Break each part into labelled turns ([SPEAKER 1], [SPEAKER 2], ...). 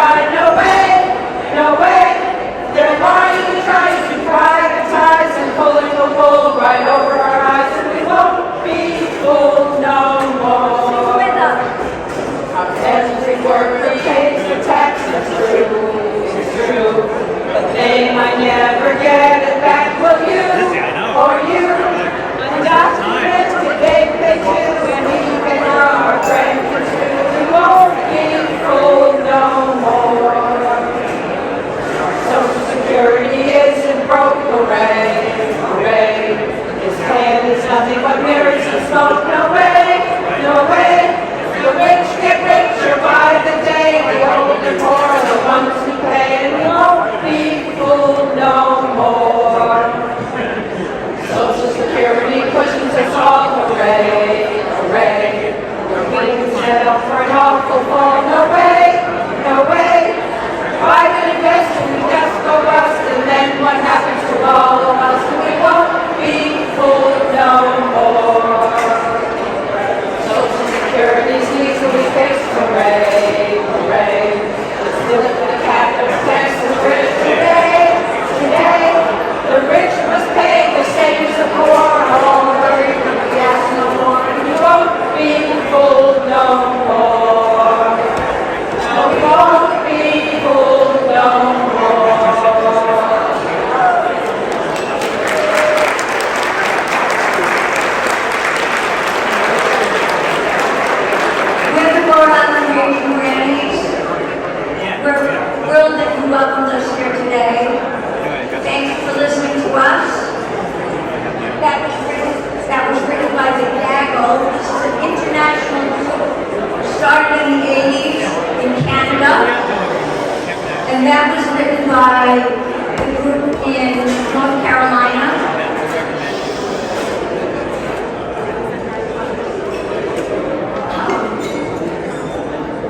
[SPEAKER 1] ride. No way, no way. They're lying, trying to privatize and pulling the wool right over our eyes, and we won't be fooled no more. Our every worker pays the tax, it's true, but they might never get it back. Will you, or you, and documents that they pay too, and even our grandkids too. We won't be fooled no more. Social Security isn't broke, hooray, hooray. This plan is nothing but mirrors and smoke. No way, no way. The rich get richer by the day. The old and poor are the ones who pay, and we won't be fooled no more. Social Security cushions us all, hooray, hooray. We're being set up for an awful fall. No way, no way. Private investing, we just go bust, and then what happens to all of us? We won't be fooled no more. Social Security's easily fixed, hooray, hooray. Let's do it for the capital tax and the rich today, today. The rich must pay the same as the poor. All worry for the gas no more. We won't be fooled no more. No, we won't be fooled no more.
[SPEAKER 2] We're the Rhode Island Region Grannies. We're thrilled that you welcomed us here today. Thank you for listening to us. That was written by the Gaggle. This is an international group started in the 80s in Canada. And that was written by the group in North Carolina.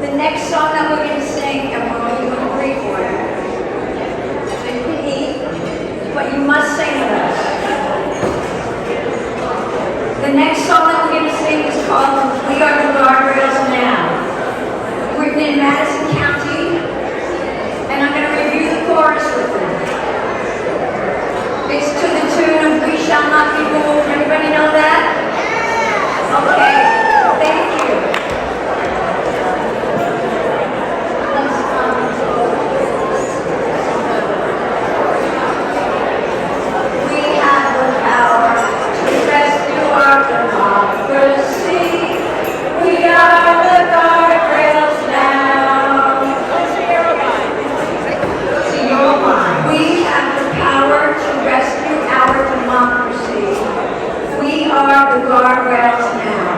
[SPEAKER 2] The next song that we're going to sing, and we're going to agree for it. So you can eat, but you must sing with us. The next song that we're going to sing is called We Are the Guardrails Now. Written in Madison County, and I'm going to review the chorus with them. It's to the tune of We Shall Not Be Moved. Everybody know that? Okay, thank you. We have the power to rescue our democracy. We are the guardrails now. We have the power to rescue our democracy. We are the guardrails now.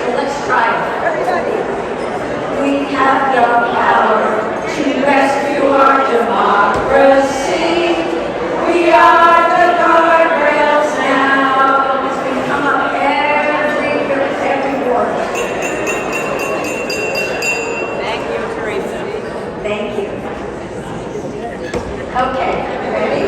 [SPEAKER 2] So let's try it. We have the power to rescue our democracy. We are the guardrails now. It's going to come up every word.
[SPEAKER 1] Thank you, Teresa.
[SPEAKER 2] Thank you. Okay, ready?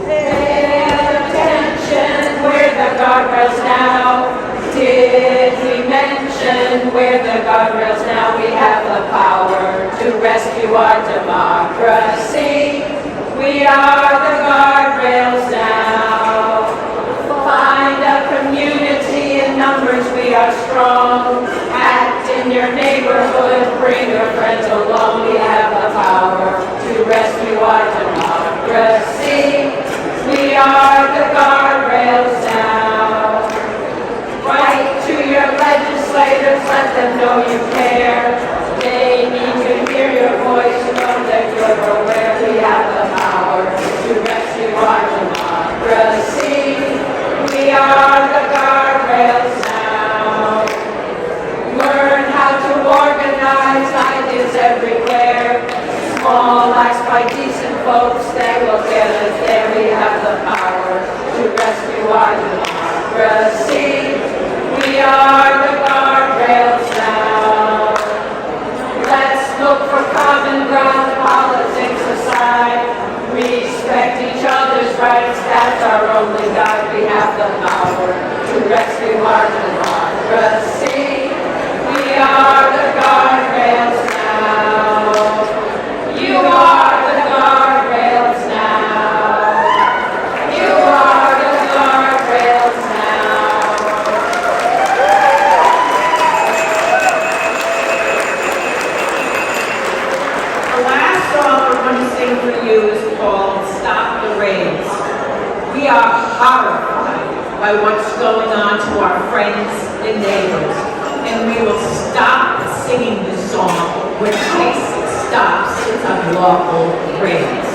[SPEAKER 1] Pay attention, we're the guardrails now. Did we mention we're the guardrails now? We have the power to rescue our democracy. We are the guardrails now. Find a community in numbers, we are strong. Act in your neighborhood, bring your friends along. We have the power to rescue our democracy. We are the guardrails now. Write to your legislators, let them know you care. They need to hear your voice, know that you're aware. We have the power to rescue our democracy. We are the guardrails now. Learn how to organize ideas everywhere. Small acts by decent folks, they will get us there. We have the power to rescue our democracy. We are the guardrails now. Let's look for common ground, politics aside.
[SPEAKER 3] We are horrified by what's going on to our friends and neighbors, and we will stop singing this song when ICE stops its unlawful raids.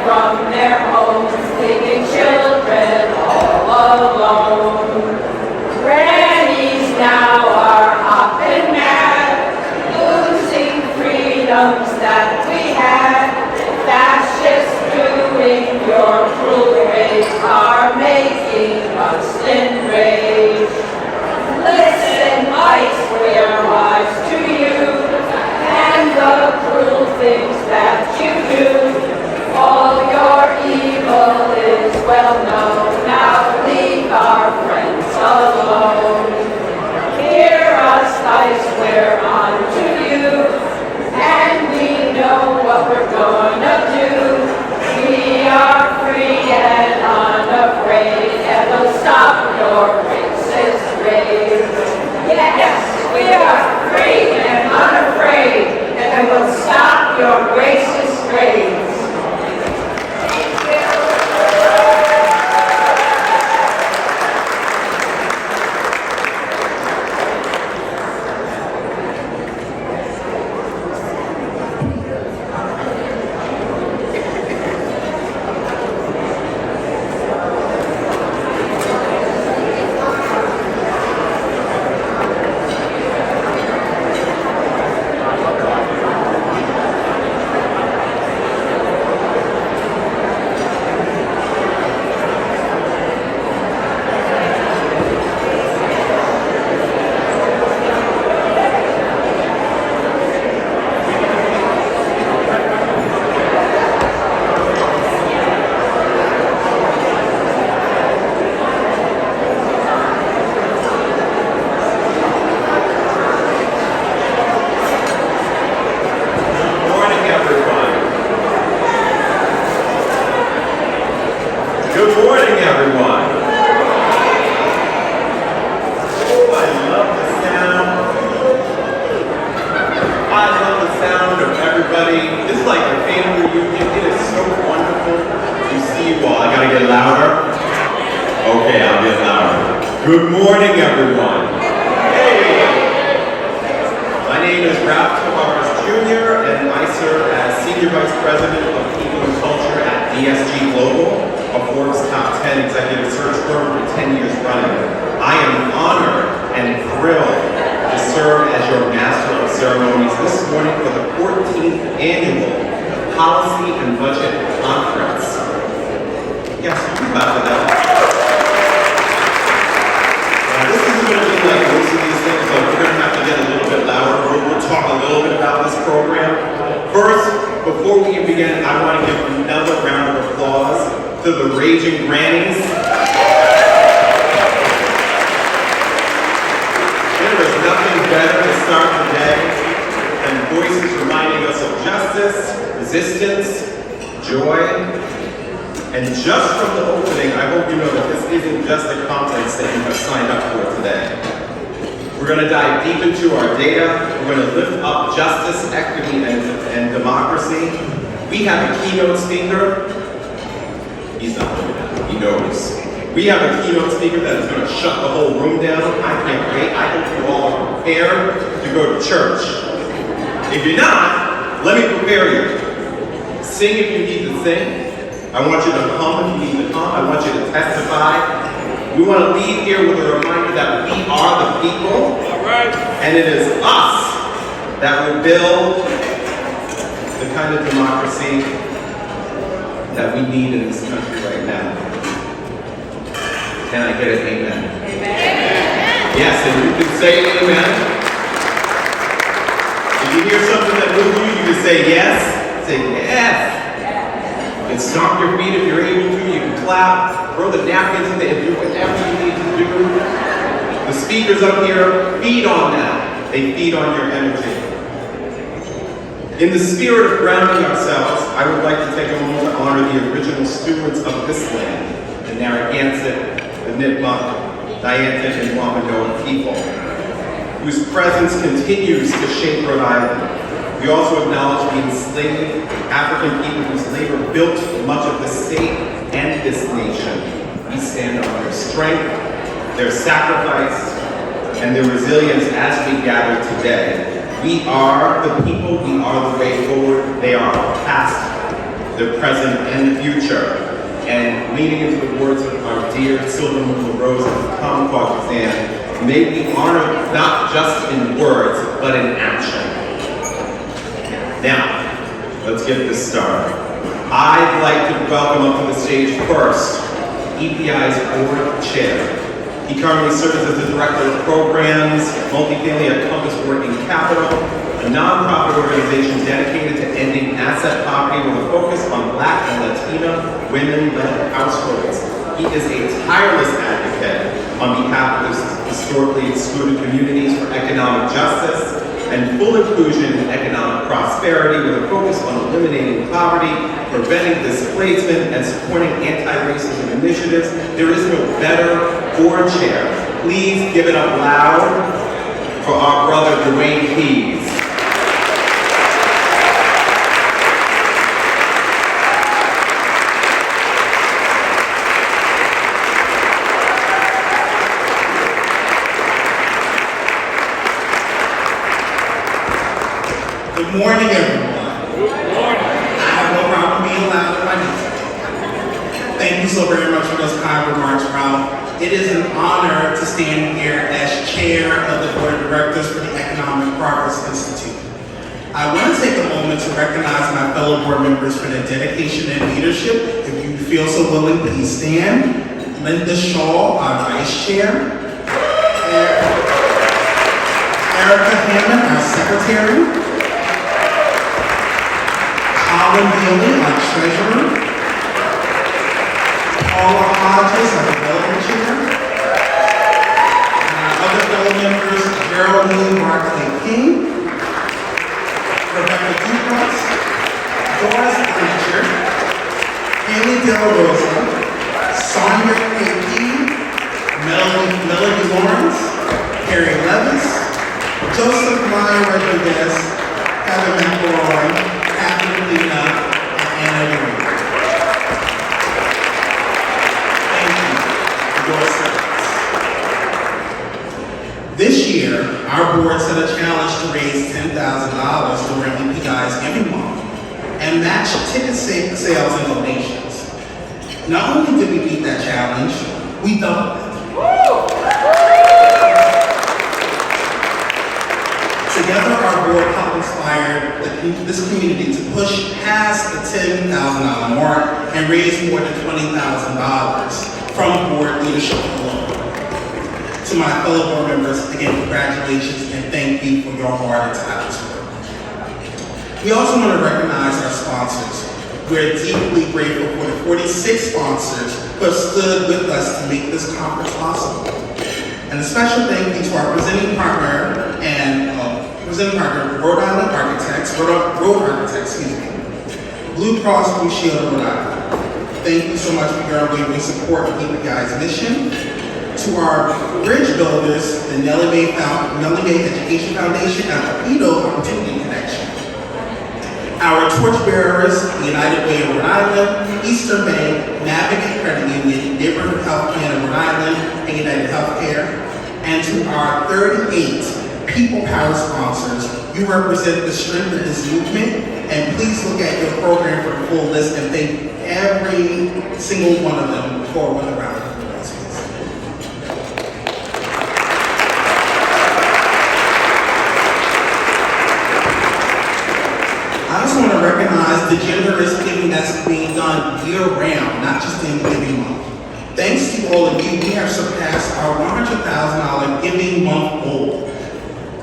[SPEAKER 1] From their homes, leaving children all alone. Grannies now are up and mad, losing freedoms that we had. Fascists doing your cruel raids are making us enraged. Listen, ICE, we're wise to you and the cruel things that you do. All your evil is well known. Now leave our friends alone. Hear us, ICE, we're on to you, and we know what we're gonna do. We are free and unafraid, and we'll stop your racist raids. Yes, we are free and unafraid, and we'll stop your racist raids.
[SPEAKER 4] Good morning, everyone. Hey! My name is Ralph Tavares Jr., and I serve as Senior Vice President of People and Culture at DSG Global, a Forbes Top 10 executive search firm for 10 years running. I am honored and thrilled to serve as your Master of Ceremonies this morning for the 14th Annual Policy and Budget Conference. Yes, you can clap for that. This is going to be like most of these things, so we're going to have to get a little bit louder. We'll talk a little bit about this program. First, before we begin, I want to give another round of applause to the Raging Grannies. There is nothing better to start the day than voices reminding us of justice, resistance, joy. And just from the opening, I hope you know that this isn't just a conference that you have signed up for today. We're going to dive deep into our data. We're going to lift up justice, equity, and democracy. We have a keynote speaker. He's not doing that. He knows. We have a keynote speaker that is going to shut the whole room down. I can't wait. I hope you all are prepared to go to church. If you're not, let me prepare you. Sing if you need to sing. I want you to hum if you need to hum. I want you to testify. We want to leave here with a reminder that we are the people. And it is us that will build the kind of democracy that we need in this country right now. Can I get an amen? Amen. Yes, and you can say amen. If you hear something that moves you, you can say yes. Say yes. You can stomp your feet if you're able to. You can clap. Throw the napkins in there if you whatever you need to do. The speakers up here, feed on that. They feed on your energy. In the spirit of grounding ourselves, I wowould like to take a moment to honor the original stewards of this land, the Narragansett, the Nipmuc, Niantic, and Wampanoag people, whose presence continues to shape Rhode Island. We also acknowledge the enslaved African people whose labor built much of the state and this nation. We stand on their strength, their sacrifice, and their resilience as we gather today. We are the people, we are the way forward. They are our past, their present, and the future. And leaning into the words of our dear Sylvan LaRose and Tom Quaquizan, may we honor not just in words, but in action. Now, let's get this started. I'd like to welcome up to the stage first, EPI's board chair. He currently serves as the Director of Programs, Multifamily at Compass Working Capital, a nonprofit organization dedicated to ending asset poverty with a focus on Black and Latina women-led households. He is a tireless advocate on behalf of historically excluded communities for economic justice and full inclusion and economic prosperity with a focus on eliminating poverty, preventing displacement, and supporting anti-racism initiatives. There is no better board chair. Please give it up loud for our brother Dwayne Keys.
[SPEAKER 5] Good morning, everyone. Good morning. I have no problem being loud if I need to. Thank you so very much for those kind remarks, Ralph. It is an honor to stand here as chair of the Board of Directors for the Economic Progress Institute. I want to take a moment to recognize my fellow board members for their dedication and leadership. If you feel so willing, please stand. Linda Shaw, our vice chair. Erica Hammond, our secretary. Colin Bailey, our treasurer. Paula Hodges, our development chair. And our other fellow members, Geraldine Barclay King, Rebecca Dupas, Doris Blanchard, Haley De La Rosa, Sonia K.P., Melody Lawrence, Harry Levis, Joseph Meyer Rodriguez, Heather McElroy, Catherine Lena, and Anna Ewing. Thank you for your service. This year, our board set a challenge to raise $10,000 during EPI's Giving Month and match ticket sales and donations. Not only did we beat that challenge, we doubled it. Together, our board helped inspire this community to push past the $10,000 mark and raise more than $20,000 from board leadership alone. To my fellow board members, again, congratulations and thank you for your hard and tireless work. We also want to recognize our sponsors. We're deeply grateful for the 46 sponsors who have stood with us to make this conference possible. And a special thank you to our presenting partner Rhode Island Architects, Blue Cross Blue Shield of Rhode Island. Thank you so much for your unwavering support of EPI's mission. To our bridge builders, the Nellie Mae Education Foundation and Torpedo Opportunity Connection. Our torchbearers, the United Way of Rhode Island, Eastern Bank, Navigate Credit Union, Neighborhood Health Plan of Rhode Island, and United Healthcare. And to our 38 People Power sponsors, you represent the strength of this movement, and please look at your program for the full list and thank every single one of them for one round of applause. I also want to recognize the generous giving that's being done year-round, not just in Giving Month. Thanks to all of you, we have surpassed our $100,000 Giving Month goal.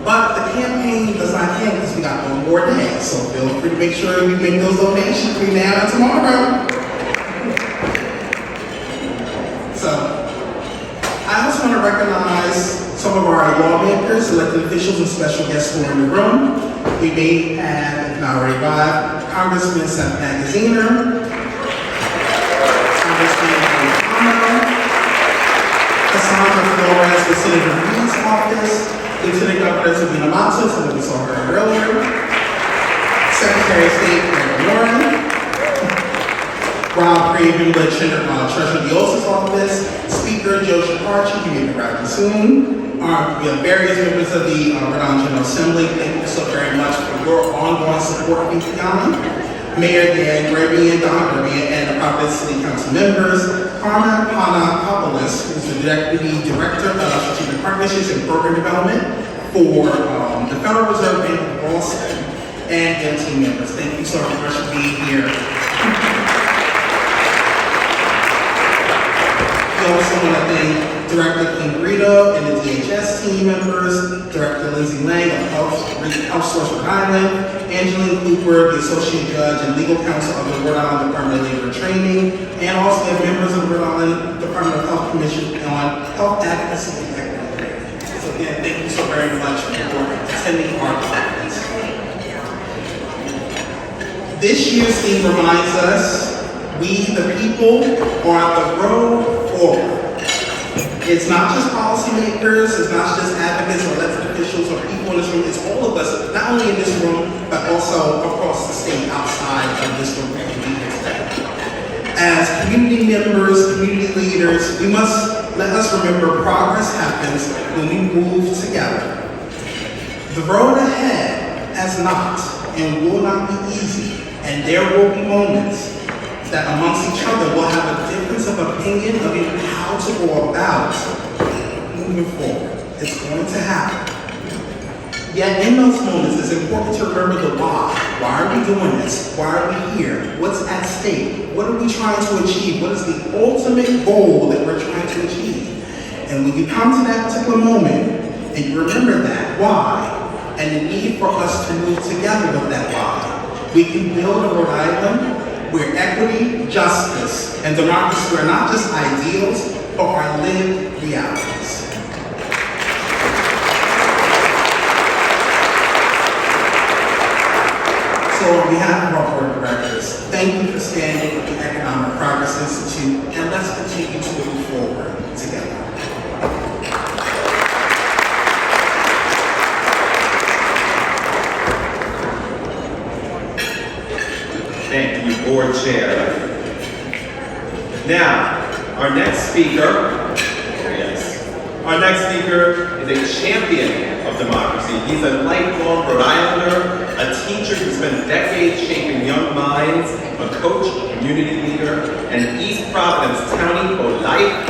[SPEAKER 5] But the campaign does not end because we got one more day, so feel free to make sure you make those donations between now and tomorrow. So, I also want to recognize some of our lawmakers, elected officials, and special guests who are in the room. We may have Mallory Vibe, Congressman Seth Magaziner, Congressman O'Connor, Cassandra Flores with Senator Reed's office, Lieutenant Governor Sabina Matos, who we saw her earlier, Secretary of State Karen Warren, Rob Craven with Treasurer Diosa's office, Speaker Joe Shaparchi, who may be arriving soon. We have various members of the Rhode Island General Assembly. Thank you so very much for your ongoing support of EPI. Mayor Dan Grabian, Don Grabian, and the Providence City Council members, Carmen Panagopoulos, who's the Deputy Director of Strategic Partnerships and Program Development for the Federal Reserve Bank of Boston, and their team members. Thank you so much for being here. We also want to thank Director King Brito and the DHS team members, Director Lindsay Lang of Health Source Rhode Island, Angeline Cooper, the Associate Judge and Legal Counsel of the Rhode Island Department of Labor and Training, and also the members of the Rhode Island Department of Health Commission on Health Advocacy and Equity. So again, thank you so very much for attending our conference. This year's theme reminds us, we the people are on the road forward. It's not just policymakers, it's not just advocates or elected officials or people in this room, it's all of us, not only in this room, but also across the state outside of this room. As community members, community leaders, we must let us remember progress happens when we move together. The road ahead has not and will not be easy, and there will be moments that amongst each other we'll have a difference of opinion of even how to go about moving forward. It's going to happen. Yet in those moments, it's important to remember the why. Why are we doing this? Why are we here? What's at stake? What are we trying to achieve? What is the ultimate goal that we're trying to achieve? And when you come to that particular moment, and you remember that why, and the need for us to move together with that why, we can build a Rhode Island where equity, justice, and democracy are not just ideals, but are lived realities. So on behalf of our board of directors, thank you for standing with the Economic Progress Institute, and let's continue to move forward together.
[SPEAKER 4] Thank you, Board Chair. Now, our next speaker is a champion of democracy. He's a lifelong Rhode Islander, a teacher who spent decades shaping young minds, a coach, a community leader, an East Providence County for life,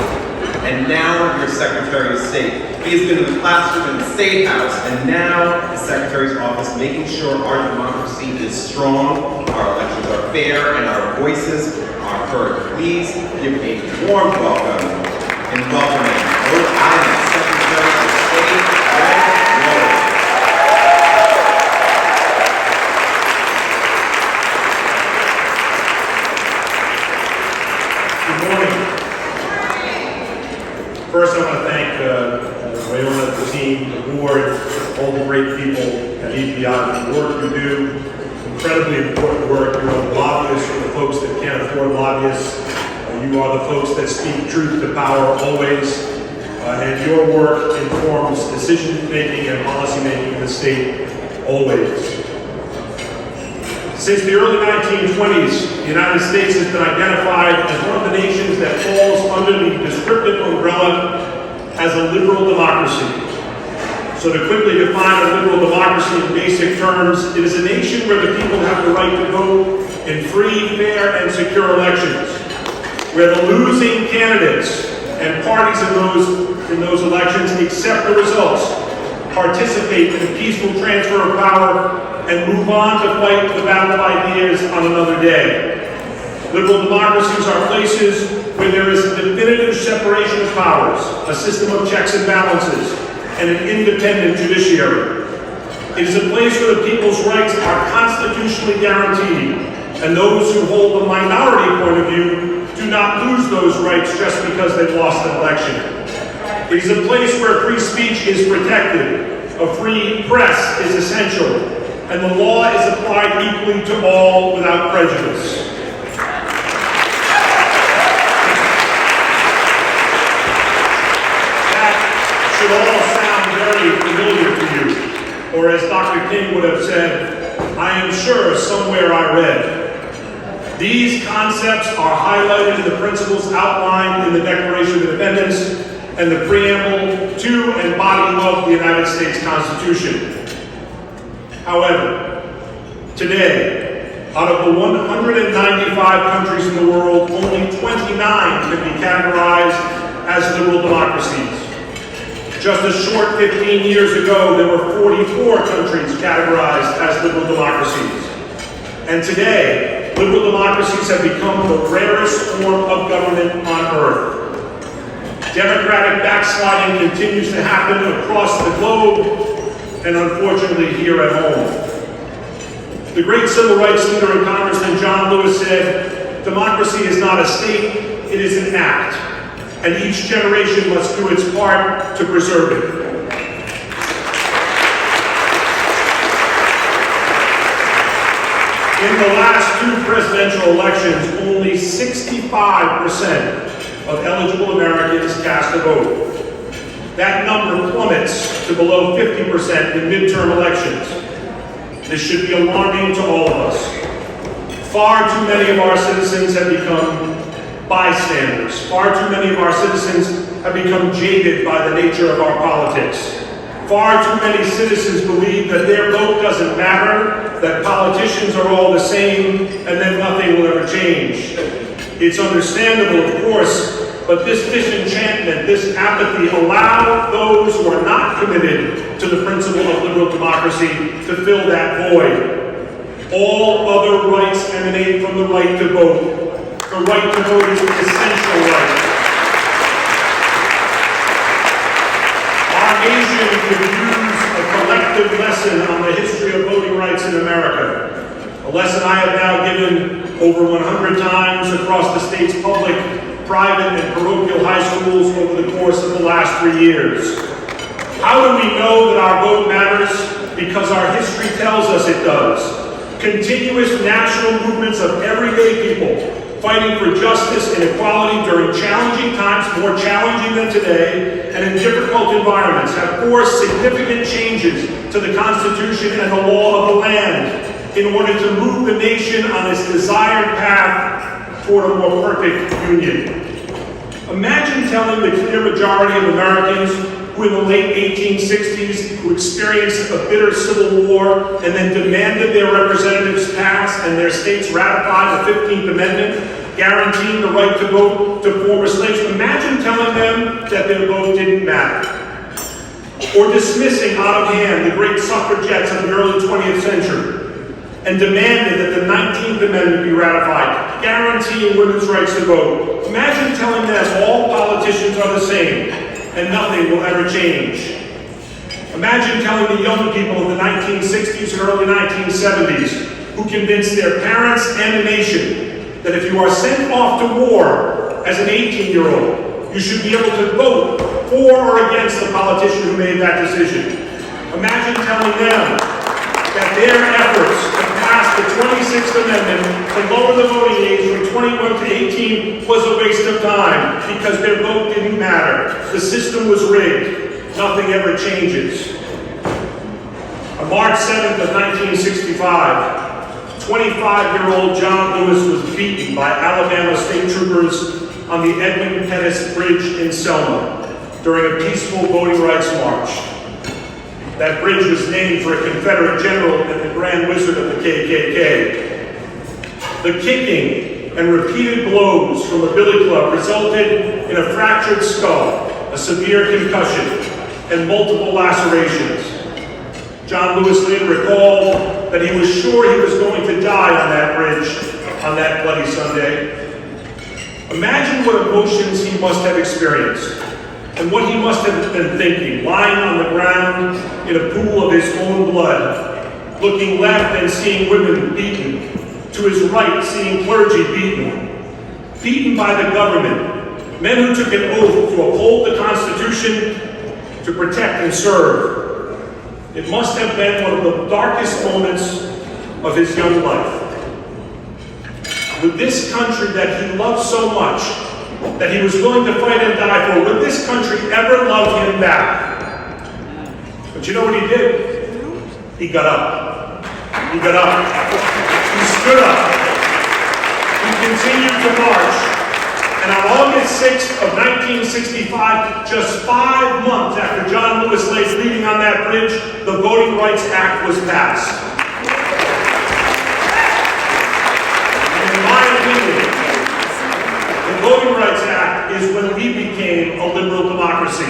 [SPEAKER 4] and now your Secretary of State. He has been in the classroom in the State House, and now the Secretary's office, making sure our democracy is strong, our elections are fair, and our voices are heard. Please give a warm welcome in welcoming Rhode Island Secretary of State, Greg Lowe.
[SPEAKER 6] Good morning. First, I want to thank Raymond, the team, the board, all the great people at EPI for the work you do. Incredibly important work. You're the lobbyists, you're the folks that can't afford lobbyists. You are the folks that speak truth to power always. And your work informs decision making and policy making in the state always. Since the early 1920s, the United States has been identified as one of the nations that falls under the descriptive umbrella as a liberal democracy. So to quickly define a liberal democracy in basic terms, it is a nation where the people have the right to vote in free, fair, and secure elections, where the losing candidates and parties in those elections accept the results, participate in the peaceful transfer of power, and move on to fight the battle of ideas on another day. Liberal democracies are places where there is a definitive separation of powers, a system of checks and balances, and an independent judiciary. It is a place where the people's rights are constitutionally guaranteed, and those who hold the minority point of view do not lose those rights just because they've lost an election. It is a place where free speech is protected, a free press is essential, and the law is applied equally to all without prejudice. That should all sound very familiar to you, or as Dr. King would have said, I am sure somewhere I read. These concepts are highlighted in the principles outlined in the Declaration of Independence and the preamble to and body of the United States Constitution. However, today, out of the 195 countries in the world, only 29 can be categorized as liberal democracies. Just a short 15 years ago, there were 44 countries categorized as liberal democracies. And today, liberal democracies have become the rarest form of government on earth. Democratic backsliding continues to happen across the globe, and unfortunately here at home. The great civil rights leader and Congressman John Lewis said, democracy is not a state, it is an act, and each generation must do its part to preserve it. In the last two presidential elections, only 65% of eligible Americans cast a vote. That number plummets to below 50% in midterm elections. This should be alarming to all of us. Far too many of our citizens have become bystanders. Far too many of our citizens have become jaded by the nature of our politics. Far too many citizens believe that their vote doesn't matter, that politicians are all the same, and that nothing will ever change. It's understandable, of course, but this disenchantment, this apathy, allow those who are not committed to the principle of liberal democracy to fill that void. All other rights emanate from the right to vote. The right to vote is an essential right. Our nation could use a collective lesson on the history of voting rights in America. A lesson I have now given over 100 times across the state's public, private, and parochial high schools over the course of the last 3 years. How do we know that our vote matters? Because our history tells us it does. Continuous national movements of everyday people fighting for justice and equality during challenging times, more challenging than today, and in difficult environments have forced significant changes to the Constitution and the law of the land in order to move the nation on its desired path toward a more perfect union. Imagine telling the clear majority of Americans who in the late 1860s, who experienced a bitter civil war and then demanded their representatives pass and their states ratify the 15th Amendment, guaranteeing the right to vote to former slaves. Imagine telling them that their vote didn't matter. Or dismissing out of hand the great suffragettes of the early 20th century and demanded that the 19th Amendment be ratified, guaranteeing women's rights to vote. Imagine telling them all politicians are the same and nothing will ever change. Imagine telling the young people of the 1960s and early 1970s who convinced their parents and the nation that if you are sent off to war as an 18-year-old, you should be able to vote for or against the politician who made that decision. Imagine telling them that their efforts to pass the 26th Amendment to lower the voting age from 21 to 18 was a waste of time because their vote didn't matter. The system was rigged. Nothing ever changes. On March 7th of 1965, 25-year-old John Lewis was beaten by Alabama state troopers on the Edmund Pettus Bridge in Selma during a peaceful voting rights march. That bridge was named for a Confederate general and the Grand Wizard of the KKK. The kicking and repeated blows from a billy club resulted in a fractured skull, a severe concussion, and multiple lacerations. John Lewis later recalled that he was sure he was going to die on that bridge on that bloody Sunday. Imagine what emotions he must have experienced and what he must have been thinking, lying on the ground in a pool of his own blood, looking left and seeing women beaten, to his right seeing clergy beaten by the government, men who took an oath to uphold the Constitution, to protect and serve. It must have been one of the darkest moments of his young life. Would this country that he loved so much, that he was willing to fight and die for, would this country ever love him back? But you know what he did? He got up. He got up. He stood up. He continued to march. And on August 6th of 1965, just 5 months after John Lewis lay bleeding on that bridge, the Voting Rights Act was passed. And in my opinion, the Voting Rights Act is when we became a liberal democracy.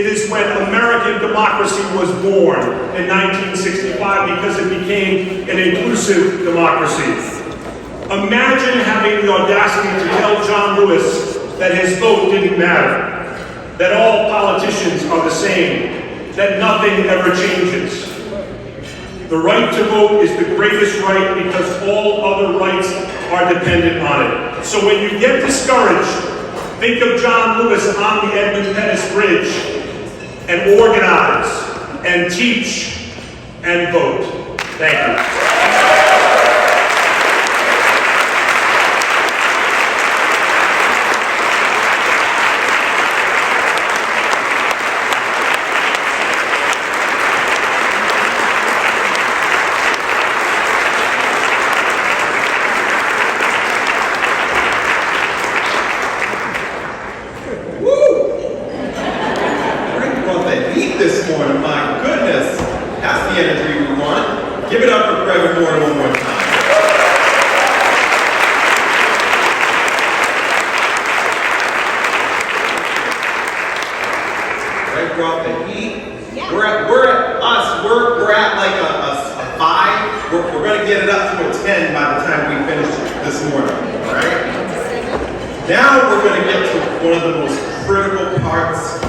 [SPEAKER 6] It is when American democracy was born in 1965 because it became an inclusive democracy. Imagine having the audacity to tell John Lewis that his vote didn't matter, that all politicians are the same, that nothing ever changes. The right to vote is the greatest right because all other rights are dependent on it. So when you get discouraged, think of John Lewis on the Edmund Pettus Bridge and organize and teach and vote. Thank you.
[SPEAKER 4] This morning, my goodness, that's the energy we want. Give it up for Trevor Moore one more time. Right, brought the heat. Yeah. We're at like a 5. We're going to get it up to a 10 by the time we finish this morning. All right. Now we're going to get to one of the most critical parts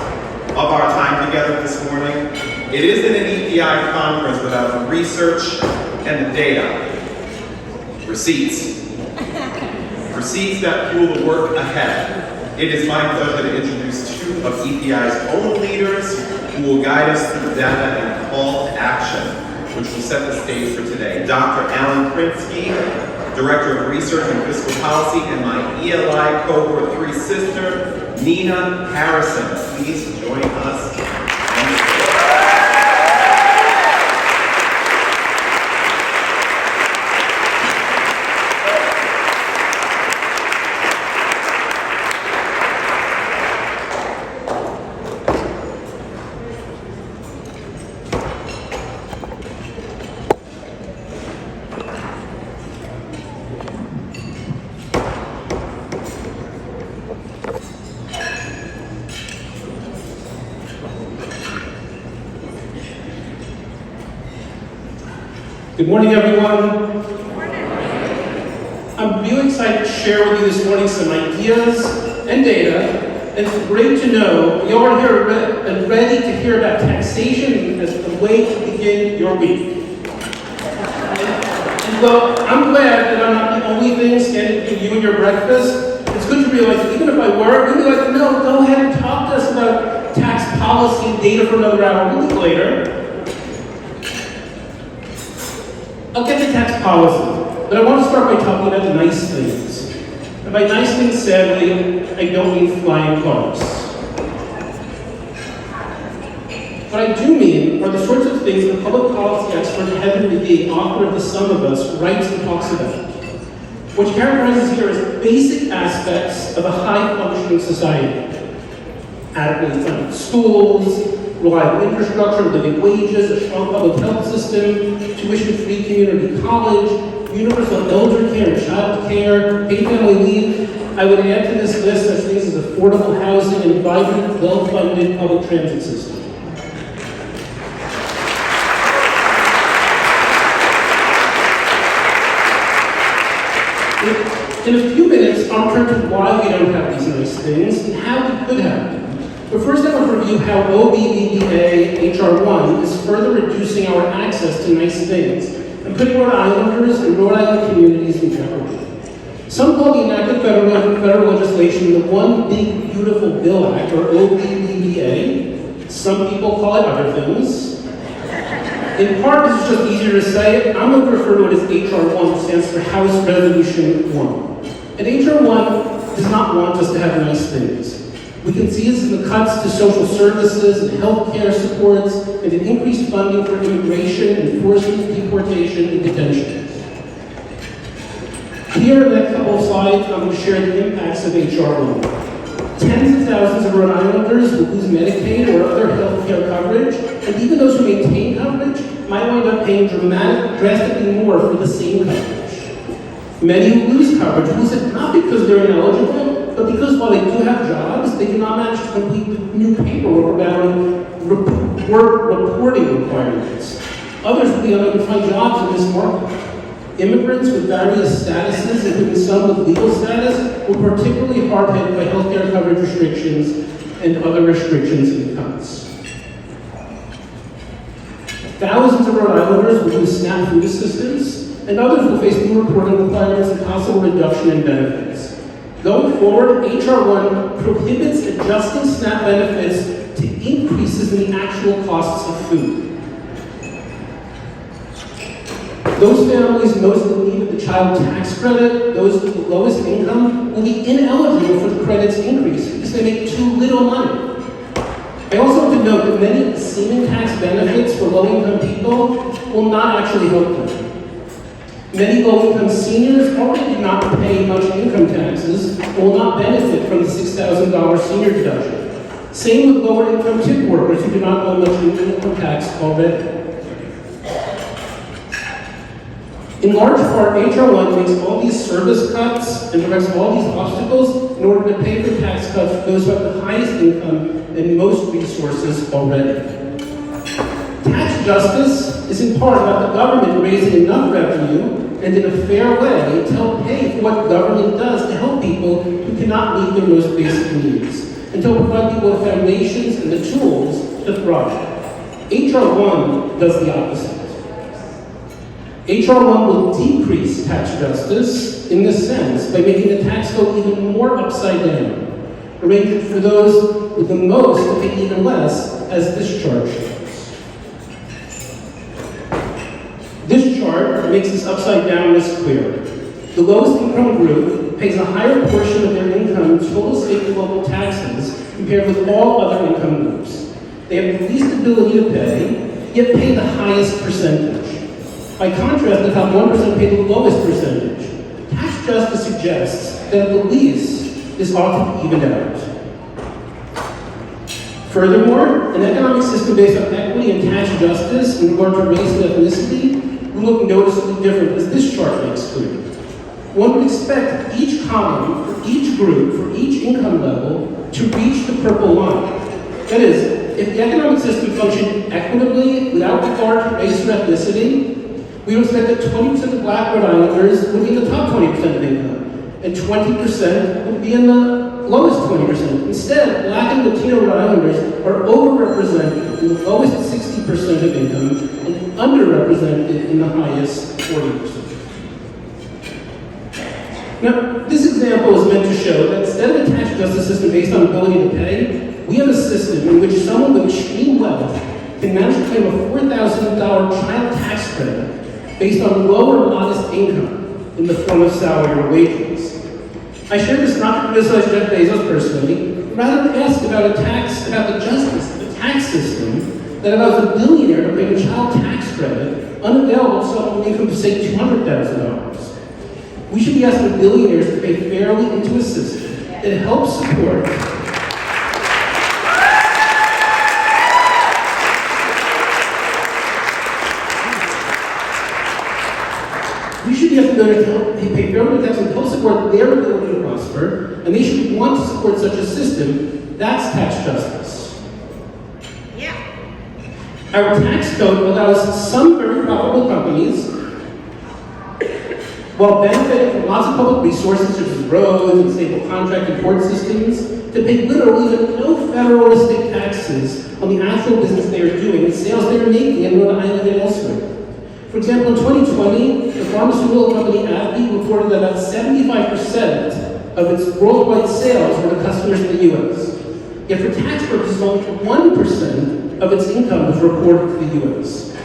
[SPEAKER 4] of our time together this morning. It isn't an EPI conference without the research and the data. Receipts. Receipts that fuel the work ahead. It is my pleasure to introduce 2 of EPI's own leaders who will guide us through data and call to action, which will set the stage for today. Dr. Alan Krinsky, Director of Research and Fiscal Policy, and my ELI Cohort 3 sister, Nina Harrison. Please join us.
[SPEAKER 7] Good morning, everyone. I'm really excited to share with you this morning some ideas and data. And it's great to know you all are here and ready to hear about taxation as a way to begin your week. And well, I'm glad that I'm not the only thing standing between you and your breakfast. It's good to realize that even if I were, you'd be like, no, go ahead and talk to us about tax policy and data for another hour a week later. I'll get to tax policy, but I want to start by talking about nice things. And by nice things, sadly, I don't mean flying cars. What I do mean are the sorts of things the public policy expert Heather McGee, author of The Sum of Us, writes and talks about, which characterizes here as basic aspects of a high-functioning society. Adequately funded schools, reliable infrastructure, living wages, a strong public health system, tuition-free community college, universal elder care and child care, paid family leave. I would add to this list such things as affordable housing and vibrant, well-funded public transit system. In a few minutes, I'll turn to why we don't have these nice things and how we could have them. But first, I want to review how OBBBA HR1 is further reducing our access to nice things and putting Rhode Islanders and Rhode Island communities in jeopardy. Some call the enacted federal legislation the One Big Beautiful Bill Act, or OBBBA. Some people call it other things. In part, this is just easier to say. I'm going to refer to it as HR 1, which stands for House Resolution 1. And HR 1 does not want us to have nice things. We can see this in the cuts to social services and healthcare supports and in increased funding for immigration, enforcement, deportation, and detention. Here in the next couple of slides, I'm going to share the impacts of HR 1. Tens of thousands of Rhode Islanders will lose Medicaid or other health care coverage, and even those who maintain coverage might wind up paying drastically more for the same coverage. Many who lose coverage lose it not because they're ineligible, but because while they do have jobs, they cannot manage to complete the new paperwork about work reporting requirements. Others will be unable to find jobs in this market. Immigrants with various statuses, including some with legal status, were particularly hard hit by healthcare coverage restrictions and other restrictions and cuts. Thousands of Rhode Islanders will lose SNAP food assistance, and others will face new reporting requirements and possible reduction in benefits. Going forward, HR 1 prohibits adjusting SNAP benefits to increases in the actual costs of food. Those families most in need of the child tax credit, those with the lowest income, will be ineligible for the credit's increase because they make too little money. I also want to note that many of the seeming tax benefits for low-income people will not actually help them. Many low-income seniors already do not pay much income taxes and will not benefit from the $6,000 senior deduction. Same with lower-income tip workers who do not owe much income tax already. In large part, HR 1 makes all these service cuts and directs all these obstacles in order to pay for tax cuts for those who have the highest income and most resources already. Tax justice is in part about the government raising enough revenue and in a fair way to help pay for what government does to help people who cannot meet their most basic needs, and to provide people with foundations and the tools to thrive. HR 1 does the opposite. HR 1 will decrease tax justice in this sense by making the tax code even more upside down, arranging for those with the most to pay even less, as this chart shows. This chart makes this upside downness clear. The lowest income group pays a higher portion of their income in total state and local taxes compared with all other income groups. They have the least ability to pay, yet pay the highest percentage. By contrast, the top 1% pay the lowest percentage. Tax justice suggests that at the least, this ought to be evened out. Furthermore, an economic system based on equity and tax justice in regard to race and ethnicity will look noticeably different, as this chart makes clear. One would expect each column, for each group, for each income level, to reach the purple line. That is, if the economic system functioned equitably without regard to race or ethnicity, we would expect that 20% of Black Rhode Islanders would be in the top 20% of income, and 20% would be in the lowest 20%. Instead, Black and Latino Rhode Islanders are overrepresented in the lowest 60% of income and underrepresented in the highest 40%. Now, this example is meant to show that instead of a tax justice system based on ability to pay, we have a system in which someone with extreme wealth can manage to claim a $4,000 child tax credit based on lower modest income in the form of salary or wages. I share this not to criticize Jeff Bezos personally, but rather to ask about the tax system that allows a billionaire to claim a child tax credit unavailable to someone with income of, say, $200,000. We should be asking billionaires to pay fairly into a system that helps support pay fairly tax and help support their ability to prosper, and they should want to support such a system. That's tax justice. Yeah. Our tax code allows some very profitable companies, while benefiting from lots of public resources such as roads and stable contract and port systems, to pay little, even no federal or state taxes on the actual business they are doing and sales they are making in Rhode Island and elsewhere. For example, in 2020, the pharmaceutical company AbbVie reported that about 75% of its worldwide sales were to customers in the U.S. Yet for tax purposes, only 1% of its income was reported to the U.S.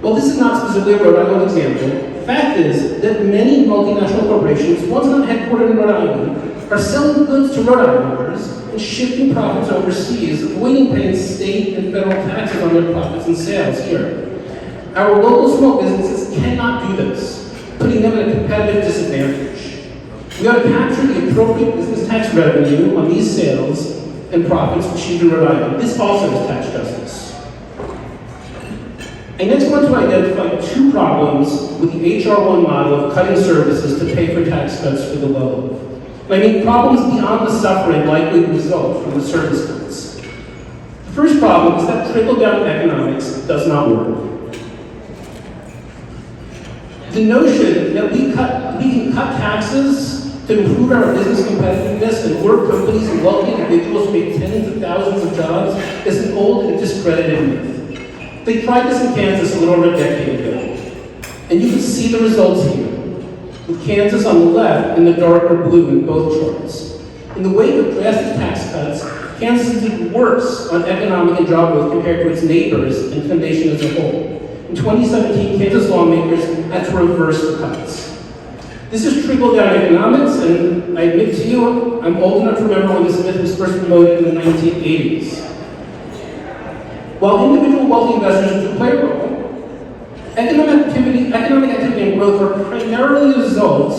[SPEAKER 7] While this is not specifically a Rhode Island example, fact is that many multinational corporations, once not headquartered in Rhode Island, are selling goods to Rhode Islanders and shifting profits overseas, avoiding paying state and federal taxes on their profits and sales here. Our local small businesses cannot do this, putting them at a competitive disadvantage. We ought to capture the appropriate business tax revenue on these sales and profits achieved in Rhode Island. This also is tax justice. I next want to identify two problems with the HR1 model of cutting services to pay for tax cuts for the low. I mean problems beyond the suffering likely to result from the service cuts. The first problem is that trickle-down economics does not work. The notion that we can cut taxes to improve our business competitiveness and work companies and wealthy individuals make tens of thousands of jobs is an old and discredited myth. They tried this in Kansas a little over a decade ago, and you can see the results here, with Kansas on the left and the darker blue in both charts. In the wake of drastic tax cuts, Kansas did worse on economic and job growth compared to its neighbors and the nation as a whole. In 2017, Kansas lawmakers had to reverse the cuts. This is trickle-down economics, and I admit to you, I'm old enough to remember when this myth was first promoted in the 1980s. While individual wealthy investors do play a role, economic activity and growth are primarily the result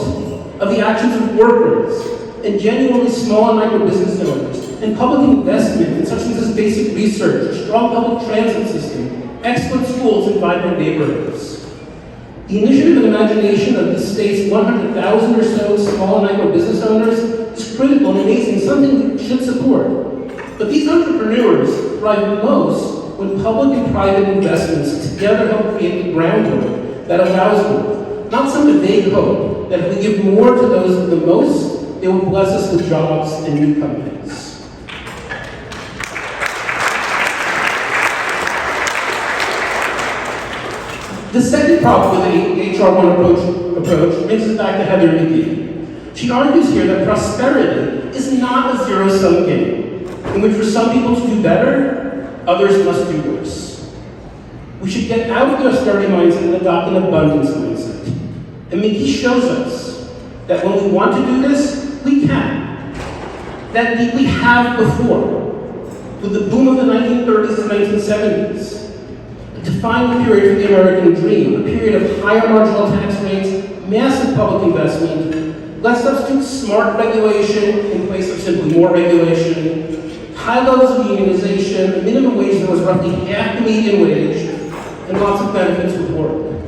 [SPEAKER 7] of the actions of workers and genuinely small and micro business owners, and public investment in such things as basic research, a strong public transit system, excellent schools, and vibrant neighborhoods. The initiative and imagination of the state's 100,000 or so small and micro business owners is critical and amazing, something we should support. But these entrepreneurs thrive most when public and private investments together help create the groundwork that allows growth, not some vague hope that if we give more to those with the most, they will bless us with jobs and new companies. The second problem with the HR1 approach brings us back to Heather McGee. She argues here that prosperity is not a zero-sum game, in which for some people to do better, others must do worse. We should get out of the austerity mindset and adopt an abundance mindset. And McGee shows us that when we want to do this, we can. That we have before. With the boom of the 1930s and 1970s, defined the period for the American dream, a period of higher marginal tax rates, massive public investment, let's substitute smart regulation in place of simply more regulation, high levels of unionization, a minimum wage that was roughly half the median wage, and lots of benefits with work.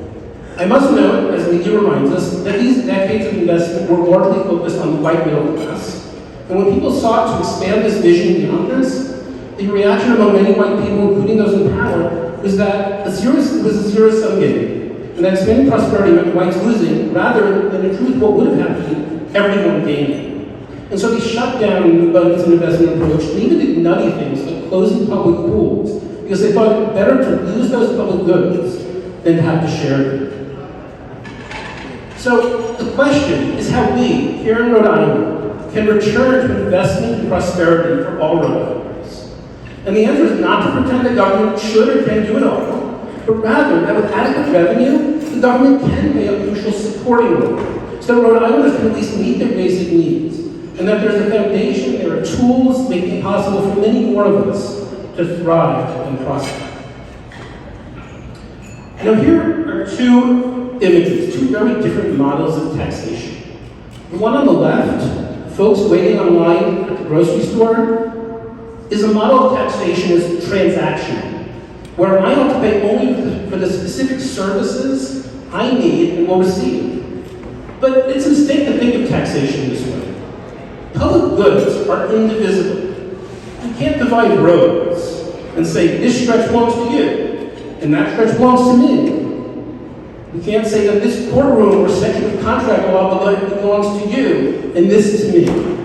[SPEAKER 7] I must note, as McGee reminds us, that these decades of investment were largely focused on the white middle class, and when people sought to expand this vision beyond this, the reaction among many white people, including those in power, was that it was a zero-sum game, and that expanding prosperity meant whites losing, rather than in truth what would have happened, everyone gaining. And so they shut down the abundance and investment approach, and even did nutty things like closing public pools, because they thought it better to lose those public goods than to have to share them. So the question is how we, here in Rhode Island, can return to investment and prosperity for all Rhode Islanders. And the answer is not to pretend the government should or can do it all, but rather that with adequate revenue, the government can play a crucial supporting role, so that Rhode Islanders can at least meet their basic needs, and that there's a foundation, there are tools making it possible for many more of us to thrive and prosper. Now here are two images, two very different models of taxation. The one on the left, folks waiting online at the grocery store, is a model of taxation as transactional, where I ought to pay only for the specific services I need and will receive. But it's a mistake to think of taxation this way. Public goods are indivisible. You can't divide roads and say, this stretch belongs to you, and that stretch belongs to me. You can't say that this courtroom or section of contract law belongs to you, and this to me.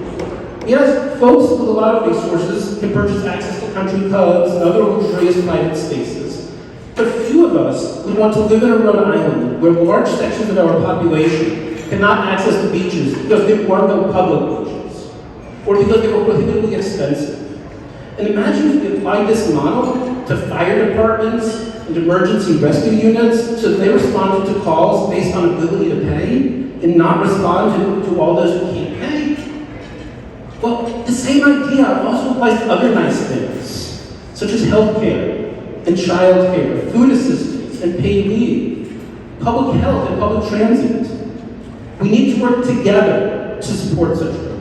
[SPEAKER 7] Yes, folks with a lot of resources can purchase access to country clubs and other luxurious private spaces. But few of us would want to live in a Rhode Island where large sections of our population cannot access the beaches because there were no public beaches, or because they were prohibitively expensive. And imagine if we applied this model to fire departments and emergency rescue units so that they responded to calls based on ability to pay and not respond to all those who can't pay. Well, the same idea also applies to other nice things, such as healthcare and childcare, food assistance and paid leave, public health and public transit. We need to work together to support such programs.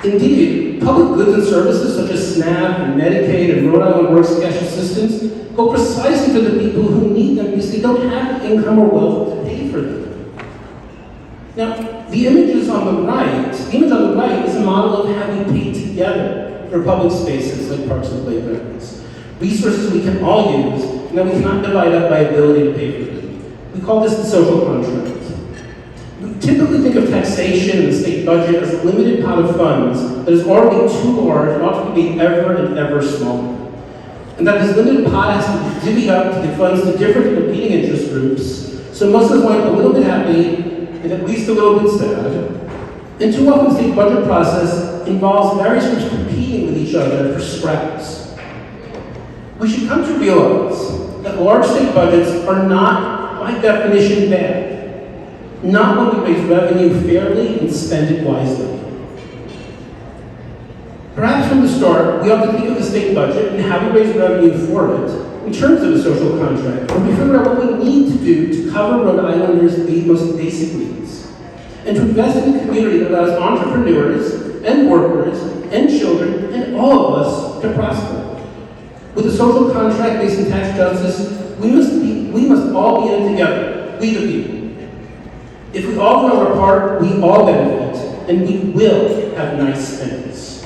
[SPEAKER 7] Indeed, public goods and services such as SNAP and Medicaid and Rhode Island Works Cash Assistance go precisely to the people who need them because they don't have the income or wealth to pay for them. Now, the image on the right is a model of how we pay together for public spaces like parks and playgrounds. Resources we can all use and that we cannot divide up by ability to pay for them. We call this the social contract. We typically think of taxation and the state budget as a limited pot of funds that is already too large and ought to be ever and ever smaller. And that this limited pot has to be divvied up to give funds to different competing interest groups, so most of us wind up a little bit happy and at least a little bit sad. And too often the state budget process involves various groups competing with each other for scraps. We should come to realize that large state budgets are not, by definition, bad. Not when we raise revenue fairly and spend it wisely. Perhaps from the start, we ought to think of the state budget and how we raise revenue for it in terms of a social contract, where we figure out what we need to do to cover Rhode Islanders' most basic needs, and to invest in a community that allows entrepreneurs and workers and children and all of us to prosper. With a social contract based in tax justice, we must all be in it together, we the people. If we all do our part, we all benefit, and we will have nice things.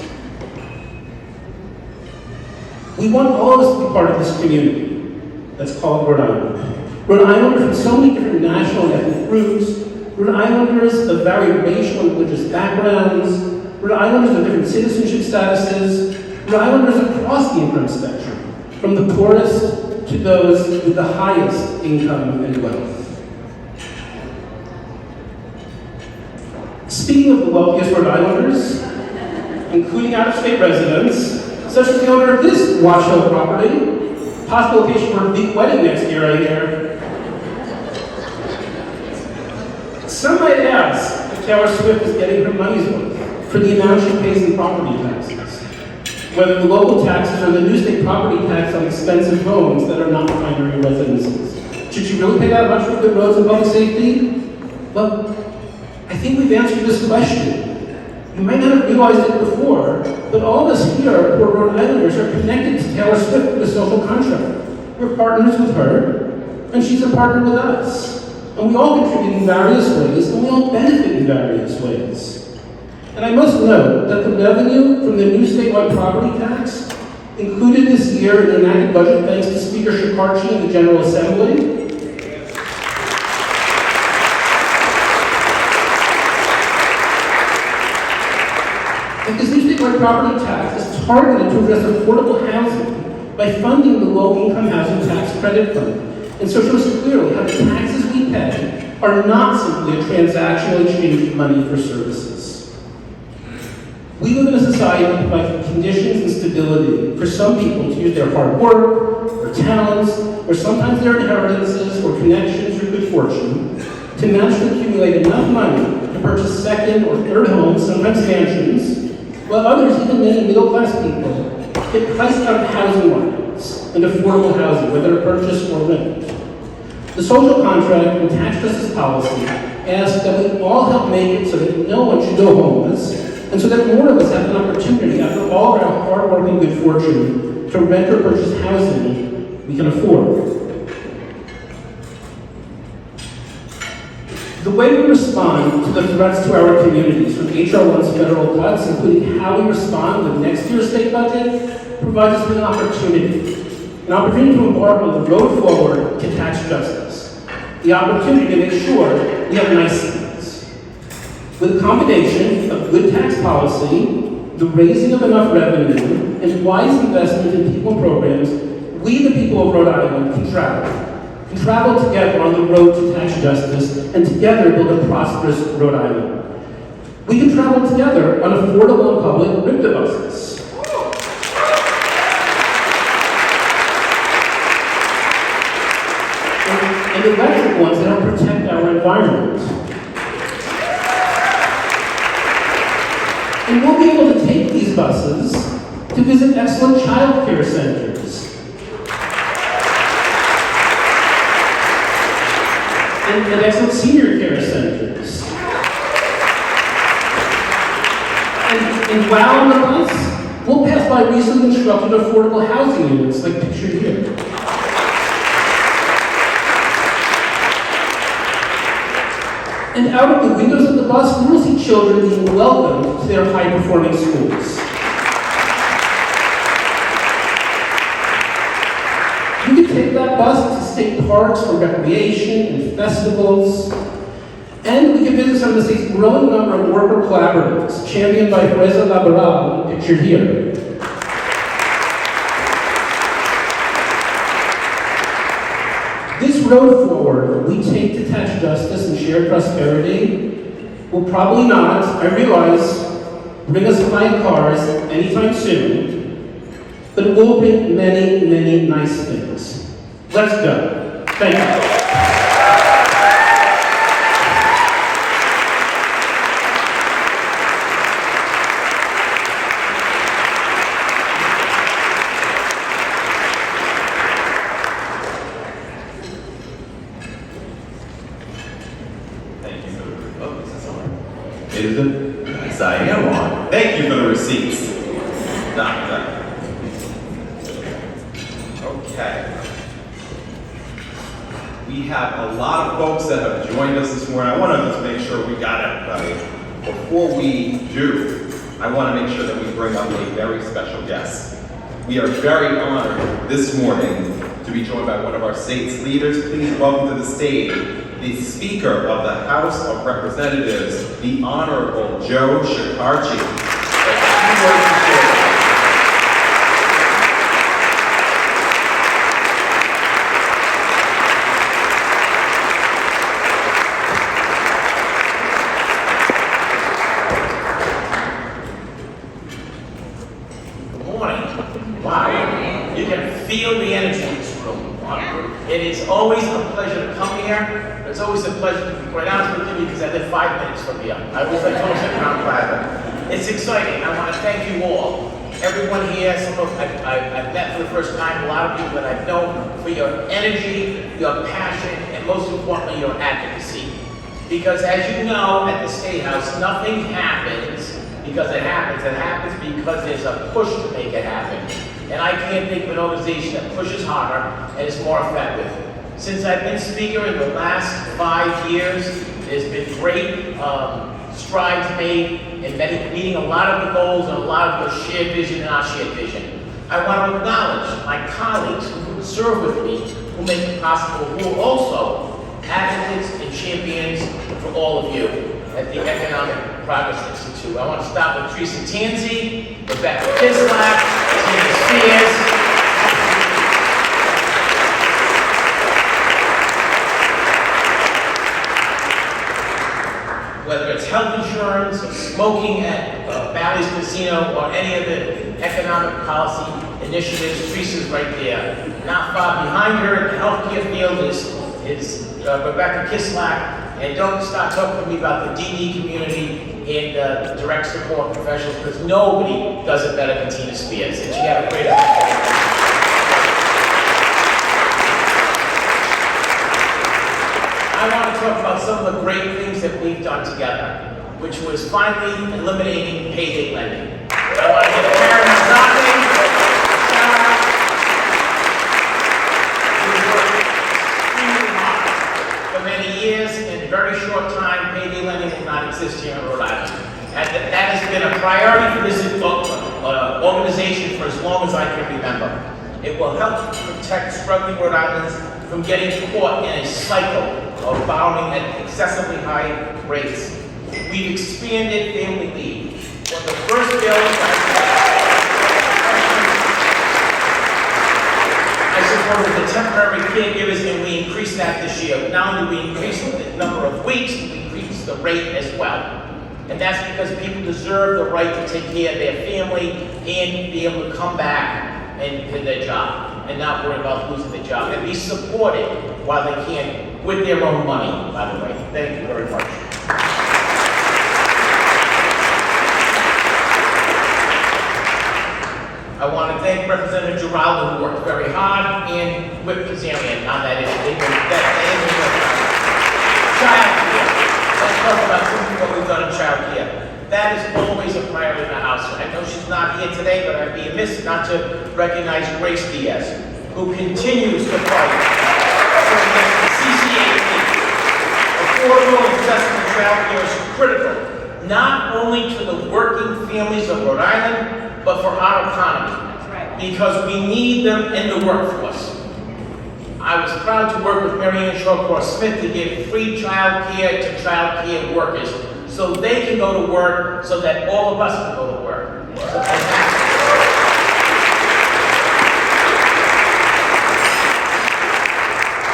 [SPEAKER 7] We want all of us to be part of this community that's called Rhode Island. Rhode Islanders from so many different national and ethnic groups, Rhode Islanders of varied racial and religious backgrounds, Rhode Islanders of different citizenship statuses, Rhode Islanders across the income spectrum, from the poorest to those with the highest income and wealth. Speaking of the wealthiest Rhode Islanders, including out-of-state residents, such as the owner of this Watch Hill property, possible location for a big wedding next year, I hear. Some might ask if Taylor Swift is getting her money's worth for the amount she pays in property taxes, whether the local taxes or the new state property tax on expensive homes that are not primary residences. Should she really pay that much for good roads and public safety? Well, I think we've answered this question. You might not have realized it before, but all of us here who are Rhode Islanders are connected to Taylor Swift with a social contract. We're partners with her, and she's a partner with us. And we all contribute in various ways, and we all benefit in various ways. And I must note that the revenue from the new statewide property tax, included this year in the enacted budget thanks to Speaker Shekarchi in the General Assembly, because this statewide property tax is targeted to address affordable housing by funding the low-income housing tax credit fund. And so it shows clearly how the taxes we pay are not simply a transactional exchange of money for services. We live in a society that provides conditions and stability for some people to use their hard work, or talents, or sometimes their inheritances, or connections, or good fortune, to naturally accumulate enough money to purchase second or third homes, sometimes mansions, while others, even many middle-class people, get priced out of housing markets and affordable housing, whether to purchase or rent. The social contract and tax justice policy ask that we all help make it so that no one should go homeless, and so that more of us have an opportunity, after all of our hard work and good fortune, to rent or purchase housing we can afford. The way we respond to the threats to our communities from H.R. 1's federal cuts, including how we respond with next year's state budget, provides us with an opportunity to embark on the road forward to tax justice, the opportunity to make sure we have nice things. With a combination of good tax policy, the raising of enough revenue, and wise investment in people and programs, we, the people of Rhode Island, can travel can travel together on the road to tax justice and together build a prosperous Rhode Island. We can travel together on affordable and public RIPTA buses. And electric ones that help protect our environment. And we'll be able to take these buses to visit excellent child care centers. And excellent senior care centers. And while on the bus, we'll pass by recently constructed affordable housing units like pictured here. And out of the windows of the bus, we will see children being welcomed to their high-performing schools. We can take that bus to state parks for recreation and festivals. And we can visit some of the state's growing number of worker collaboratives, championed by Reza Laboral, pictured here. This road forward we take to tax justice and shared prosperity will probably not, I realize, bring us flying cars anytime soon, but it will bring many, many nice things. Let's go. Thank you.
[SPEAKER 4] Is it? Yes, I am on. Thank you for the receipts. Doctor. Okay. We have a lot of folks that have joined us this morning. I want to just make sure we got everybody. Before we do, I want to make sure that we bring up a very special guest. We are very honored this morning to be joined by one of our state's leaders. Please welcome to the stage the Speaker of the House of Representatives, the Honorable Joe Shekarchi.
[SPEAKER 8] Good morning. Wow, you can feel the energy in this room. It is always a pleasure to come here. It's always a pleasure to be quite honest with you because I live 5 minutes from here. I was like almost at Crown Plaza. It's exciting. I want to thank you all. Everyone here, some of I've met for the first time, a lot of people that I've known, for your energy, your passion, and most importantly, your advocacy. Because as you know, at the State House, nothing happens because it happens. It happens because there's a push to make it happen. And I can't think of an organization that pushes harder and is more effective. Since I've been speaker in the last 5 years, there's been great strides made in meeting a lot of the goals and a lot of the shared vision and our shared vision. I want to acknowledge my colleagues who serve with me, who make it possible, who are also advocates and champions for all of you at the Economic Progress Institute. I want to start with Teresa Tanzi, Rebecca Kislak, Tina Spears. Whether it's health insurance, or smoking at Bally's Casino, or any of the economic policy initiatives, Teresa's right there. Not far behind her in the healthcare field is Rebecca Kislak. And don't start talking to me about the DD community and direct support professionals, because nobody does it better than Tina Spears. And she had a great opportunity. I want to talk about some of the great things that we've done together, which was finally eliminating payday lending. I want to give Karen Mazzocchi a shout out. She worked extremely hard for many years. In a very short time, payday lending will not exist here in Rhode Island. And that has been a priority for this organization for as long as I can remember. It will help protect struggling Rhode Islanders from getting caught in a cycle of borrowing at excessively high rates. We've expanded family leave. One of the first bills I supported the temporary caregivers, and we increased that this year. Not only do we increase the number of weeks, we increase the rate as well. And that's because people deserve the right to take care of their family and be able to come back and do their job and not worry about losing their job and be supported while they can with their own money, by the way. Thank you very much. I want to thank Representative Giraldo, who worked very hard, and Whip Kazarian on that issue. Child care. Let's talk about what we've done in child care. That is always a priority in the House. I know she's not here today, but I'd be amiss not to recognize Grace Diaz, who continues to fight for the CCAP. Affordable and accessible child care is critical, not only to the working families of Rhode Island, but for our economy.
[SPEAKER 1] That's right.
[SPEAKER 8] Because we need them in the workforce. I was proud to work with Mary Ann Shawcross Smith to give free child care to child care workers so they can go to work, so that all of us can go to work. So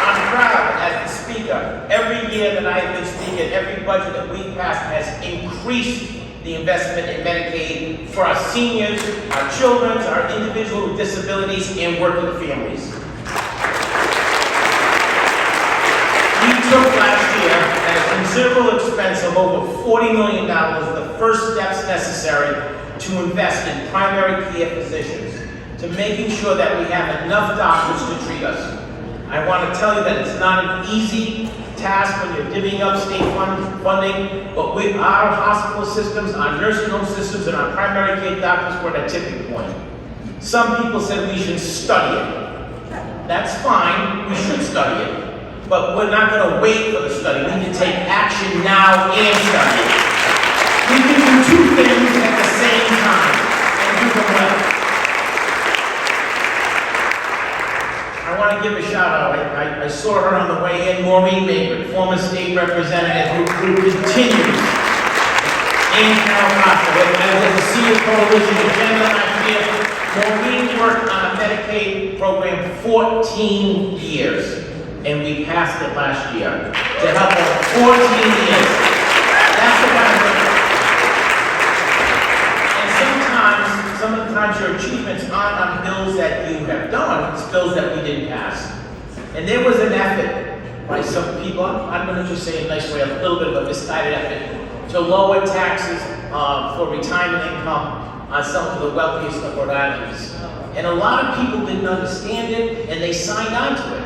[SPEAKER 8] I'm proud as the speaker. Every year that I have been speaker, every budget that we've passed has increased the investment in Medicaid for our seniors, our children, our individuals with disabilities, and working families. We took last year, at a considerable expense of over $40 million, the first steps necessary to invest in primary care physicians, to making sure that we have enough doctors to treat us. I want to tell you that it's not an easy task when you're divvying up state funding, but with our hospital systems, our nursing home systems, and our primary care doctors, we're at a tipping point. Some people said we should study it. That's fine, we should study it. But we're not going to wait for the study. We need to take action now and study it. We can do two things at the same time and do them well. I want to give a shout out. I saw her on the way in, Maureen Baker, former state representative who continues in Carroll Costa. As a senior coalition agenda last year, Maureen worked on a Medicaid program 14 years. And we passed it last year to help us 14 years. That's the kind of thing. And sometimes your achievements aren't on bills that you have done, it's bills that we didn't pass. And there was an effort by some people, I'm going to just say in a nice way, a little bit of a misguided effort to lower taxes for retirement income on some of the wealthiest of Rhode Islanders. And a lot of people didn't understand it, and they signed on to it.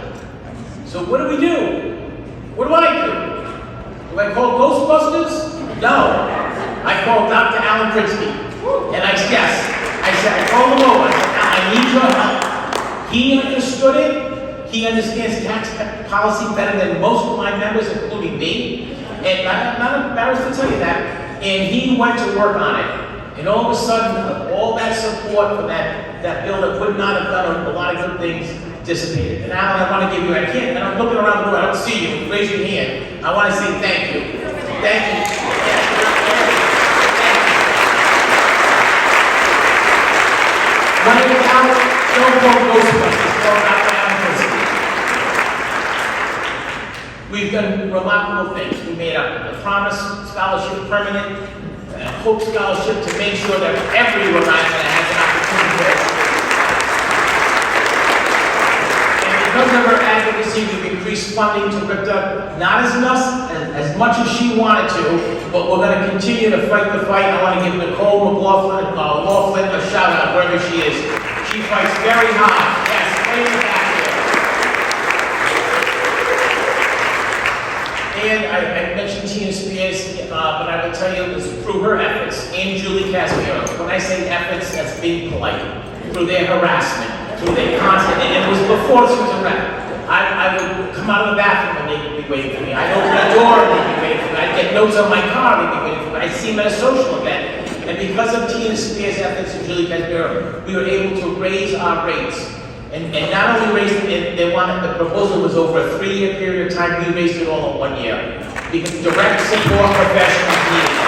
[SPEAKER 8] So what do we do? What do I do? Do I call Ghostbusters? No. I called Dr. Alan Pritzky. And I called him over. I said, I need your help. He understood it. He understands tax policy better than most of my members, including me. And I'm not embarrassed to tell you that. And he went to work on it. And all of a sudden, all that support for that bill that would not have done a lot of good things dissipated. And Alan, I want to give you, I can't, and I'm looking around the room, I don't see you, raise your hand. I want to say thank you. Thank you. When in doubt, don't go Ghostbusters, go Dr. Alan Pritzky. We've done remarkable things. We made a Promise Scholarship permanent, a Hope Scholarship to make sure that every Rhode Islander has an opportunity to. Because of her advocacy, we've increased funding to RIPTA, not as much as she wanted to, but we're going to continue to fight the fight. I want to give Nicole Laughlin a shout out wherever she is. She fights very hard. Yes, way in the back there. And I mentioned Tina Spears, but I will tell you it was through her efforts, and Julie Casimiro. When I say efforts, that's being polite. Through their harassment, through their constant, and it was before she was a rep. I would come out of the bathroom and they would be waiting for me. I'd open the door and they'd be waiting for me. I'd get notes on my car and they'd be waiting for me. I'd see them at a social event. And because of Tina Spears' efforts and Julie Casimiro, we were able to raise our rates. And not only raise it, they wanted, the proposal was over a 3-year period of time, we raised it all in 1 year. Because direct support professionals needed.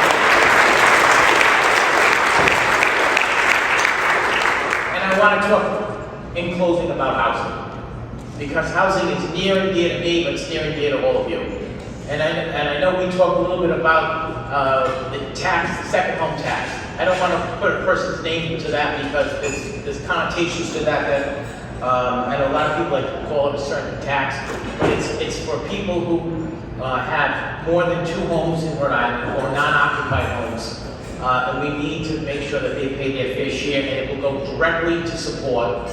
[SPEAKER 8] And I want to talk in closing about housing. because housing is near and dear to me, but it's near and dear to all of you. And I know we talked a little bit about the tax, the second home tax. I don't want to put a person's name into that because there's connotations to that I know a lot of people like to call it a certain tax, but it's for people who have more than 2 homes in Rhode Island or non-occupied homes. And we need to make sure that they pay their fair share, and it will go directly to support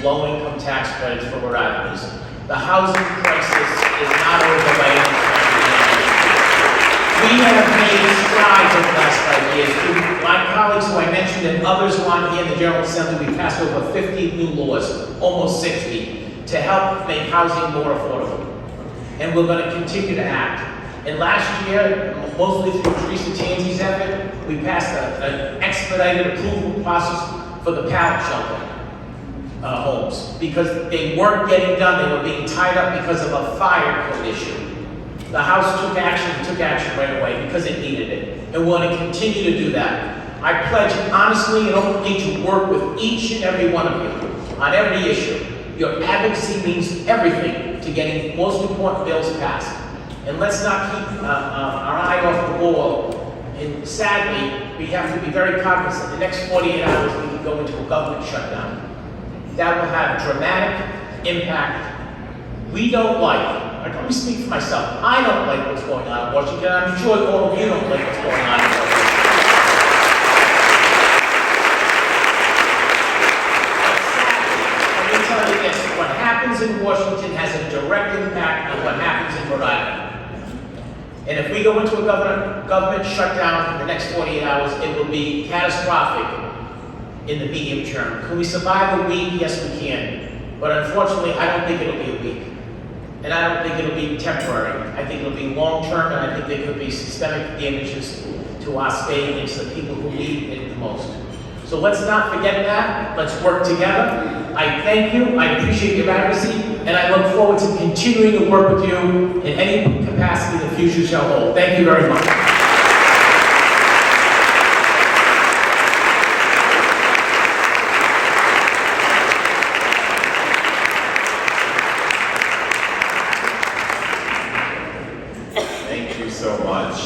[SPEAKER 8] low-income tax credits for Rhode Islanders. The housing crisis is not over by any stretch of the imagination. We have made strides over the last 5 years. My colleagues who I mentioned and others who aren't here in the General Assembly, we passed over 50 new laws, almost 60, to help make housing more affordable. And we're going to continue to act. And last year, mostly through Teresa Tanzi's effort, we passed an expedited approval process for the pallet shelter homes because they weren't getting done. They were being tied up because of a fire code issue. The House took action right away because it needed it. And we're going to continue to do that. I pledge honestly and openly to work with each and every one of you on every issue. Your advocacy means everything to getting most important bills passed. And let's not keep our eye off the ball. And sadly, we have to be very cognizant. The next 48 hours, we can go into a government shutdown. That will have a dramatic impact. We don't let me speak for myself. I don't like what's going on in Washington. I'm sure all of you don't like what's going on in Washington. But sadly, let me tell you this, what happens in Washington has a direct impact on what happens in Rhode Island. And if we go into a government shutdown in the next 48 hours, it will be catastrophic in the medium term. Can we survive a week? Yes, we can. But unfortunately, I don't think it'll be a week. And I don't think it'll be temporary. I think it'll be long-term, and I think there could be systemic damages to our state and to the people who need it the most. So let's not forget that. Let's work together. I thank you. I appreciate your advocacy, and I look forward to continuing to work with you in any capacity the future shall hold. Thank you very much.
[SPEAKER 4] Thank you so much.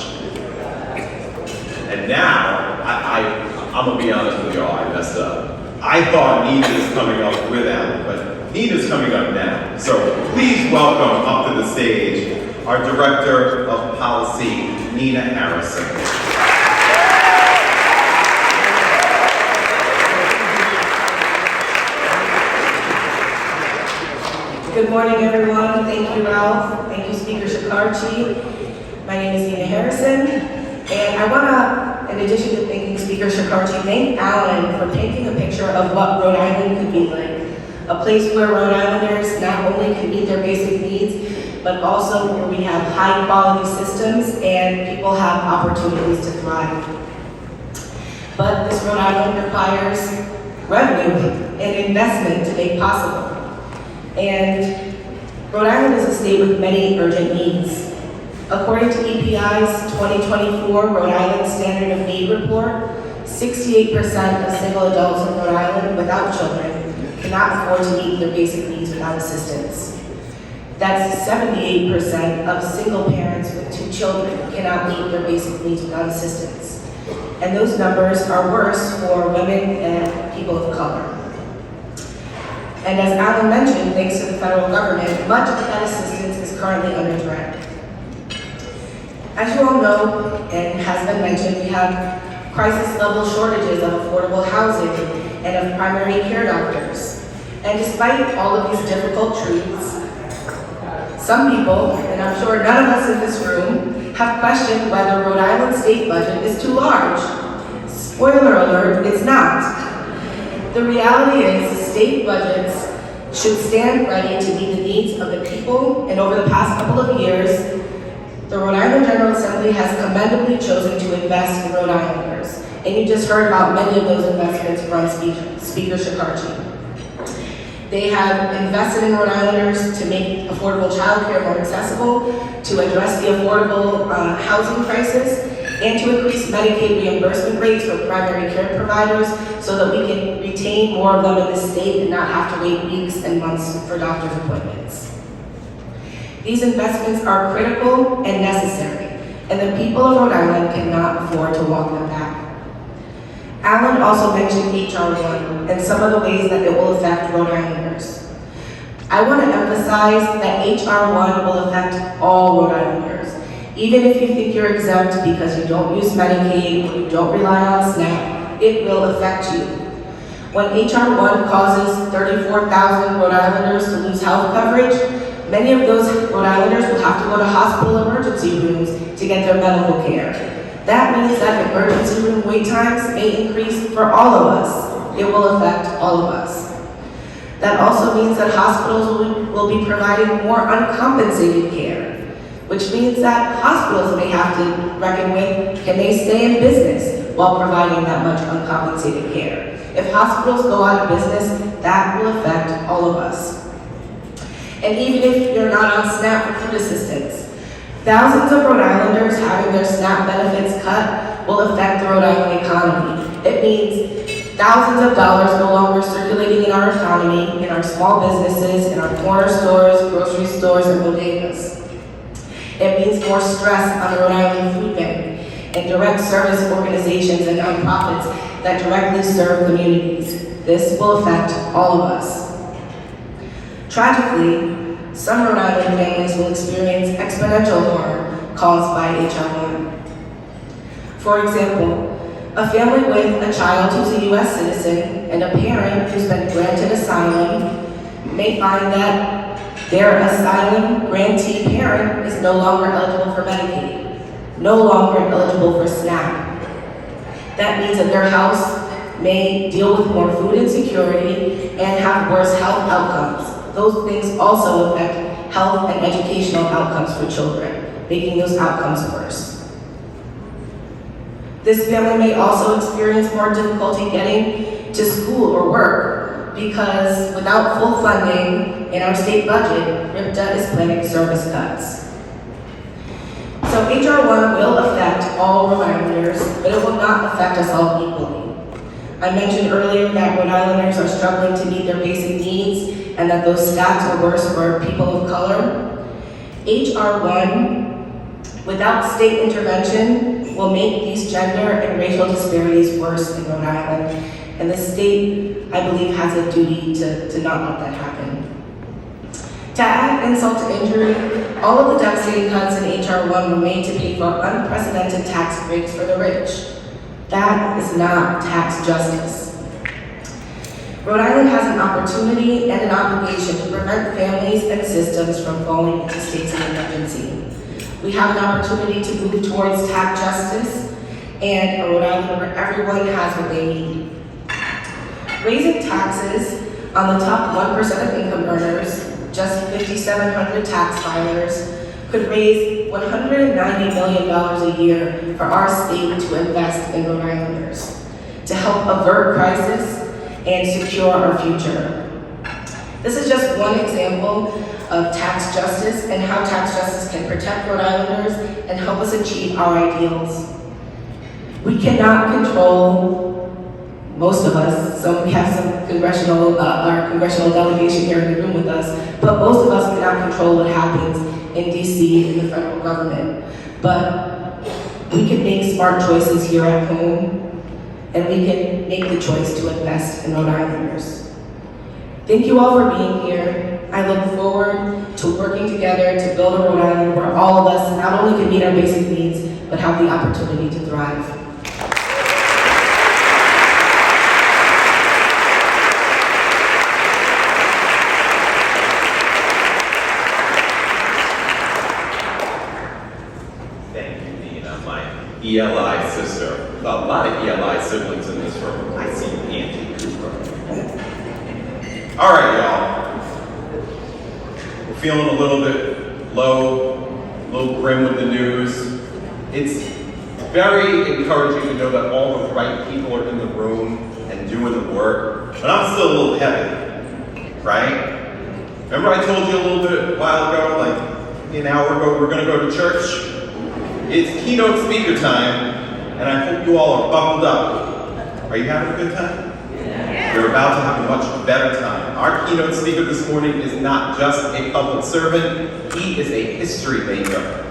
[SPEAKER 4] And now, I'm gonna be honest with y'all, I messed up. I thought Nina was coming up with Alan, but Nina's coming up now. So please welcome up to the stage our Director of Policy, Nina Harrison.
[SPEAKER 9] Good morning, everyone. Thank you, Ralph. Thank you, Speaker Shikarchi. My name is Nina Harrison, and I want to, in addition to thanking Speaker Shikarchi, thank Alan for painting a picture of what Rhode Island could be like. A place where Rhode Islanders not only can meet their basic needs, but also where we have high-quality systems and people have opportunities to thrive. But this Rhode Island requires revenue and investment to make possible. And Rhode Island is a state with many urgent needs. According to EPI's 2024 Rhode Island Standard of Need Report, 68% of single adults in Rhode Island without children cannot afford to meet their basic needs without assistance. That's 78% of single parents with 2 children cannot meet their basic needs without assistance. And those numbers are worse for women and people of color. And as Alan mentioned, thanks to the federal government, much of that assistance is currently under threat. As you all know, and has been mentioned, we have crisis-level shortages of affordable housing and of primary care doctors. And despite all of these difficult truths, some people, and I'm sure none of us in this room, have questioned whether Rhode Island's state budget is too large. Spoiler alert, it's not. The reality is state budgets should stand ready to meet the needs of the people, and over the past couple of years, the Rhode Island General Assembly has commendably chosen to invest in Rhode Islanders. And you just heard about many of those investments from Speaker Shikarchi. They have invested in Rhode Islanders to make affordable childcare more accessible, to address the affordable housing crisis, and to increase Medicaid reimbursement rates for primary care providers so that we can retain more of them in the state and not have to wait weeks and months for doctor's appointments. These investments are critical and necessary, and the people of Rhode Island cannot afford to walk them back. Alan also mentioned HR 1 and some of the ways that it will affect Rhode Islanders. I want to emphasize that HR 1 will affect all Rhode Islanders. Even if you think you're exempt because you don't use Medicaid or you don't rely on SNAP, it will affect you. When HR 1 causes 34,000 Rhode Islanders to lose health coverage, many of those Rhode Islanders will have to go to hospital emergency rooms to get their medical care. That means that emergency room wait times may increase for all of us. It will affect all of us. That also means that hospitals will be providing more uncompensated care, which means that hospitals may have to reckon with, can they stay in business while providing that much uncompensated care? If hospitals go out of business, that will affect all of us. And even if you're not on SNAP for food assistance, thousands of Rhode Islanders having their SNAP benefits cut will affect the Rhode Island economy. It means thousands of dollars no longer circulating in our economy, in our small businesses, in our corner stores, grocery stores, and bodegas. It means more stress on the Rhode Island Food Bank and direct service organizations and nonprofits that directly serve communities. This will affect all of us. Tragically, some Rhode Island families will experience exponential harm caused by HR 1. For example, a family with a child who's a U.S. citizen and a parent who's been granted asylum may find that their asylum grantee parent is no longer eligible for Medicaid, no longer eligible for SNAP. That means that their house may deal with more food insecurity and have worse health outcomes. Those things also affect health and educational outcomes for children, making those outcomes worse. This family may also experience more difficulty getting to school or work because without full funding in our state budget, RIPTA is planning service cuts. So HR 1 will affect all Rhode Islanders, but it will not affect us all equally. I mentioned earlier that Rhode Islanders are struggling to meet their basic needs and that those stats are worse for people of color. HR 1, without state intervention, will make these gender and racial disparities worse in Rhode Island, and the state, I believe, has a duty to not let that happen. To add insult to injury, all of the devastating cuts in HR 1 were made to pay for unprecedented tax breaks for the rich. That is not tax justice. Rhode Island has an opportunity and an obligation to prevent families and systems from falling into states of emergency. We have an opportunity to move towards tax justice and a Rhode Island where everyone has what they need. Raising taxes on the top 1% of income earners, just 5,700 tax filers, could raise $190 million a year for our state to invest in Rhode Islanders, to help avert crisis and secure our future. This is just one example of tax justice and how tax justice can protect Rhode Islanders and help us achieve our ideals. We cannot control, most of us, so we have some our congressional delegation here in the room with us, but most of us cannot control what happens in DC in the federal government. But we can make smart choices here at home, and we can make the choice to invest in Rhode Islanders. Thank you all for being here. I look forward to working together to build a Rhode Island where all of us not only can meet our basic needs, but have the opportunity to thrive.
[SPEAKER 4] ELI sister. A lot of ELI siblings in this room. I see Angie Cooper. All right, y'all. We're feeling a little bit low, a little grim with the news. It's very encouraging to know that all the right people are in the room and doing the work, but I'm still a little heavy, right? Remember I told you a little bit a while ago, like an hour ago, we're gonna go to church? It's keynote speaker time, and I hope you all are buckled up. Are you having a good time? You're about to have a much better time. Our keynote speaker this morning is not just a public servant, he is a history maker.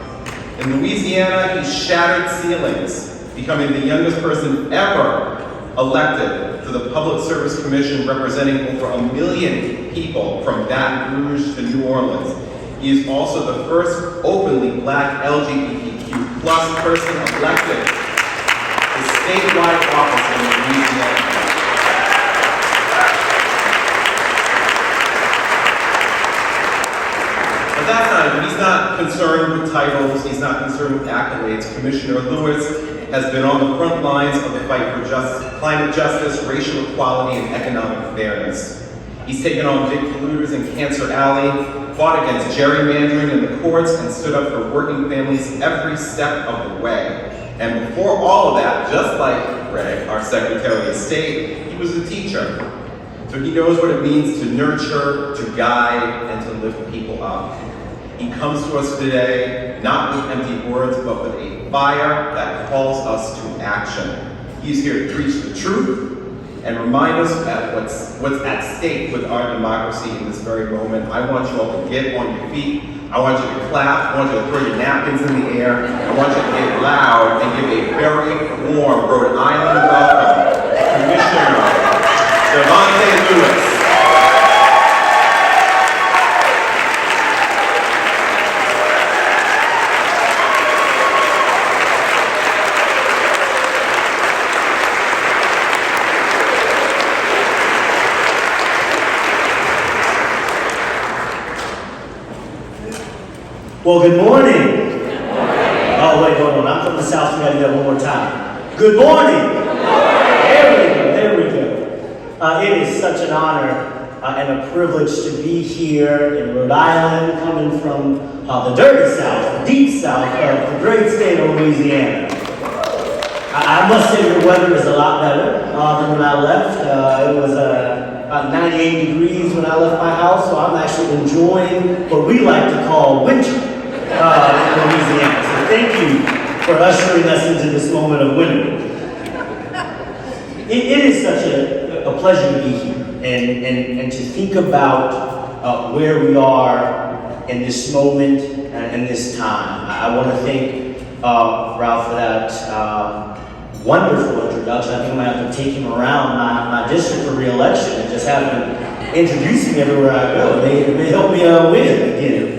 [SPEAKER 4] In Louisiana, he shattered ceilings, becoming the youngest person ever elected to the Public Service Commission, representing over 1 million people from Baton Rouge to New Orleans. He is also the first openly Black LGBTQ plus person elected to statewide office in Louisiana. But that's not it. He's not concerned with titles. He's not concerned with accolades. Commissioner Lewis has been on the front lines of the fight for climate justice, racial equality, and economic fairness. He's taken on big polluters in Cancer Alley, fought against gerrymandering in the courts, and stood up for working families every step of the way. And before all of that, just like Greg, our Secretary of State, he was a teacher. So he knows what it means to nurture, to guide, and to lift people up. He comes to us today, not with empty words, but with a fire that calls us to action. He's here to preach the truth and remind us that what's at stake with our democracy in this very moment. I want you all to get on your feet. I want you to clap. I want you to throw your napkins in the air. I want you to get loud and give a very warm Rhode Island welcome to Commissioner Devontae Lewis.
[SPEAKER 10] Well, good morning. Oh, wait, hold on. I'm from the South. We got to do that one more time. Good morning. There we go. It is such an honor and a privilege to be here in Rhode Island, coming from the dirty South, the deep South of the great state of Louisiana. I must say the weather is a lot better than when I left. It was about 98 degrees when I left my house, so I'm actually enjoying what we like to call winter. In Louisiana. So thank you for ushering us into this moment of winter. It is such a pleasure to be here and to think about where we are in this moment and this time. I want to thank Ralph for that wonderful introduction. I think I'm going to have to take him around my district for re-election and just have him introduce me everywhere I go. It may help me win again.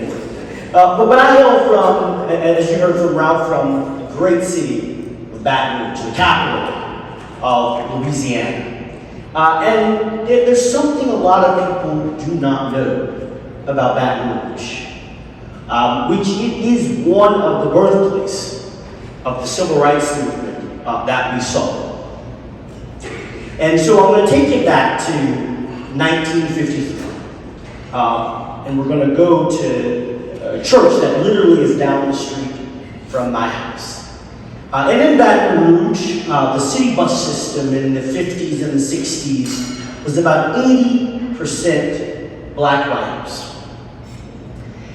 [SPEAKER 10] But I hail from, as you heard from Ralph, from the great city of Baton Rouge, the capital of Louisiana. And there's something a lot of people do not know about Baton Rouge, which it is one of the birthplaces of the civil rights movement that we saw. And so I'm going to take it back to 1953. And we're going to go to a church that literally is down the street from my house. And in Baton Rouge, the city bus system in the 50s and the 60s was about 80% Black riders.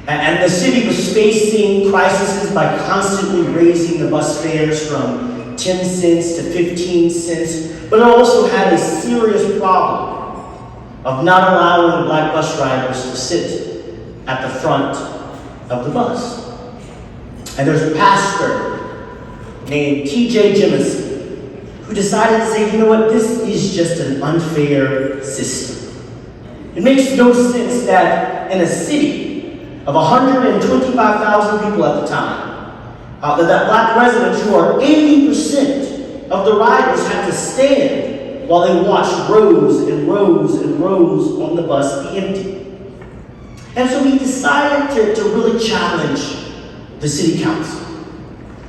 [SPEAKER 10] And the city was facing crises by constantly raising the bus fares from 10 cents to 15 cents, but it also had a serious problem of not allowing the Black bus riders to sit at the front of the bus. And there's a pastor named T.J. Jemison who decided to say, you know what, this is just an unfair system. It makes no sense that in a city of 125,000 people at the time, that Black residents who are 80% of the riders have to stand while they watch rows and rows and rows on the bus be empty. And so he decided to really challenge the city council.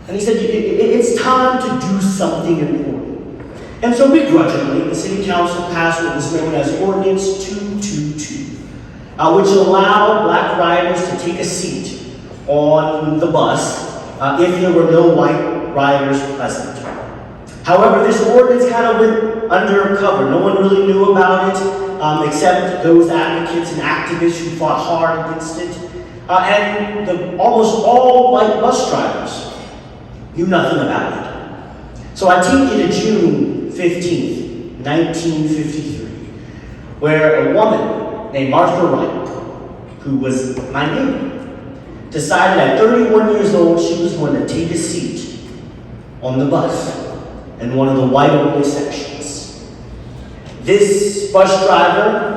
[SPEAKER 10] And he said, it's time to do something important. And so begrudgingly, the city council passed what was known as Ordinance 222, which allowed Black riders to take a seat on the bus if there were no white riders present. However, this ordinance kind of went undercover. No one really knew about it, except those advocates and activists who fought hard against it. And almost all white bus drivers knew nothing about it. So I take you to June 15th, 1953, where a woman named Martha Wright, who was my neighbor, decided at 31 years old she was going to take a seat on the bus in one of the white-only sections. This bus driver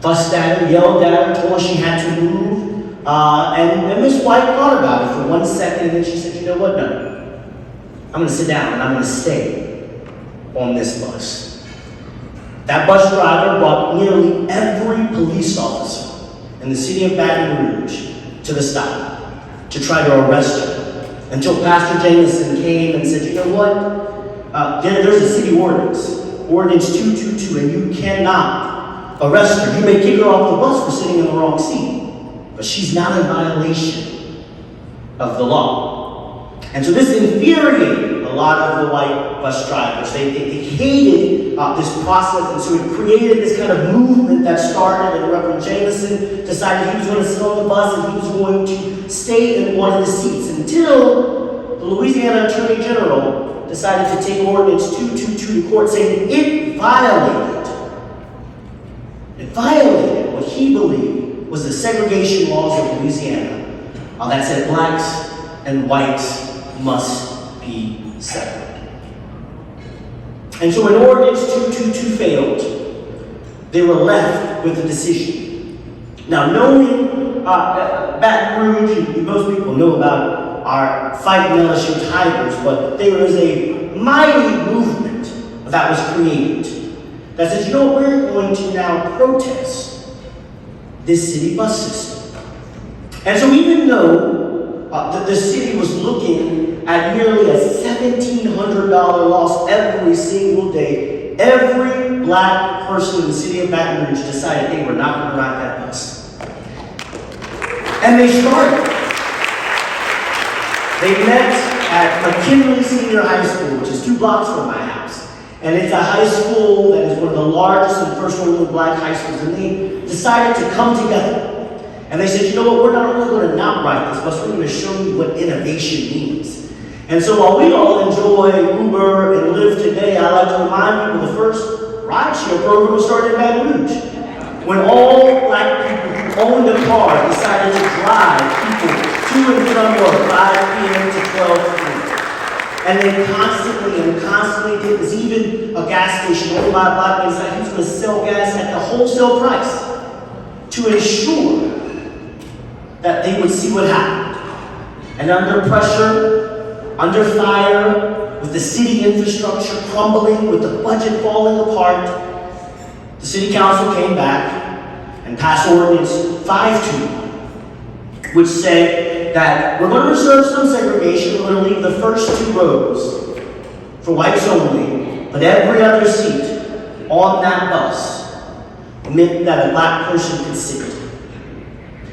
[SPEAKER 10] fussed at her, yelled at her, told her she had to move, and Miss White thought about it for 1 second, and then she said, you know what, no. I'm going to sit down and I'm going to stay on this bus. That bus driver brought nearly every police officer in the city of Baton Rouge to the stop to try to arrest her until Pastor Jameson came and said, you know what? There's a city ordinance, Ordinance 222, and you cannot arrest her. You may kick her off the bus for sitting in the wrong seat, but she's not in violation of the law. And so this infuriated a lot of the white bus drivers. They hated this process, and so it created this kind of movement that started, and Reverend Jameson decided he was going to sit on the bus and he was going to stay in one of the seats until the Louisiana Attorney General decided to take Ordinance 222 to court, saying it violated what he believed was the segregation laws of Louisiana that said blacks and whites must be separate. And so when Ordinance 222 failed, they were left with a decision. Now, knowing Baton Rouge, most people know about our fighting LSU Tigers, but there was a mighty movement that was created that says, you know what, we're going to now protest this city bus system. And so even though the city was looking at nearly a $1,700 loss every single day, every black person in the city of Baton Rouge decided they were not going to ride that bus. And they started. They met at McKinley Senior High School, which is 2 blocks from my house. And it's a high school that is one of the largest and first women black high schools. And they decided to come together. And they said, you know what, we're not only going to not ride this bus, we're going to show you what innovation means. And so while we all enjoy Uber and Lyft today, I like to remind people the first rideshare program was started in Baton Rouge, when all black people who owned a car decided to drive people to and from work 5 p.m. to 12 p.m. And they constantly did this. Even a gas station owned by a black man decided he was going to sell gas at the wholesale price to ensure that they would see what happened. And under pressure, under fire, with the city infrastructure crumbling, with the budget falling apart, the city council came back and passed Ordinance 521, which said that we're going to reserve some segregation, we're going to leave the first 2 rows for whites only, but every other seat on that bus meant that a black person could sit.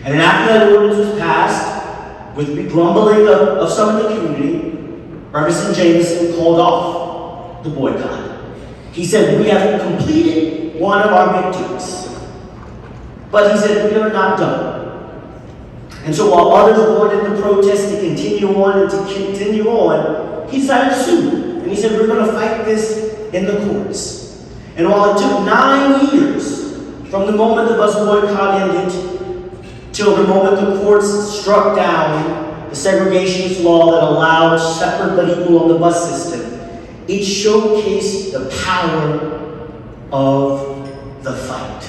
[SPEAKER 10] And then after that ordinance was passed, with the grumbling of some in the community, Reverend Jameson called off the boycott. He said, we have completed one of our victories. But he said, we are not done. And so while others wanted the protest to continue on, he decided to sue. And he said, we're going to fight this in the courts. And while it took 9 years from the moment the bus boycott ended till the moment the courts struck down the segregationist law that allowed separate but equal on the bus system, it showcased the power of the fight.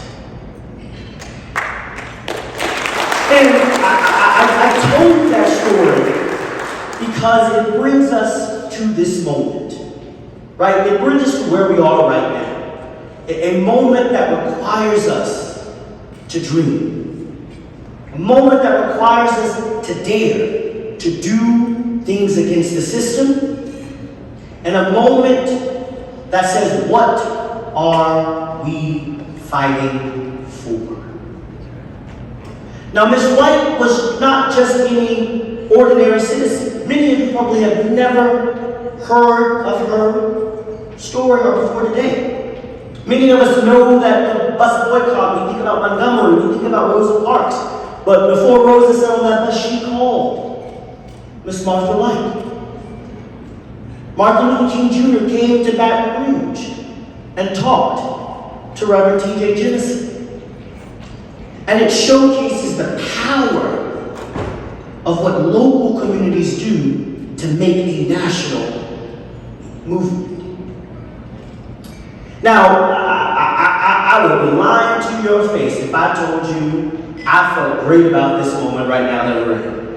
[SPEAKER 10] And I told that story because it brings us to this moment, right? It brings us to where we are right now. A moment that requires us to dream. A moment that requires us to dare to do things against the system. And a moment that says, what are we fighting for? Now, Ms. White was not just any ordinary citizen. Many of you probably have never heard of her story or before today. Many of us know that the bus boycott, we think about Montgomery, we think about Rosa Parks. But before Rosa sat on that bus, she called Miss Martha White. Martin Luther King Jr. came to Baton Rouge and talked to Reverend T.J. Jennison. And it showcases the power of what local communities do to make a national movement. Now, I would be lying to your face if I told you I felt great about this moment right now that we're in.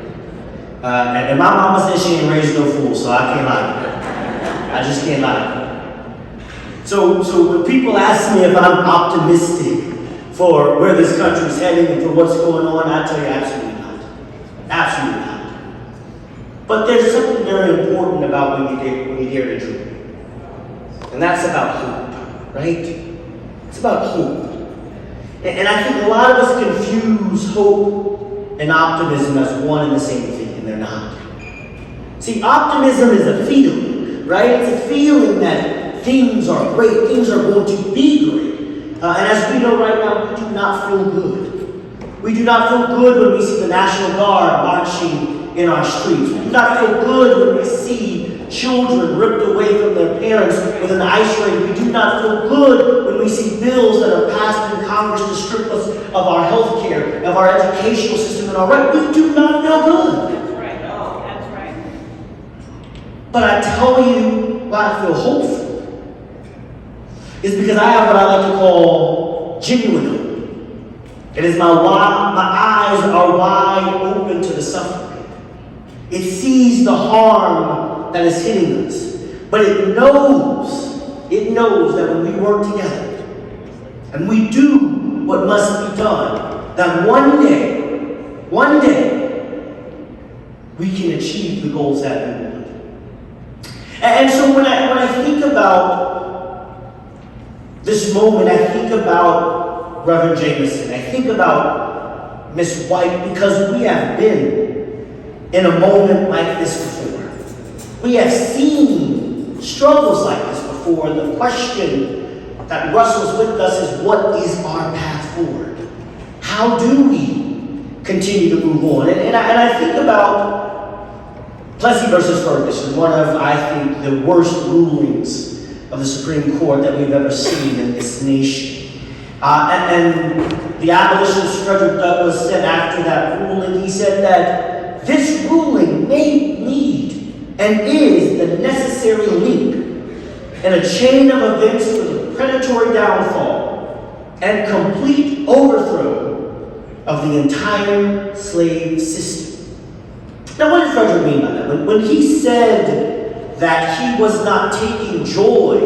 [SPEAKER 10] And my mama said she ain't raised no fool, so I can't lie to her. I just can't lie to her. So when people ask me if I'm optimistic for where this country's heading and for what's going on, I tell you absolutely not. Absolutely not. But there's something very important about when you dare to dream. And that's about hope, right? It's about hope. And I think a lot of us confuse hope and optimism as one and the same thing, and they're not. See, optimism is a feeling, right? It's a feeling that things are great, things are going to be great. And as we know right now, we do not feel good. We do not feel good when we see the National Guard marching in our streets. We do not feel good when we see children ripped away from their parents with an ice rink. We do not feel good when we see bills that are passed in Congress to strip us of our health care, of our educational system, and our right. We do not feel good.
[SPEAKER 1] That's right. Oh, that's right.
[SPEAKER 10] But I tell you why I feel hopeful is because I have what I like to call genuine hope. It is my eyes are wide open to the suffering. It sees the harm that is hitting us. But it knows that when we work together and we do what must be done, that one day, we can achieve the goals that we want. And so when I think about this moment, I think about Reverend Jameson, I think about Miss White, because we have been in a moment like this before. We have seen struggles like this before. The question that wrestles with us is, what is our path forward? How do we continue to move on? And I think about Plessy versus Ferguson, one of, I think, the worst rulings of the Supreme Court that we've ever seen in this nation. And the abolitionist Frederick Douglass said after that ruling, he said that this ruling may need and is the necessary link in a chain of events for the predatory downfall and complete overthrow of the entire slave system. Now, what did Frederick mean by that? When he said that he was not taking joy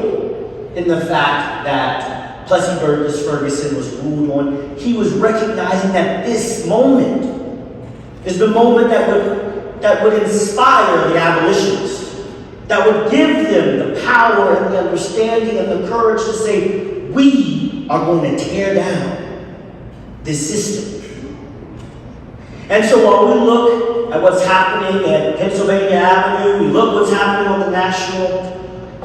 [SPEAKER 10] in the fact that Plessy versus Ferguson was ruled on, he was recognizing that this moment is the moment that would inspire the abolitionists, that would give them the power and the understanding and the courage to say, we are going to tear down this system. And so while we look at what's happening at Pennsylvania Avenue, we look what's happening on the National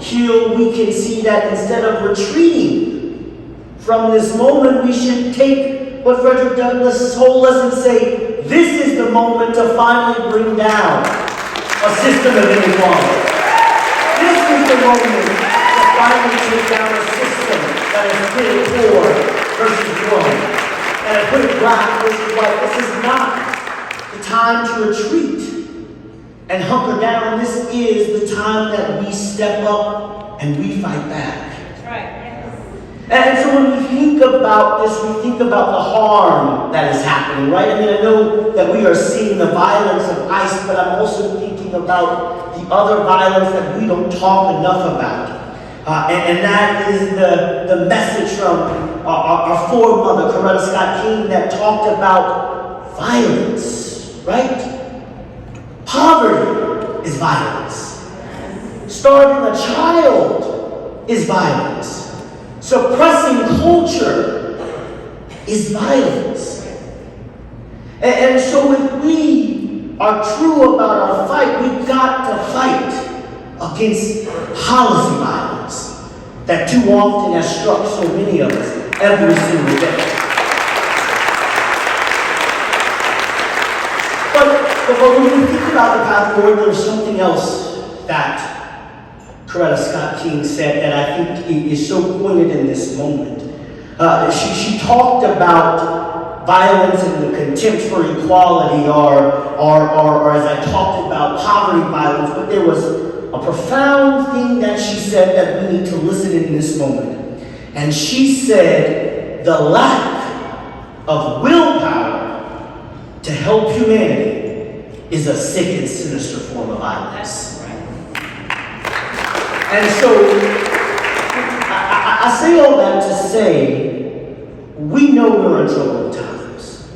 [SPEAKER 10] Hill, we can see that instead of retreating from this moment, we should take what Frederick Douglass told us and say, this is the moment to finally bring down a system of inequality. This is the moment to finally take down a system that is pitted poor versus one, and it put it black versus white. This is not the time to retreat and hunker down. This is the time that we step up and we fight back.
[SPEAKER 1] That's right.
[SPEAKER 10] And so when we think about this, we think about the harm that is happening, right? I mean, I know that we are seeing the violence of ICE, but I'm also thinking about the other violence that we don't talk enough about. And that is the message from our foremother, Coretta Scott King, that talked about violence, right? Poverty is violence. Starving a child is violence. Suppressing culture is violence. And so if we are true about our fight, we've got to fight against policy violence that too often has struck so many of us every single day. But when we think about the path forward, there's something else that Coretta Scott King said that I think is so pointed in this moment. She talked about violence and the contempt for equality, or as I talked about poverty violence, but there was a profound thing that she said that we need to listen in this moment. And she said, the lack of willpower to help humanity is a sick and sinister form of violence. And so, I say all that to say, we know we're in troubled times.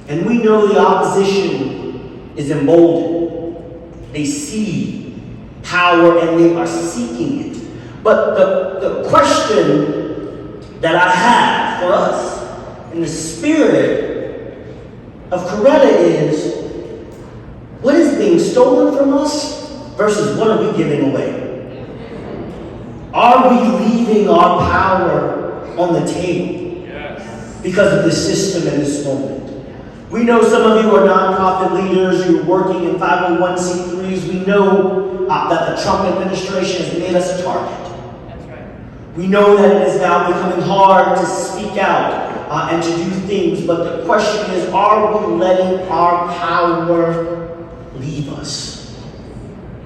[SPEAKER 10] And we know the opposition is emboldened. They see power and they are seeking it. But the question that I have for us in the spirit of Coretta is, what is being stolen from us versus what are we giving away? Are we leaving our power on the table because of the system in this moment? We know some of you are nonprofit leaders, you're working in 501c3s. We know that the Trump administration has made us a target.
[SPEAKER 1] That's right.
[SPEAKER 10] We know that it is now becoming hard to speak out and to do things, but the question is, are we letting our power leave us?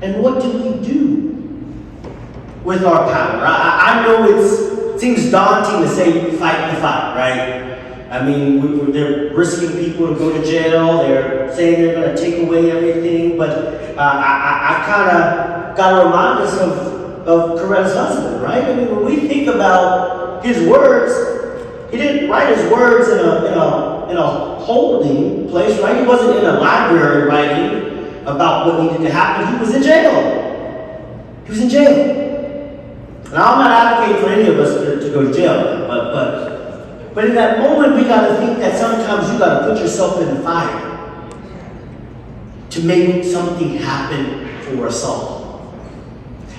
[SPEAKER 10] And what do we do with our power? I know it seems daunting to say fight the fight, right? I mean, they're risking people to go to jail. They're saying they're going to take away everything. But I kind of got to remind us of Coretta's husband, right? I mean, when we think about his words, he didn't write his words in a holding place, right? He wasn't in a library writing about what needed to happen. He was in jail. He was in jail. Now, I'm not advocating for any of us to go to jail, but in that moment, we got to think that sometimes you got to put yourself in the fire to make something happen for us all.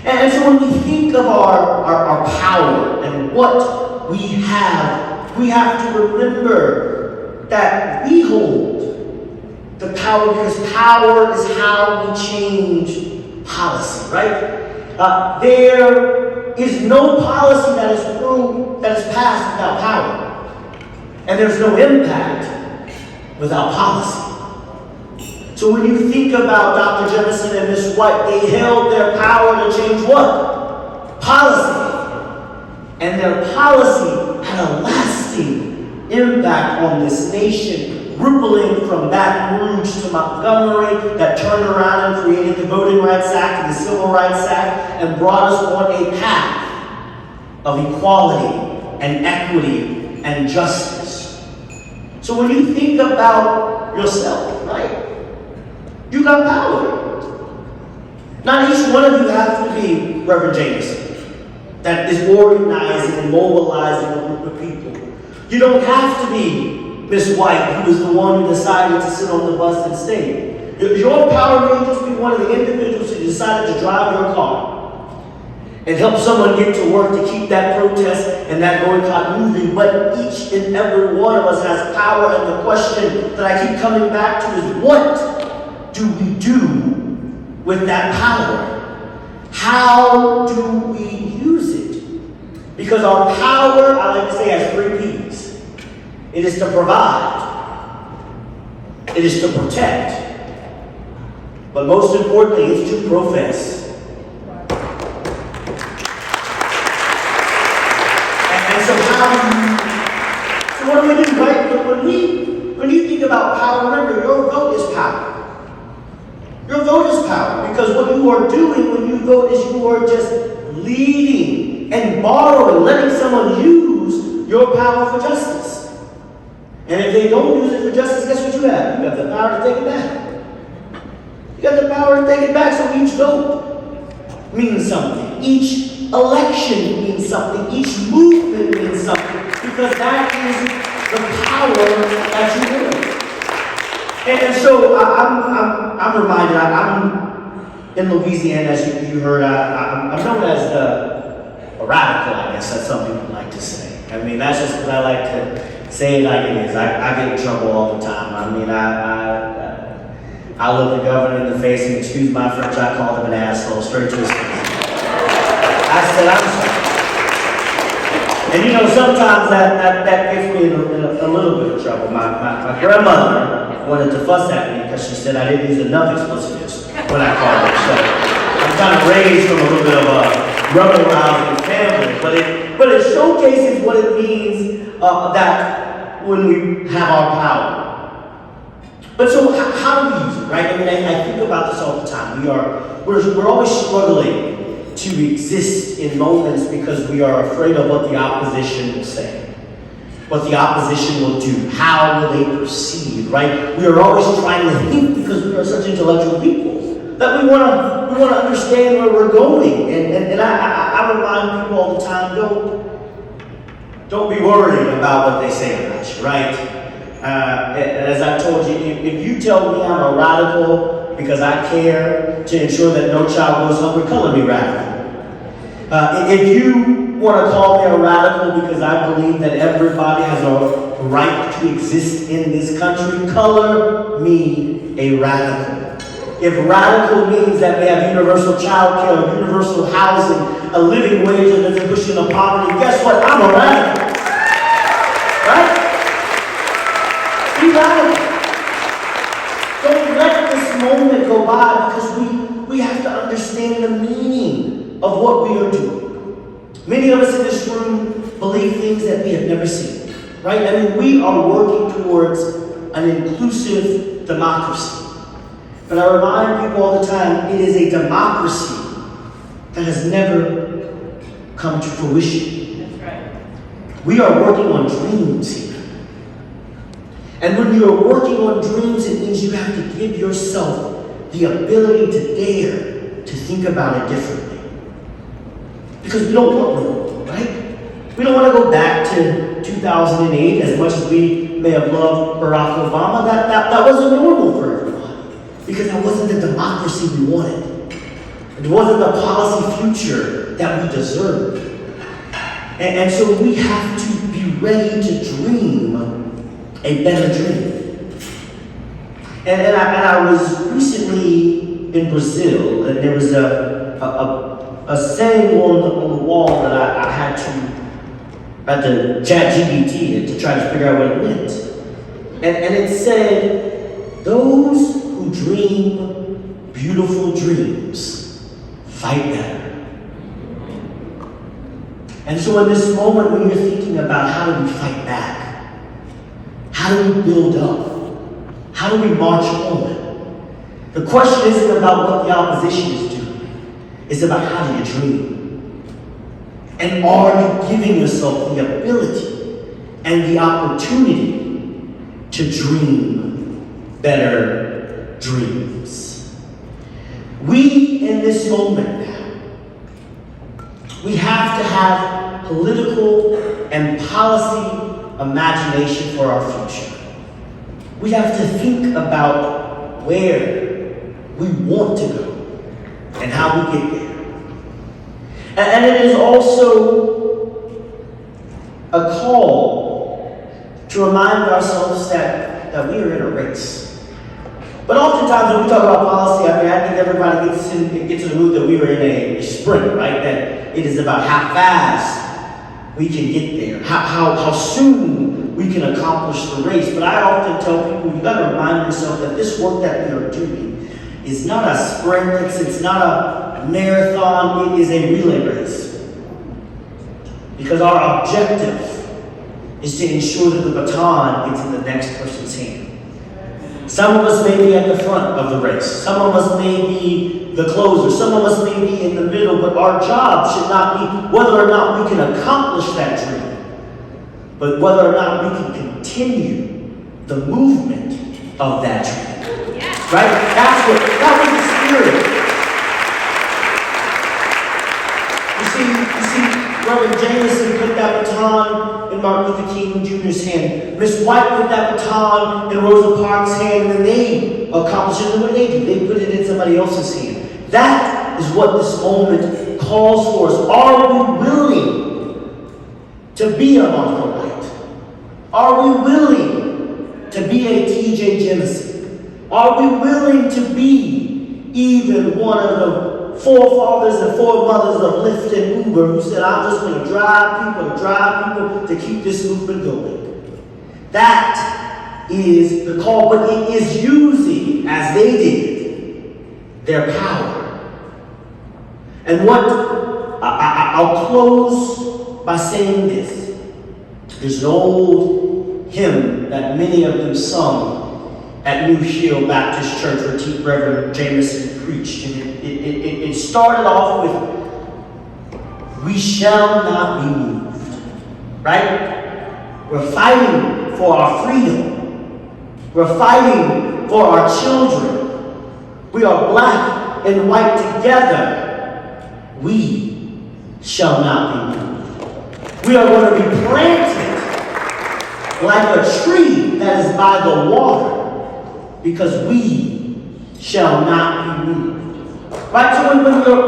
[SPEAKER 10] And so when we think of our power and what we have to remember that we hold the power, because power is how we change policy, right? There is no policy that is passed without power. And there's no impact without policy. So when you think about Dr. Jefferson and Miss White, they held their power to change what? Policy. And their policy had a lasting impact on this nation, rippling from Baton Rouge to Montgomery, that turned around and created the Voting Rights Act and the Civil Rights Act and brought us on a path of equality and equity and justice. So when you think about yourself, right? You got power. Not each one of you has to be Reverend Jameson, that is organizing and mobilizing a group of people. You don't have to be Miss White, who is the one who decided to sit on the bus and stay. Your power may just be one of the individuals who decided to drive your car and help someone get to work to keep that protest and that boycott moving. But each and every one of us has power, and the question that I keep coming back to is, what do we do with that power? How do we use it? Because our power, I like to say, has 3 P's. It is to provide, it is to protect, but most importantly, it's to profess. So what do we do, right? When you think about power, remember, your vote is power. Your vote is power, because what you are doing when you vote is you are just leading and borrowing, letting someone use your power for justice. And if they don't use it for justice, guess what you have? You have the power to take it back. You got the power to take it back, so each vote means something. Each election means something. Each movement means something, because that is the power that you hold. And so I'm reminded. I'm in Louisiana, as you heard. I'm known as a radical, I guess, as some people like to say. I mean, that's just what I like to say it like it is. I get in trouble all the time. I mean, I look the governor in the face, and excuse my French, I call him an asshole straight to his face. said, I'm sorry. And you know, sometimes that gets me in a little bit of trouble. My grandmother wanted to fuss at me because she said I didn't use enough expletives when I called her. So I'm kind of raised from a little bit of a rebel-rousing family, but it showcases what it means that when we have our power. But so how do we use it, right? I mean, I think about this all the time. We're always struggling to exist in moments because we are afraid of what the opposition will say, what the opposition will do, how will they perceive, right? We are always trying to think because we are such intellectual people that we want to understand where we're going. And I remind people all the time, don't be worried about what they say about you, right? As I told you, if you tell me I'm a radical because I care to ensure that no child goes hungry, color me radical. If you want to call me a radical because I believe that everybody has a right to exist in this country, color me a radical. If radical means that we have universal child care, universal housing, a living wage that doesn't push into poverty, guess what? I'm a radical. Right? Be radical. Don't let this moment go by because we have to understand the meaning of what we are doing. Many of us in this room believe things that we have never seen, right? I mean, we are working towards an inclusive democracy. But I remind people all the time, it is a democracy that has never come to fruition.
[SPEAKER 1] That's right.
[SPEAKER 10] We are working on dreams here. And when you are working on dreams, it means you have to give yourself the ability to dare to think about it differently. Because we don't want normal, right? We don't want to go back to 2008, as much as we may have loved Barack Obama. That wasn't normal for everybody. Because that wasn't the democracy we wanted. It wasn't the policy future that we deserved. And so we have to be ready to dream a better dream. And I was recently in Brazil, and there was a saying on the wall that I had to chat GPT to try to figure out what it meant. And it said, those who dream beautiful dreams fight better. And so in this moment when you're thinking about how do we fight back, how do we build up, how do we march on, the question isn't about what the opposition is doing. It's about how do you dream. And are you giving yourself the ability and the opportunity to dream better dreams? We, in this moment now, we have to have political and policy imagination for our future. We have to think about where we want to go and how we get there. And it is also a call to remind ourselves that we are in a race. But oftentimes when we talk about policy, I think everybody gets to the mood that we were in a sprint, right? That it is about how fast we can get there, how soon we can accomplish the race. But I often tell people, you gotta remind yourself that this work that we are doing is not a sprint, it's not a marathon, it is a relay race. Because our objective is to ensure that the baton gets in the next person's hand. Some of us may be at the front of the race. Some of us may be the closer. Some of us may be in the middle, but our job should not be whether or not we can accomplish that dream, but whether or not we can continue the movement of that dream. Yes. Right? That was the spirit. You see, Reverend Jameson put that baton in Martin Luther King Jr.'s hand. Miss White put that baton in Rosa Parks' hand, and then they accomplished it. And what they do, they put it in somebody else's hand. That is what this moment calls for us. Are we willing to be a Martha White? Are we willing to be a T.J. Jemison? Are we willing to be even one of the forefathers and foremothers of Lyft and Uber who said, I'm just going to drive people to keep this movement going. That is the call, but it is using, as they did, their power. And what I'll close by saying this. There's an old hymn that many of them sung at New Hill Baptist Church where Reverend Jameson preached. And it started off with, we shall not be moved. Right? We're fighting for our freedom. We're fighting for our children. We are black and white together. We shall not be moved. We are going to be planted like a tree that is by the water, because we shall not be moved. Right? So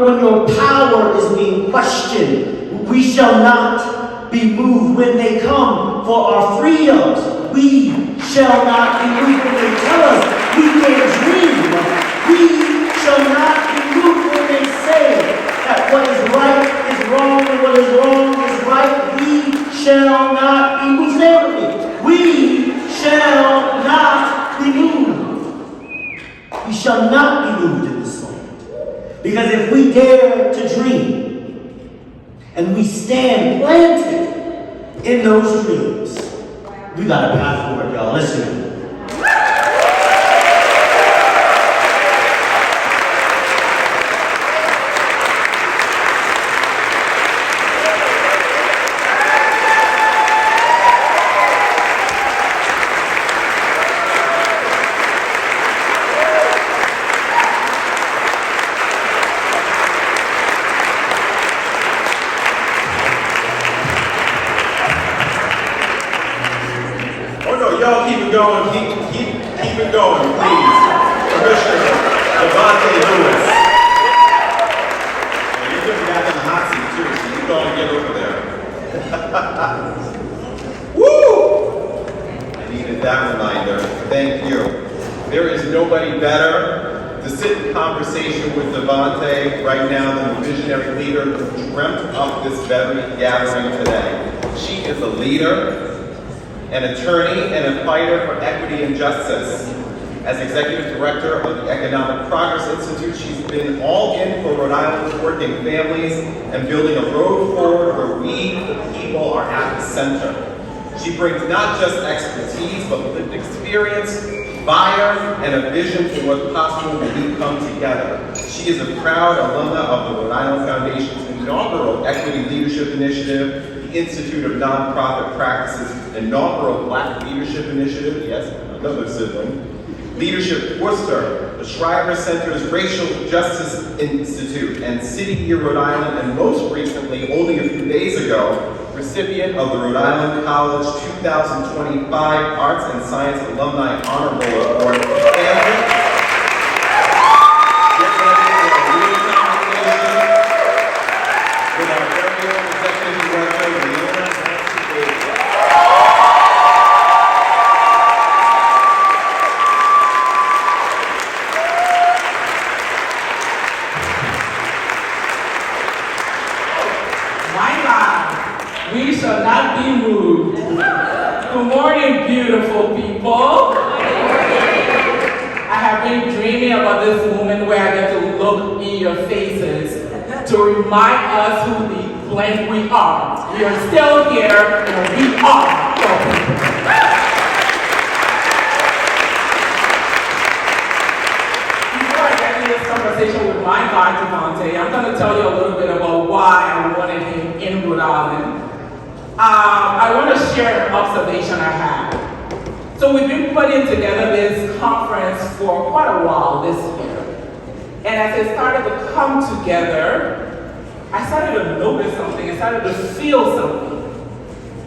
[SPEAKER 10] when your power is being questioned, we shall not be moved. When they come for our freedoms, we shall not be moved. When they tell us we can dream, we shall not be moved. When they say that what is right is wrong and what is wrong is right, we shall not be moved. Say it with me. We shall not be moved. We shall not be moved in this land. Because if we dare to dream and we stand planted in those dreams, we got a path forward, y'all. Let's do it.
[SPEAKER 4] Keep it going, please. Commissioner Devontae Lewis. You're going to be in the hot seat too, so you're going to get over there. Woo! I needed that reminder. Thank you. There is nobody better to sit in conversation with Devontae right now than the visionary leader who dreamt up this very gathering today. She is a leader, an attorney, and a fighter for equity and justice. As Executive Director of the Economic Progress Institute, she's been all in for Rhode Island's working families and building a road forward where we, the people, are at the center. She brings not just expertise, but lived experience, fire, and a vision for what's possible when we come together. She is a proud alumna of the Rhode Island Foundation's inaugural Equity Leadership Initiative, the Institute of Nonprofit Practices' inaugural Black Leadership Initiative, yes, another sibling, Leadership Worcester, the Shriver Center's Racial Justice Institute, and City Year Rhode Island, and most recently, only a few days ago, recipient of the Rhode Island College 2025 Arts and Science Alumni Honorable Award. Get ready for a real conversation with our very own Executive Director, Leona Nancy.
[SPEAKER 11] We shall not be moved. Good morning, beautiful people. I have been dreaming about this moment where I get to look in your faces to remind us who the blank we are. We are still here, and we are your people. Before I get into this conversation with my guy, Devontae, I'm going to tell you a little bit about why I wanted him in Rhode Island. I want to share an observation I had. So we've been putting together this conference for quite a while this year. And as it started to come together, I started to notice something, I started to feel something.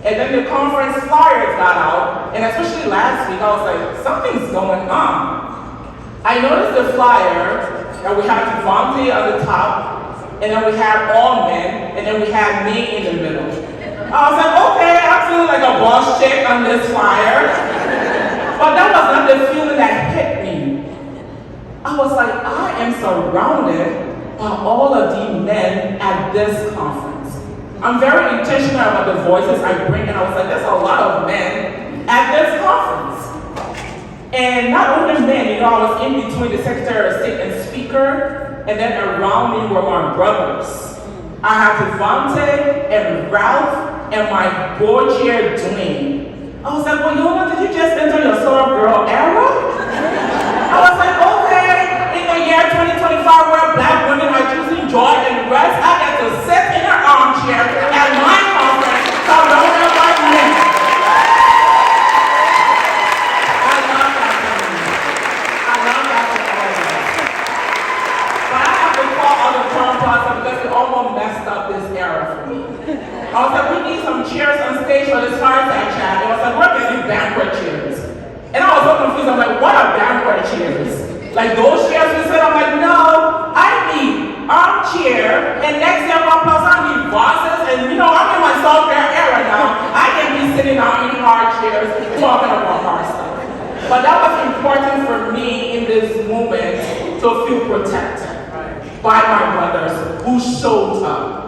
[SPEAKER 11] And then the conference flyers got out, and especially last week, I was like, something's going on. I noticed the flyer that we had Devontae on the top, and then we had all men, and then we had me in the middle. I was like, okay, I'm feeling like a boss chick on this flyer. But that was not the feeling that hit me. I was like, I am surrounded by all of the men at this conference. I'm very intentional about the voices I bring, and I was like, there's a lot of men at this conference. And not only men, I was in between the Secretary of State and Speaker, and then around me were my brothers. I had Devontae and Ralph and my boy chair Dwayne. I was like, well, Yona, did you just enter your soft girl era? I was like, okay, in the year 2025, where black women are choosing joy and rest, I get to sit in an armchair at my conference surrounded by men. I love that for me. I love that for all of us. But I have to call on the current process because it almost messed up this era for me. I was like, we need some chairs on stage for this fireside chat. And I was like, we're getting banquet chairs. And I was so confused. I'm like, what are banquet chairs? Like those chairs we said, I'm like, no, I need armchair, and next year plus I need vases, and I'm in my software era now. I can't be sitting down in hard chairs talking about hard stuff. But that was important for me in this moment to feel protected by my brothers who showed up.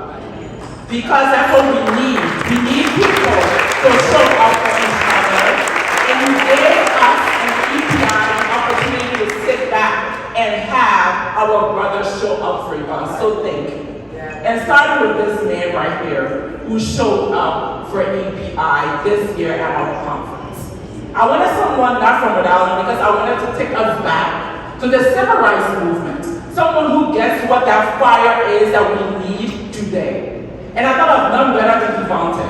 [SPEAKER 11] Because that's what we need. We need people to show up for each other. And you gave us an EPI an opportunity to sit back and have our brothers show up for us. So thank you. And starting with this man right here who showed up for EPI this year at our conference. I wanted someone not from Rhode Island because I wanted to take us back to the civil rights movement. Someone who gets what that fire is that we need today. And I thought of none better than Devontae.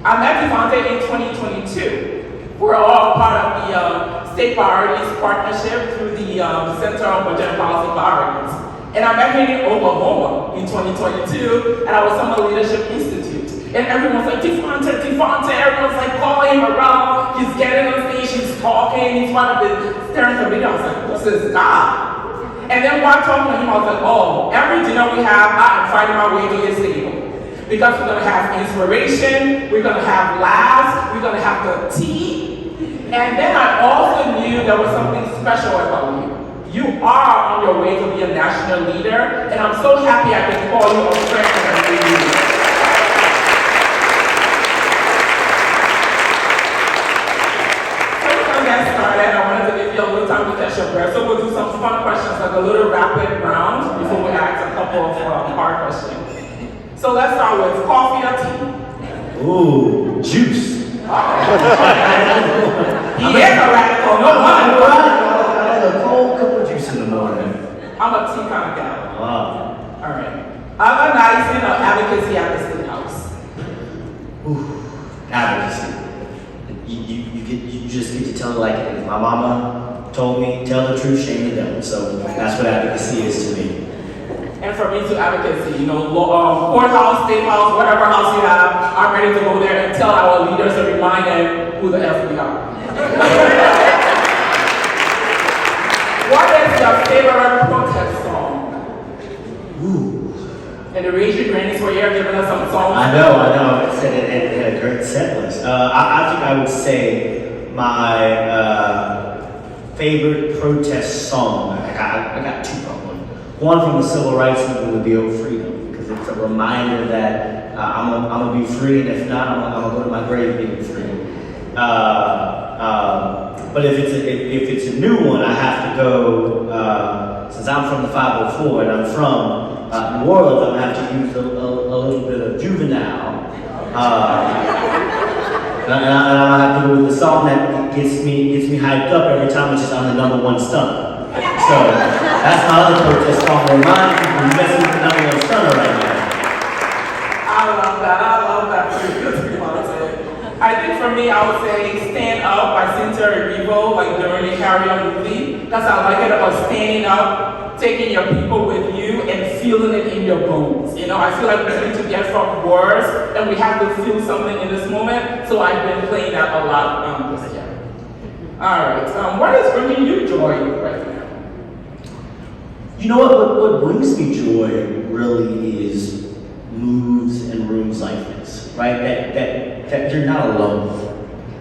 [SPEAKER 11] I met Devontae in 2022. We're all part of the State Priorities Partnership through the Center on Budget and Policy Priorities. And I met him in Oklahoma in 2022, and I was on the Leadership Institute. And everyone's like, Devontae, everyone's like calling him around. He's getting on stage, he's talking, he's one of the staring at me. I was like, what's this guy? And then while talking to him, I was like, oh, every dinner we have, I'm finding my way to his table. Because we're gonna have inspiration, we're gonna have laughs, we're gonna have the tea. And then I also knew there was something special about you. You are on your way to be a national leader, and I'm so happy I can call you a friend and a leader. So we're gonna get started. I wanted to give you a little time to catch your breath. So we'll do some fun questions, like a little rapid round before we ask a couple of hard questions. So let's start with coffee or tea?
[SPEAKER 10] Ooh, juice.
[SPEAKER 11] He is a radical, no wonder.
[SPEAKER 10] I had a cold cup of juice in the morning.
[SPEAKER 11] I'm a tea kind of guy.
[SPEAKER 10] Wow.
[SPEAKER 11] All right. Organizing or advocacy at the State House?
[SPEAKER 10] Ooh, advocacy. You just get to tell it like it is. My mama told me, tell the truth, shame the devil. So that's what advocacy is to me.
[SPEAKER 11] And for me to advocacy, courthouse, state house, whatever house you have, I'm ready to go there and tell our leaders and remind them who the F we are. What is your favorite protest song?
[SPEAKER 10] Ooh.
[SPEAKER 11] And the Raise Your Grannies were here giving us some songs.
[SPEAKER 10] I know. I said it had a great set list. I think I would say my favorite protest song. I got two of them. One from the civil rights movement would be "Oh Freedom," because it's a reminder that I'm gonna be free, and if not, I'm gonna go to my grave being free. But if it's a new one, I have to go. Since I'm from the 504 and I'm from New Orleans, I'm gonna have to use a little bit of Juvenile. And I'm gonna have to go with the song that gets me hyped up every time it's just on the #1 stunt. So that's my other protest song. Remind me we're messing with the #1 stunner right now.
[SPEAKER 11] I love that. I think for me, I would say Stand Up by Cynthia Erivo, like during the Carry On movie. Because I like it about standing up, taking your people with you, and feeling it in your bones. I feel like we need to get from words, and we have to feel something in this moment. So I've been playing that a lot this year. All right, what is bringing you joy right now?
[SPEAKER 10] You know what brings me joy really is moves and rooms like this, right? That you're not alone.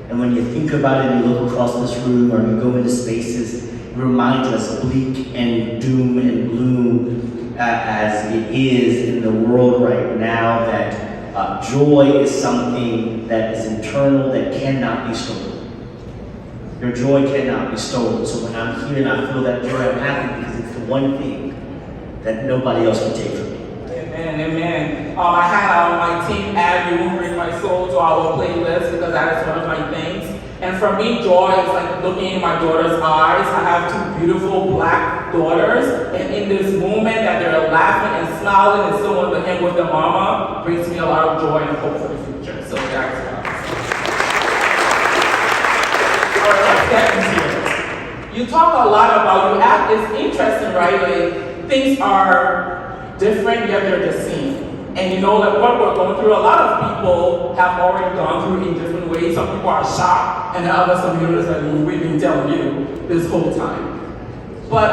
[SPEAKER 10] And when you think about it, you look across this room or you go into spaces, it reminds us bleak and doom and gloom as it is in the world right now, that joy is something that is internal, that cannot be stolen. Your joy cannot be stolen. So when I'm here and I feel that joy, I'm happy because it's the one thing that nobody else can take from me.
[SPEAKER 11] Amen, amen. I had my team add You Won't Break My Soul to our playlist because that is one of my things. And for me, joy is like looking in my daughter's eyes. I have two beautiful black daughters, and in this moment that they're laughing and smiling and still on the hymn with their mama brings me a lot of joy and hope for the future. So that's what I'm saying. All right, let's get into it. You talk a lot about it's interesting, right? Like things are different, yet they're the same. And you know, like what we're going through, a lot of people have already gone through in different ways. Some people are shocked, and the others, some people are like, we've been telling you this whole time. But,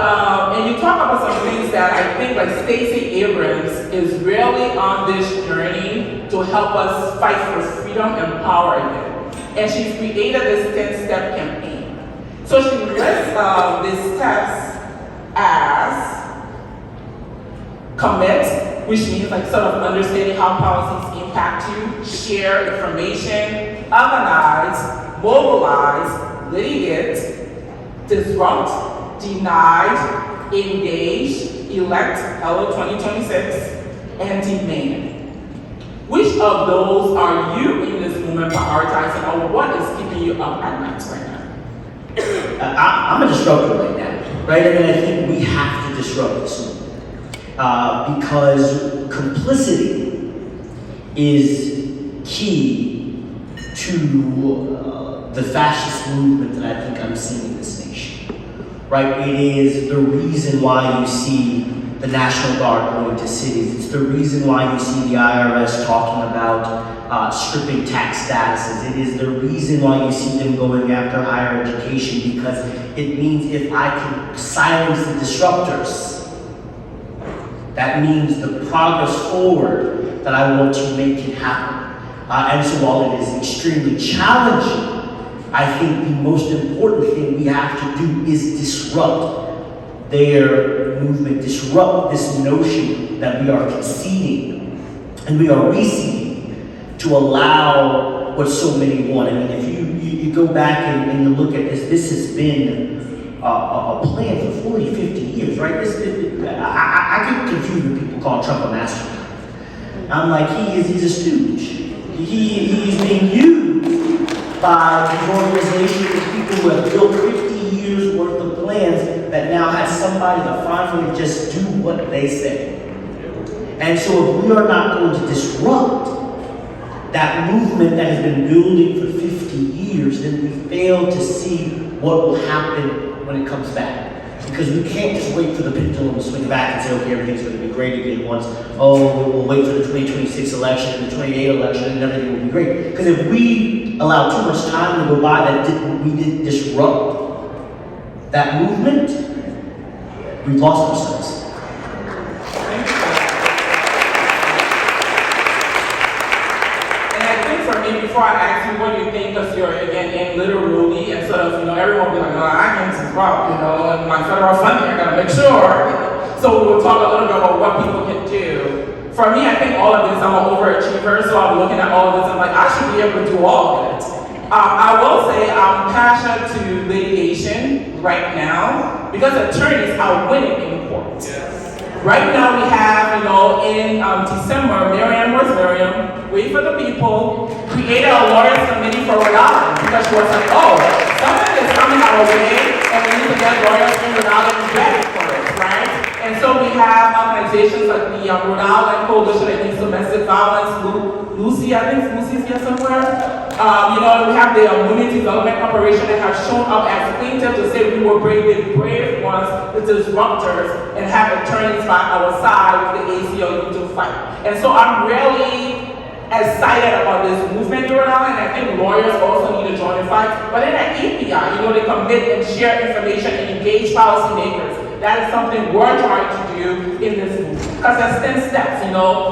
[SPEAKER 11] and you talk about some things that I think like Stacey Abrams is really on this journey to help us fight for freedom and power again. And she's created this 10-step campaign. So she lists these steps as commit, which means like sort of understanding how policies impact you, share information, organize, mobilize, litigate, disrupt, deny, engage, elect, hello 2026, and demand. Which of those are you in this moment prioritizing, or what is keeping you up at night right now?
[SPEAKER 10] I'm a disruptor right now, right? I mean, I think we have to disrupt this movement. Because complicity is key to the fascist movement that I think I'm seeing in this nation, right? It is the reason why you see the National Guard going to cities. It's the reason why you see the IRS talking about stripping tax statuses. It is the reason why you see them going after higher education, because it means if I can silence the disruptors, that means the progress forward that I want to make can happen. And so while it is extremely challenging, I think the most important thing we have to do is disrupt their movement, disrupt this notion that we are conceding and we are receding to allow what so many want. I mean, if you go back and you look at this has been a plan for 40, 50 years, right? I get confused when people call Trump a mastermind. I'm like, he's a stooge. He's being used by these organizations of people who have built 50 years worth of plans that now have somebody to finally just do what they say. And so if we are not going to disrupt that movement that has been building for 50 years, then we fail to see what will happen when it comes back. Because we can't just wait for the pendulum to swing back and say, okay, everything's going to be great again once, we'll wait for the 2026 election and the 2028 election and everything will be great. Because if we allow too much time to go by that we didn't disrupt that movement, we've lost ourselves.
[SPEAKER 11] Before I ask you what you think, because you're again in literally and sort of, everyone will be like, I can disrupt, and my federal funding, I gotta make sure. So we'll talk a little bit about what people can do. For me, I think all of this, I'm an overachiever, so I'm looking at all of this, I'm like, I should be able to do all of it. I will say I'm passionate to litigation right now because attorneys are winning in court. Right now we have, in December, Miriam, wait for the people, created a lawyers committee for Rhode Island because she was like, something is coming our way and we need to get lawyers in Rhode Island ready for it, right? And so we have organizations like the Rhode Island Coalition Against Domestic Violence, Lucy, I think Lucy's here somewhere. We have the Women Development Corporation that have shown up as plaintiffs to say we will bring the brave ones, the disruptors, and have attorneys by our side with the ACLU to fight. And so I'm really excited about this movement in Rhode Island, and I think lawyers also need to join the fight. But then at EPI, they commit and share information and engage policymakers. That is something we're trying to do in this movement. Because there's 10 steps,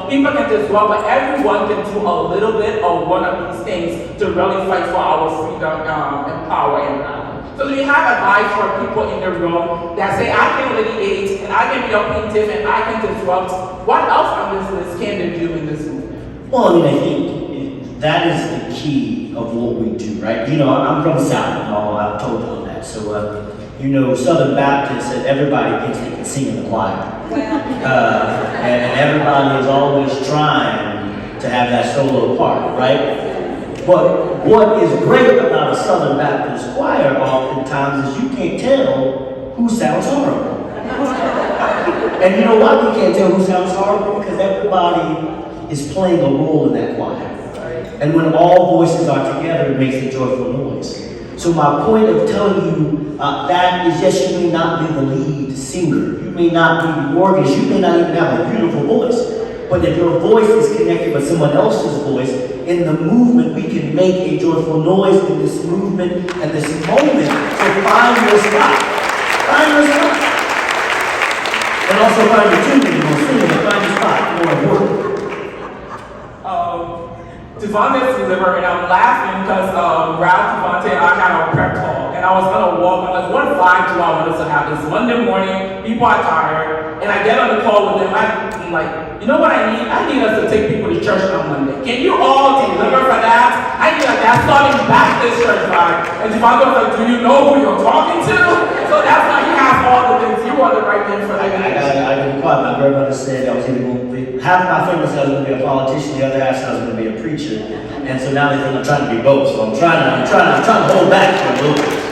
[SPEAKER 11] people can disrupt, but everyone can do a little bit of one of these things to really fight for our freedom and power in Rhode Island. So do you have advice for people in the room that say, I can litigate, and I can be a plaintiff, and I can disrupt? What else on this list can they do in this movement?
[SPEAKER 10] Well, I mean, I think that is the key of what we do, right? You know, I'm from the South, and all, I've told you all that. So, you know, Southern Baptists, everybody thinks they can sing in the choir. And everybody is always trying to have that solo part, right? But what is great about a Southern Baptist choir oftentimes is you can't tell who sounds horrible. And you know why we can't tell who sounds horrible? Because everybody is playing a role in that choir. And when all voices are together, it makes a joyful noise. So my point of telling you that is, yes, you may not be the lead singer. You may not be the organist. You may not even have a beautiful voice. But if your voice is connected with someone else's voice, in the movement, we can make a joyful noise in this movement and this moment. So find your spot. Find your spot. And also find your tune when you're going to sing, but find your spot, more important.
[SPEAKER 11] Devontae's delivered, and I'm laughing because Ralph, Devontae, and I had a prep call, and I was gonna walk. I'm like, what vibe do I want us to have this Monday morning? People are tired, and I get on the call with them. I'm like, you know what I need? I need us to take people to church on Monday. Can you all deliver for that? I need like that starting Baptist church vibe. And Devontae was like, do you know who you're talking to? So that's why you have all the things. You are the right thing for that.
[SPEAKER 10] I can be quiet. My grandmother said I was either going to be, half of my family said I was going to be a politician, the other half said I was going to be a preacher. And so now they think I'm trying to be both. So I'm trying to hold back for a little bit.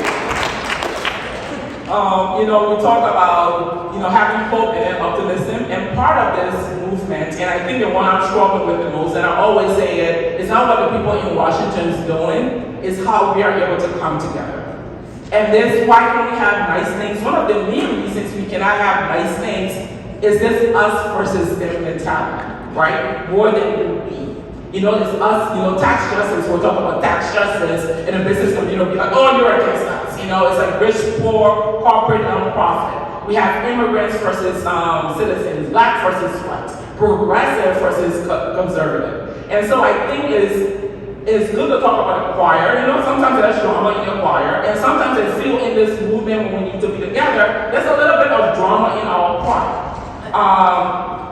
[SPEAKER 11] You know, we talk about, you know, having hope and optimism, and part of this movement, and I think the one I'm struggling with the most, and I always say it, is not what the people in Washington is doing, is how we are able to come together. And this, why can we have nice things? One of the main reasons we cannot have nice things is this us versus them mentality, right? More than we. You know, it's us, you know, tax justice, we're talking about tax justice in a business community, be like, oh, you're against us. You know, it's like rich, poor, corporate, nonprofit. We have immigrants versus citizens, black versus white, progressive versus conservative. And so I think it's good to talk about a choir. You know, sometimes there's drama in your choir, and sometimes I feel in this movement when we need to be together, there's a little bit of drama in our choir.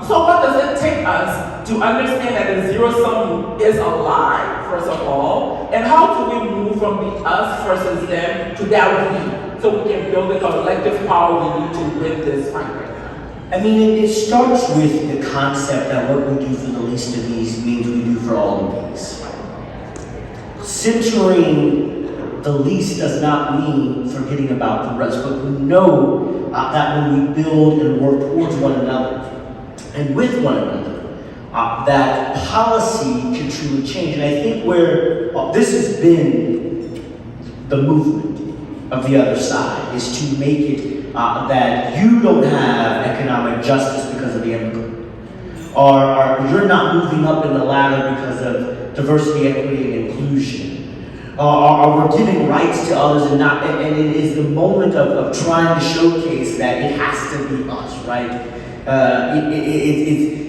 [SPEAKER 11] So what does it take us to understand that the zero-sum is a lie, first of all, and how do we move from the us versus them to that we, so we can build the collective power we need to win this fight right now?
[SPEAKER 10] I mean, it starts with the concept that what we do for the least of these means we do for all of these. Centering the least does not mean forgetting about the rest, but we know that when we build and work towards one another and with one another, that policy can truly change. And I think where this has been the movement of the other side is to make it that you don't have economic justice because of the immigrant, or you're not moving up in the ladder because of diversity, equity, and inclusion. Or we're giving rights to others and it is the moment of trying to showcase that it has to be us, right?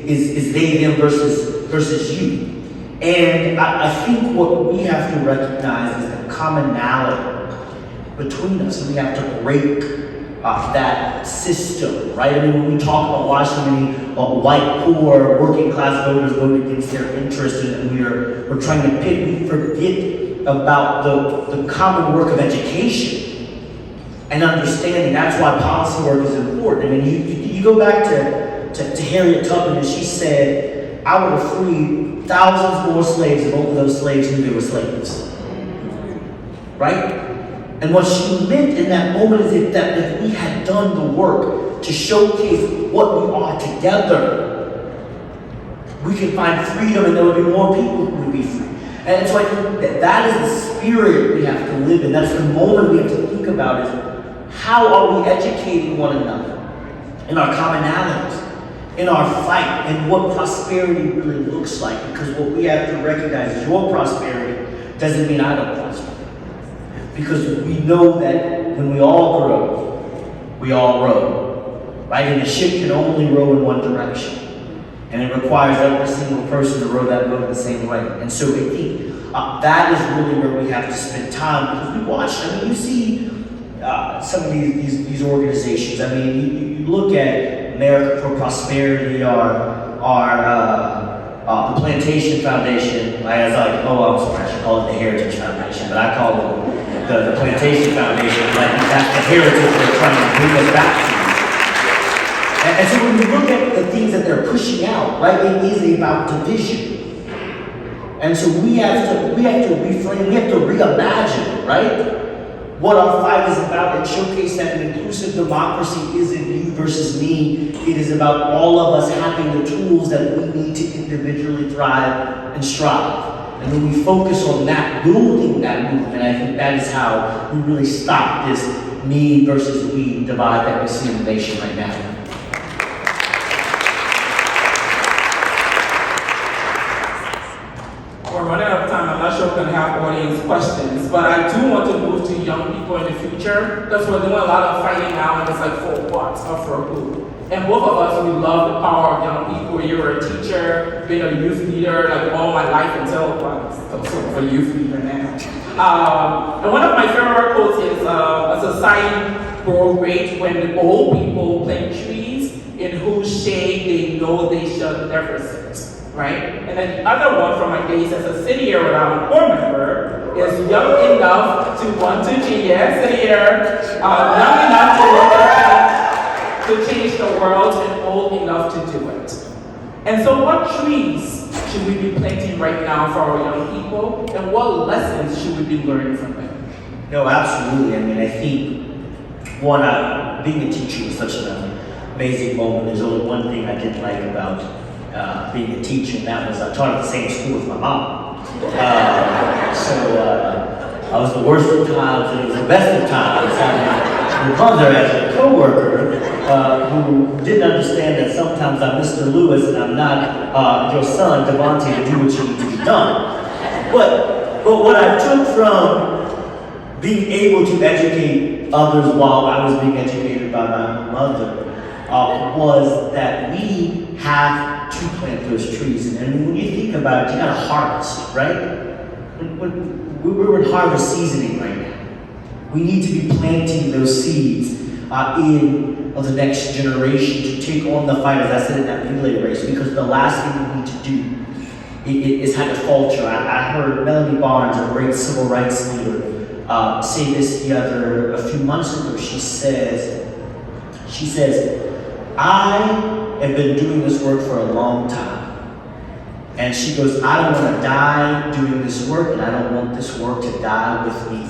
[SPEAKER 10] It's they, them versus you. And I think what we have to recognize is the commonality between us, and we have to break that system, right? I mean, when we talk about why so many white, poor, working class voters vote against their interests, and we're trying to pick, we forget about the common work of education and understanding. That's why policy work is important. I mean, you go back to Harriet Tubman, and she said, I would have freed thousands more slaves if only those slaves knew they were slaves. Right? And what she meant in that moment is that if we had done the work to showcase what we are together, we could find freedom and there would be more people who would be free. And so I think that is the spirit we have to live in. That's the moment we have to think about is how are we educating one another in our commonalities, in our fight, and what prosperity really looks like. Because what we have to recognize is your prosperity doesn't mean I don't prosper. Because we know that when we all grow, we all row, right? And the ship can only row in one direction. And it requires every single person to row that boat the same way. And so I think that is really where we have to spend time, because we watch, I mean, you see some of these organizations. I mean, you look at America for Prosperity, the Plantation Foundation. As I'm sorry, I should call it the Heritage Foundation, but I call it the Plantation Foundation. Like that's the heritage they're trying to bring us back to. And so when you look at the things that they're pushing out, right, it is about division. And so we have to reframe, we have to reimagine, right, what our fight is about and showcase that an inclusive democracy isn't you versus me. It is about all of us having the tools that we need to individually thrive and strive. And when we focus on that, building that movement, I think that is how we really stop this me versus we divide that we see in the nation right now.
[SPEAKER 11] We're running out of time. I'm not sure we're going to have audience questions, but I do want to move to young people in the future because we're doing a lot of fighting now, and it's like for what or for who. And both of us, we love the power of young people. You were a teacher, been a youth leader, like all my life until sort of a youth leader now. And one of my favorite quotes is, a society grows great when the old people plant trees in whose shade they know they shall never sit. Right? And then the other one from my days as a city year without a core member is young enough to want to change, young enough to work to change the world and old enough to do it. And so what trees should we be planting right now for our young people, and what lessons should we be learning from them?
[SPEAKER 10] No, absolutely. I mean, I think, being a teacher was such an amazing moment. There's only one thing I didn't like about being a teacher, and that was I taught at the same school as my mom. I was the worst of times, and it was the best of times. Having my mother as a coworker who didn't understand that sometimes I'm Mr. Lewis and I'm not your son, Devontae, to do what you need to be done. But what I took from being able to educate others while I was being educated by my mother was that we have to plant those trees. And when you think about it, you gotta harvest, right? We're in harvest seasoning right now. We need to be planting those seeds in the next generation to take on the fight, as I said in that relay race, because the last thing we need to do is have a falter. I heard Melanie Barnes, a great civil rights leader, say this a few months ago. She says, I have been doing this work for a long time. And she goes, I don't want to die doing this work, and I don't want this work to die with me.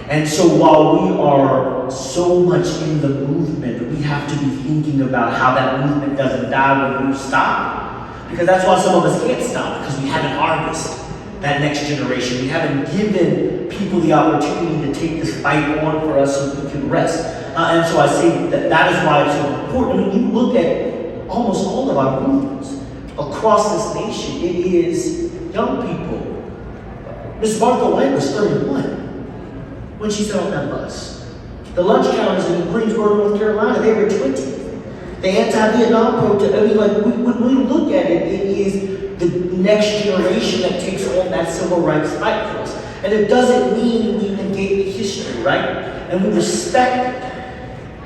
[SPEAKER 10] And so while we are so much in the movement, we have to be thinking about how that movement doesn't die when we stop. Because that's why some of us can't stop, because we haven't harvested that next generation. We haven't given people the opportunity to take this fight on for us so we can rest. And so I say that is why it's so important. I mean, you look at almost all of our movements across this nation, it is young people. Miss Martha White was 31 when she sat on that bus. The lunch counters in Greensboro, North Carolina, they were 20. The anti-Vietnam protest, I mean, like, when we look at it, it is the next generation that takes on that civil rights fight for us. And it doesn't mean we negate the history, right? And we respect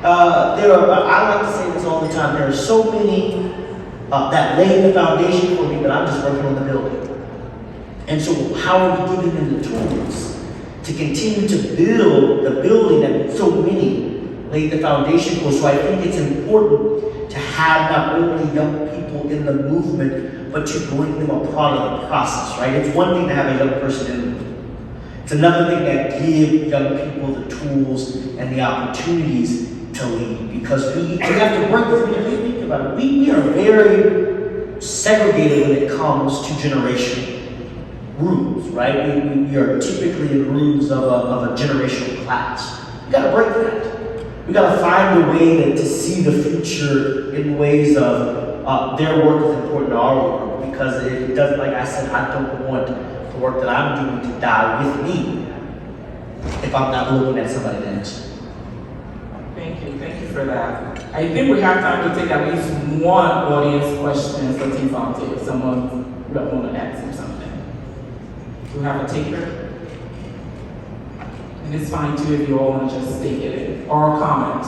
[SPEAKER 10] I like to say this all the time, there are so many that laid the foundation for me, but I'm just working on the building. And so how are we giving them the tools to continue to build the building that so many laid the foundation for? So I think it's important to have not only young people in the movement, but to bring them a part of the process, right? It's one thing to have a young person in the movement. It's another thing that give young people the tools and the opportunities to lead, because we have to break through. If you think about it, we are very segregated when it comes to generational rooms, right? We are typically in rooms of a generational class. We got to break that. We got to find a way to see the future in ways of their work is important to our work, because it doesn't, like I said, I don't want the work that I'm doing to die with me if I'm not looking at somebody next.
[SPEAKER 11] Thank you for that. I think we have time to take at least one audience question for Team Volunteer. If someone will want to ask him something. Do we have a taker? And it's fine too if you all want to just state it or comment.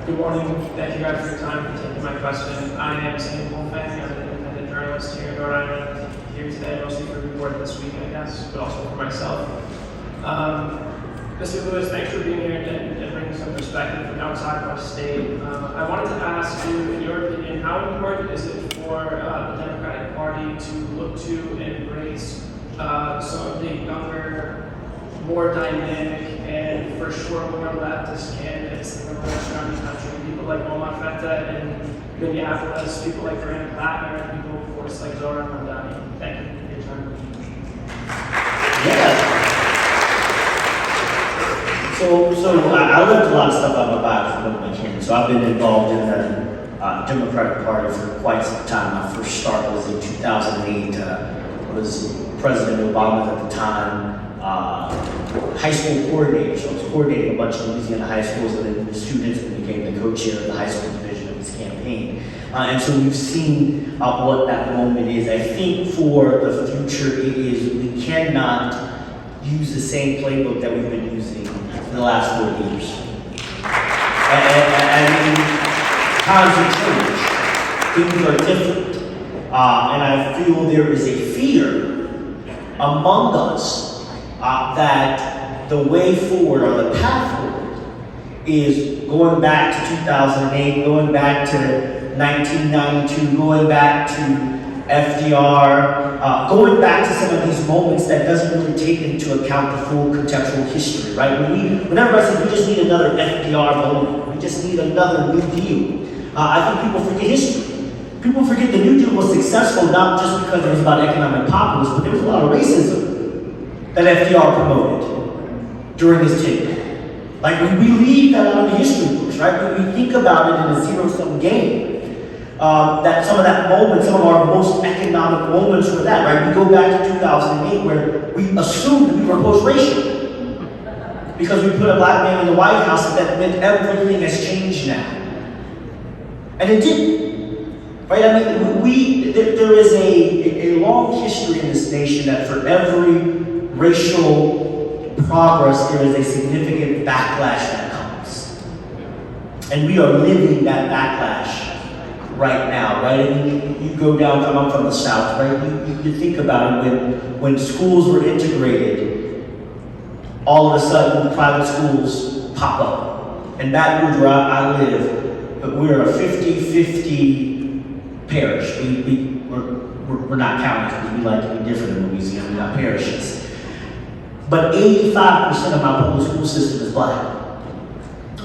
[SPEAKER 12] Good morning. Thank you guys for your time and taking my question. I am Sam Wolfang. I'm an independent journalist here in Rhode Island. Here today, mostly for report this week, I guess, but also for myself. Mr. Lewis, thanks for being here and bringing some perspective from outside of our state. I wanted to ask you, in your opinion, how important is it for the Democratic Party to look to and embrace some of the younger, more dynamic, and for sure more leftist candidates that are around the country? People like Omar Feta in Minneapolis, people like Graham Plattner, and people, of course, like Zohran Mamdani. Thank you for your time.
[SPEAKER 10] Yeah. So I looked a lot of stuff out of my bio from when I came. So I've been involved in the Democratic Party for quite some time. My first start was in 2008. I was President Obama at the time, high school coordinator. So I was coordinating a bunch of Louisiana high schools and then the students, and became the co-chair of the high school division of his campaign. And so we've seen what that moment is. I think for the future, it is we cannot use the same playbook that we've been using in the last 4 years. I mean, times have changed. Things are different. And I feel there is a fear among us that the way forward or the path forward is going back to 2008, going back to 1992, going back to FDR, going back to some of these moments that doesn't really take into account the full contextual history, right? Whenever I say we just need another FDR moment, we just need another New Deal, I think people forget history. People forget the New Deal was successful not just because it was about economic populism, but there was a lot of racism that FDR promoted during his tenure. Like we leave that out of the history books, right? We think about it in a zero-sum game. That some of that moment, some of our most economic moments were that, right? We go back to 2008 where we assumed we were post-racial because we put a black man in the White House and that meant everything has changed now. And it didn't, right? I mean, there is a long history in this nation that for every racial progress, there is a significant backlash that comes. And we are living that backlash right now, right? I mean, you go down, I'm from the South, right? You think about it, when schools were integrated, all of a sudden private schools pop up. In Baton Rouge, where I live, we're a 50-50 parish. We're not counties because we like to be different in Louisiana, we're not parishes. But 85% of my public school system is black.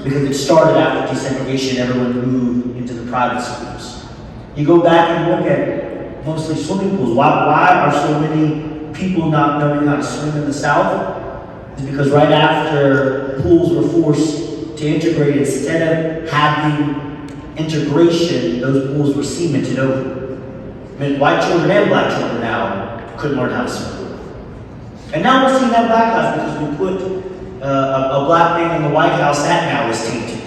[SPEAKER 10] Because it started after desegregation, everyone moved into the private schools. You go back and look at mostly swimming pools. Why are so many people not knowing how to swim in the South? It's because right after pools were forced to integrate, instead of having integration, those pools were cemented over. I mean, white children and black children now couldn't learn how to swim. And now we're seeing that backlash because we put a black man in the White House, that now is tainted.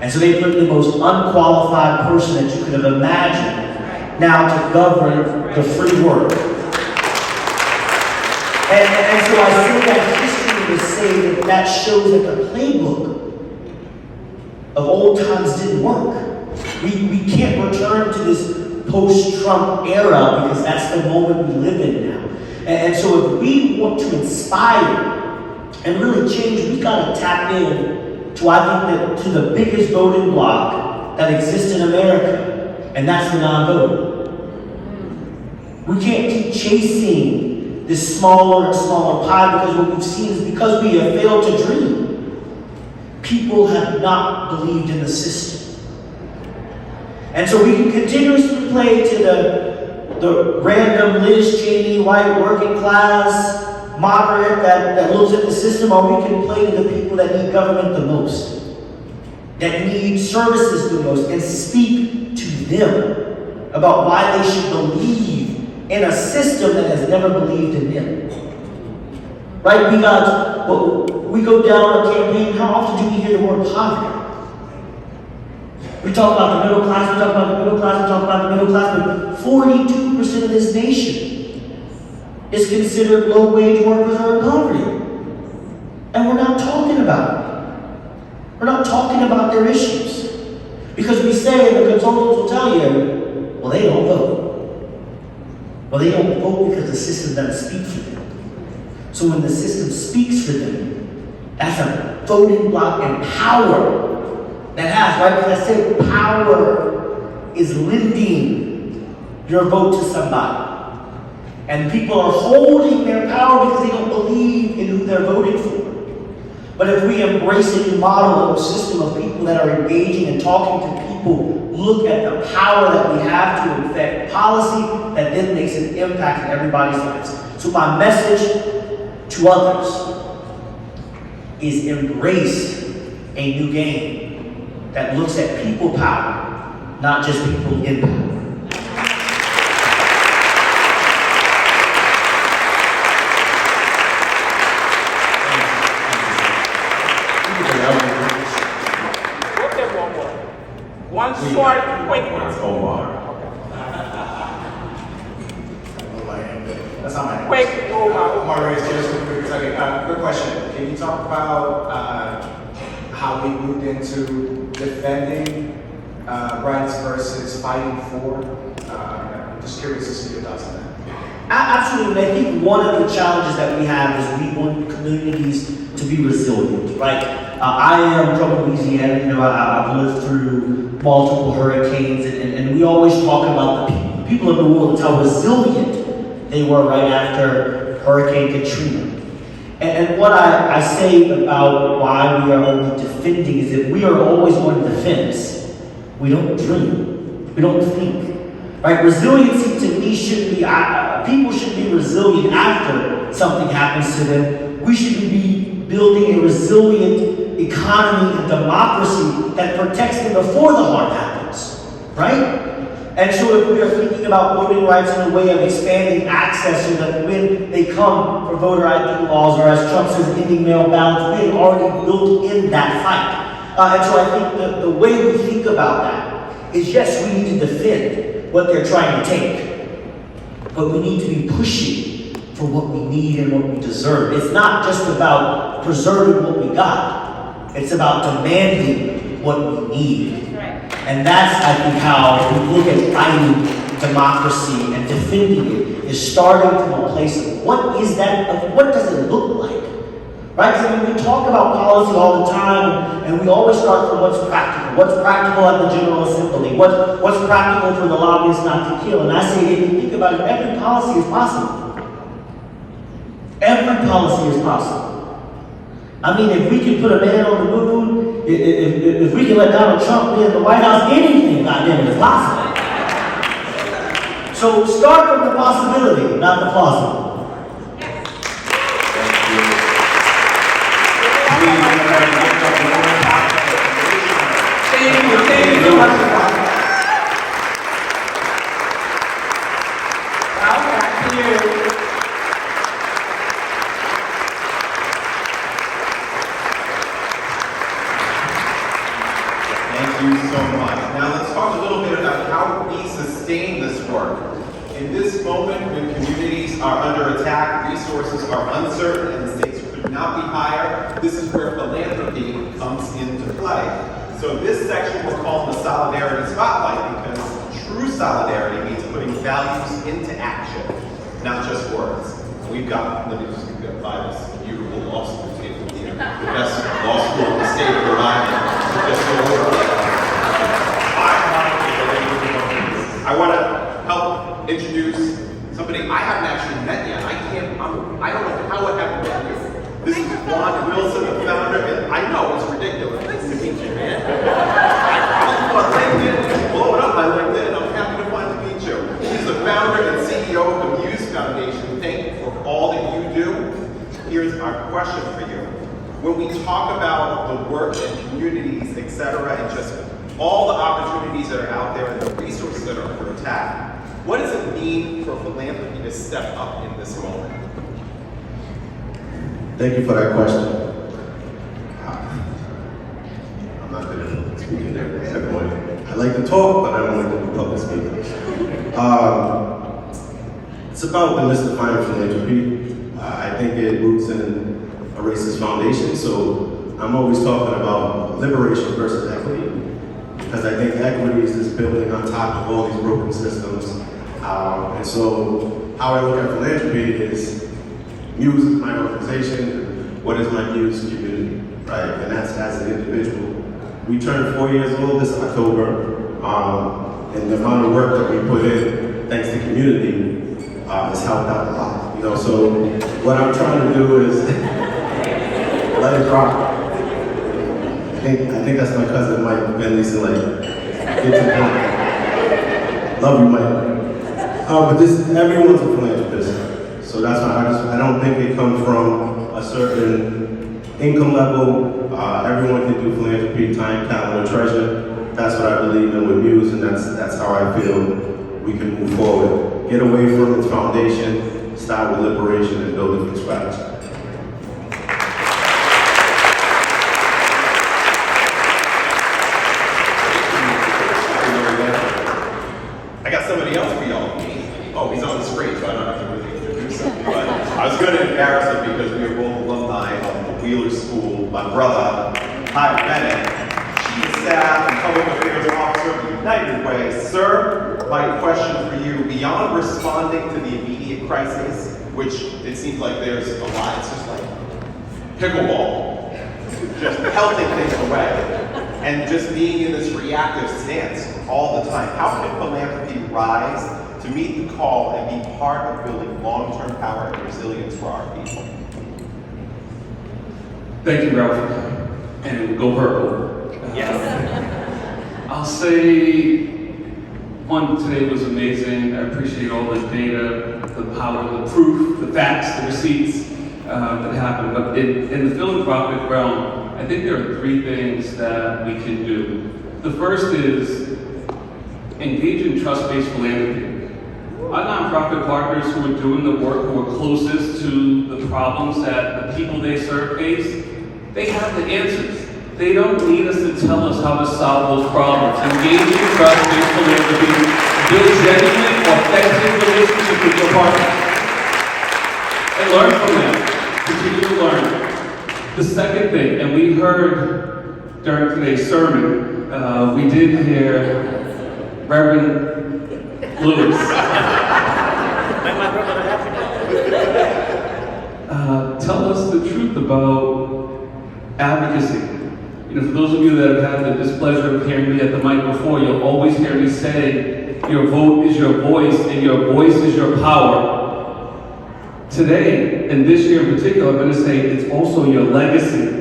[SPEAKER 10] And so they put the most unqualified person that you could have imagined now to govern the free world. And so I say that history to say that shows that the playbook of old times didn't work. We can't return to this post-Trump era because that's the moment we live in now. And so if we want to inspire and really change, we got to tap in to, I think, to the biggest voting bloc that exists in America, and that's the non-voter. We can't keep chasing this smaller and smaller pie because what we've seen is because we have failed to dream. People have not believed in the system. And so we can continuously play to the random Liz Cheney, white working class, moderate that looks at the system, or we can play to the people that need government the most, that need services the most, and speak to them about why they should believe in a system that has never believed in them. Right? We go down a campaign, how often do we hear the word poverty? We talk about the middle class, we talk about the middle class, we talk about the middle class, but 42% of this nation is considered low-wage workers or in poverty. And we're not talking about it. We're not talking about their issues. Because we say, and the consultants will tell you, well, they don't vote. Well, they don't vote because the system doesn't speak for them. So when the system speaks for them, that's a voting block and power that has, right? Because I said power is lending your vote to somebody. And people are holding their power because they don't believe in who they're voting for. But if we embrace a new model, a system of people that are engaging and talking to people, look at the power that we have to affect policy that then makes an impact in everybody's lives. So my message to others is embrace a new game that looks at people power, not just people in power.
[SPEAKER 11] One short, quick one.
[SPEAKER 13] That's not my
[SPEAKER 11] Quick,
[SPEAKER 13] Omar Reyes, just a quick second. Quick question. Can you talk about how we moved into defending rights versus fighting for? I'm just curious to see your thoughts on that.
[SPEAKER 10] Absolutely. I think one of the challenges that we have is we want communities to be resilient, right? I am from Louisiana. You know, I've lived through multiple hurricanes, and we always talk about the people in New Orleans, how resilient they were right after Hurricane Katrina. And what I say about why we are only defending is that we are always on defense. We don't dream. We don't think. Right? Resiliency to me shouldn't be, people should be resilient after something happens to them. We should be building a resilient economy and democracy that protects them before the harm happens. Right? And so if we are thinking about voting rights in a way of expanding access so that when they come for voter ID laws, or as Trump says, ending mail ballots, we have already built in that fight. And so I think the way we think about that is, yes, we need to defend what they're trying to take, but we need to be pushing for what we need and what we deserve. It's not just about preserving what we got. It's about demanding what we need. And that's, I think, how we look at fighting democracy and defending it, is starting from a place of what is that, of what does it look like? Right? So when we talk about policy all the time, and we always start from what's practical. What's practical at the General Assembly? What's practical for the lobbyists not to kill? And I say, if you think about it, every policy is possible. Every policy is possible. I mean, if we can put a man on the moon, if we can let Donald Trump be in the White House, anything, goddamn it, is possible. So start from the possibility, not the plausible.
[SPEAKER 11] Thank you so much. Back to you.
[SPEAKER 4] Thank you so much. Now let's talk a little bit about how we sustain this work. In this moment, when communities are under attack, resources are uncertain, and the stakes could not be higher, this is where philanthropy comes into play. So this section we're calling the Solidarity Spotlight, because true solidarity means putting values into action, not just words. We've got, let me just give you this beautiful law school table here, the best law school in the state of Rhode Island. I want to help introduce somebody I haven't actually met yet. I don't know how I haven't met you. This is Juan Wilson, the founder, and I know it's ridiculous. Nice to meet you, man. I follow you on LinkedIn, blowing up my LinkedIn. I'm happy to meet you. He's the founder and CEO of the Muse Foundation. Thank you for all that you do. Here's our question for you. When we talk about the work and communities, etc., and just all the opportunities that are out there and the resources that are under attack, what does it mean for philanthropy to step up in this moment?
[SPEAKER 14] Thank you for that question. I'm not good at speaking there. like to talk, but I don't like to do public speaking. It's about demystifying philanthropy. I think it roots in a racist foundation, so I'm always talking about liberation versus equity, because I think equity is just building on top of all these broken systems. And so how I look at philanthropy is Muse is my organization. What is my Muse community, right? And that's as an individual. We turned 4 years old this October, and the amount of work that we put in, thanks to community, has helped out a lot. You know, so what I'm trying to do is let it drop. I think that's my cousin Mike Bentley said, like, get to the point. Love you, Mike. But this, everyone's a philanthropist. So that's why I don't think it comes from a certain income level. Everyone can do philanthropy, time, talent, or treasure. That's what I believe in with Muse, and that's how I feel we can move forward. Get away from its foundation, start with liberation, and build it from scratch.
[SPEAKER 4] I got somebody else for y'all. Oh, he's on the screen, so I don't have to really introduce him. But I was going to embarrass him because we are both alumni of the Wheeler School. My brother, Ty Bennett, Chief of Staff and Public Affairs Officer of the United Way. Sir, my question for you, beyond responding to the immediate crisis, which it seems like there's a lot, it's just like pickleball, just pelting things away. And just being in this reactive stance all the time, how can philanthropy rise to meet the call and be part of building long-term power and resilience for our people?
[SPEAKER 15] Thank you, Ralph. And go purple.
[SPEAKER 4] Yes.
[SPEAKER 15] I'll say, one, today was amazing. I appreciate all the data, the power, the proof, the facts, the receipts that happened. But in the philanthropic realm, I think there are three things that we can do. The first is engage in trust-based philanthropy. Our nonprofit partners who are doing the work, who are closest to the problems that the people they serve face, they have the answers. They don't need us to tell us how to solve those problems. Engage in trust-based philanthropy, build genuine, authentic relationships with your partners, and learn from them. Continue to learn. The second thing, and we heard during today's sermon, we did hear Reverend Lewis tell us the truth about advocacy. You know, for those of you that have had the displeasure of hearing me at the mic before, you'll always hear me say, your vote is your voice, and your voice is your power. Today, and this year in particular, I'm going to say it's also your legacy.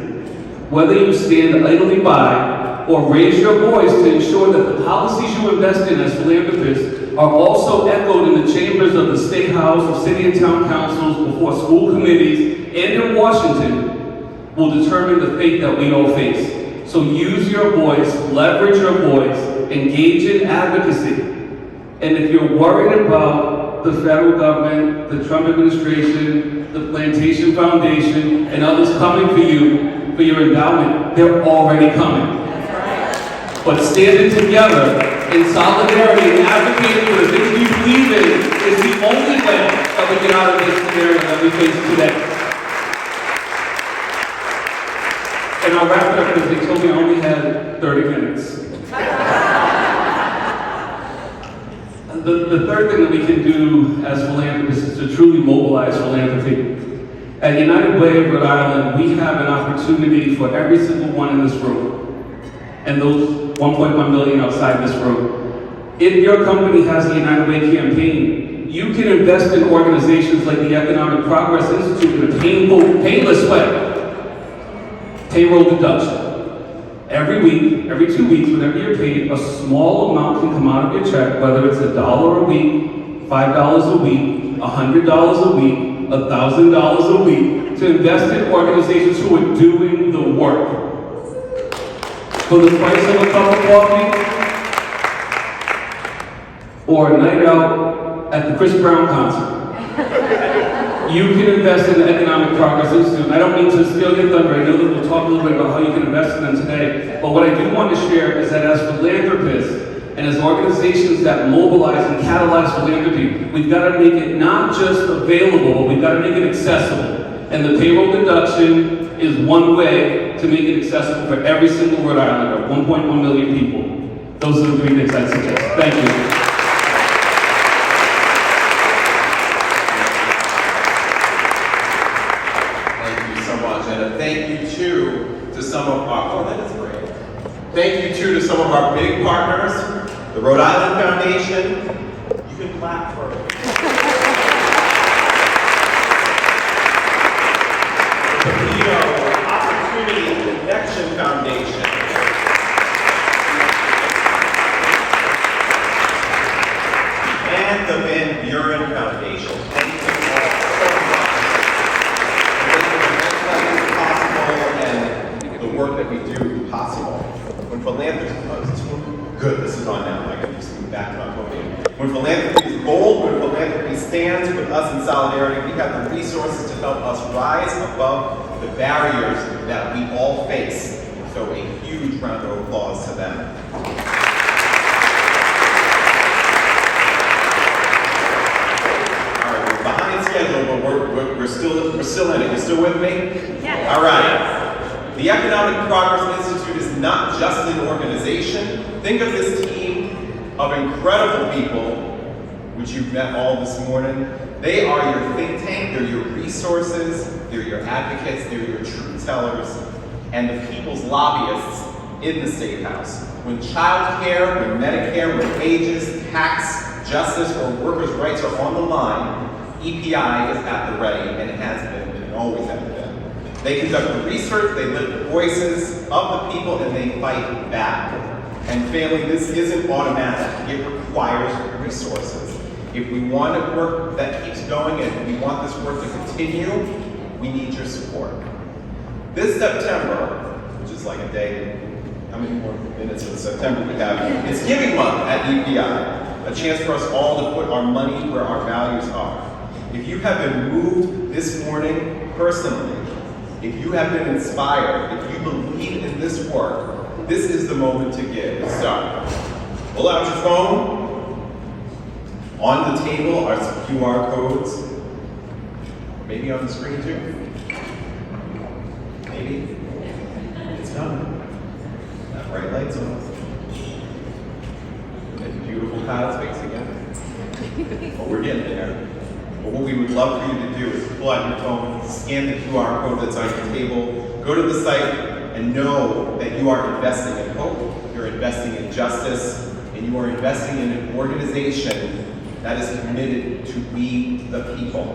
[SPEAKER 15] Whether you stand idly by or raise your voice to ensure that the policies you invest in as philanthropists are also echoed in the chambers of the State House, of City and Town Councils, before school committees, and in Washington, will determine the fate that we all face. So use your voice, leverage your voice, engage in advocacy. And if you're worried about the federal government, the Trump administration, the Plantation Foundation, and others coming for you, for your endowment, they're already coming. But standing together in solidarity and advocating for the things we believe in is the only way that we get out of this scenario that we face today. And I'll wrap it up because they told me I only had 30 minutes. The third thing that we can do as philanthropists is to truly mobilize philanthropy. At United Way of Rhode Island, we have an opportunity for every single one in this room, and those 1.1 million outside this room. If your company has a United Way campaign, you can invest in organizations like the Economic Progress Institute in a painless way. Payroll deduction. Every week, every 2 weeks, whenever you're paid, a small amount can come out of your check, whether it's $1 a week, $5 a week, $100 a week, $1,000 a week, to invest in organizations who are doing the work. For the price of a cup of coffee, or a night out at the Chris Brown concert, you can invest in the Economic Progress Institute. I don't mean to steal your thunder. I know that we'll talk a little bit about how you can invest in them today. But what I do want to share is that as philanthropists, And as organizations that mobilize and catalyze philanthropy, we've got to make it not just available, but we've got to make it accessible. And the payroll deduction is one way to make it accessible for every single Rhode Islander, 1.1 million people. Those are the 3 things I'd suggest. Thank you.
[SPEAKER 4] Thank you too to some of our, that is great. Thank you too to some of our big partners, the Rhode Island Foundation. You can clap for it. The PO, Opportunity Connection Foundation. And the Van Buren Foundation. Thank you all so much. And the work that we do possible. When philanthropy, good, this is on now, I can just move back to my podium. When philanthropy is bold, when philanthropy stands with us in solidarity, we have the resources to help us rise above the barriers that we all face. So a huge round of applause to them. All right, we're behind schedule, but we're still in it. You still with me? Yeah. All right. The Economic Progress Institute is not just an organization. Think of this team of incredible people, which you've met all this morning. They are your think tank, they're your resources, they're your advocates, they're your truth tellers, and the people's lobbyists in the State House. When child care, when Medicare, when wages, tax, justice, or workers' rights are on the line, EPI is at the ready, and it has been, and it always has been. They conduct the research, they lift the voices of the people, and they fight back. And family, this isn't automatic. It requires resources. If we want a work that keeps going and we want this work to continue, we need your support. This September, which is like a day, how many more minutes in September we have? It's Giving Month at EPI, a chance for us all to put our money where our values are. If you have been moved this morning personally, if you have been inspired, if you believe in this work, this is the moment to give. So, pull out your phone. On the table are some QR codes. Maybe on the screen too. Maybe. It's coming. That bright light's on. And beautiful clouds mixed together. But we're getting there. But what we would love for you to do is pull out your phone, scan the QR code that's on your table, go to the site, and know that you are investing in hope, you're investing in justice, and you are investing in an organization that is committed to we the people.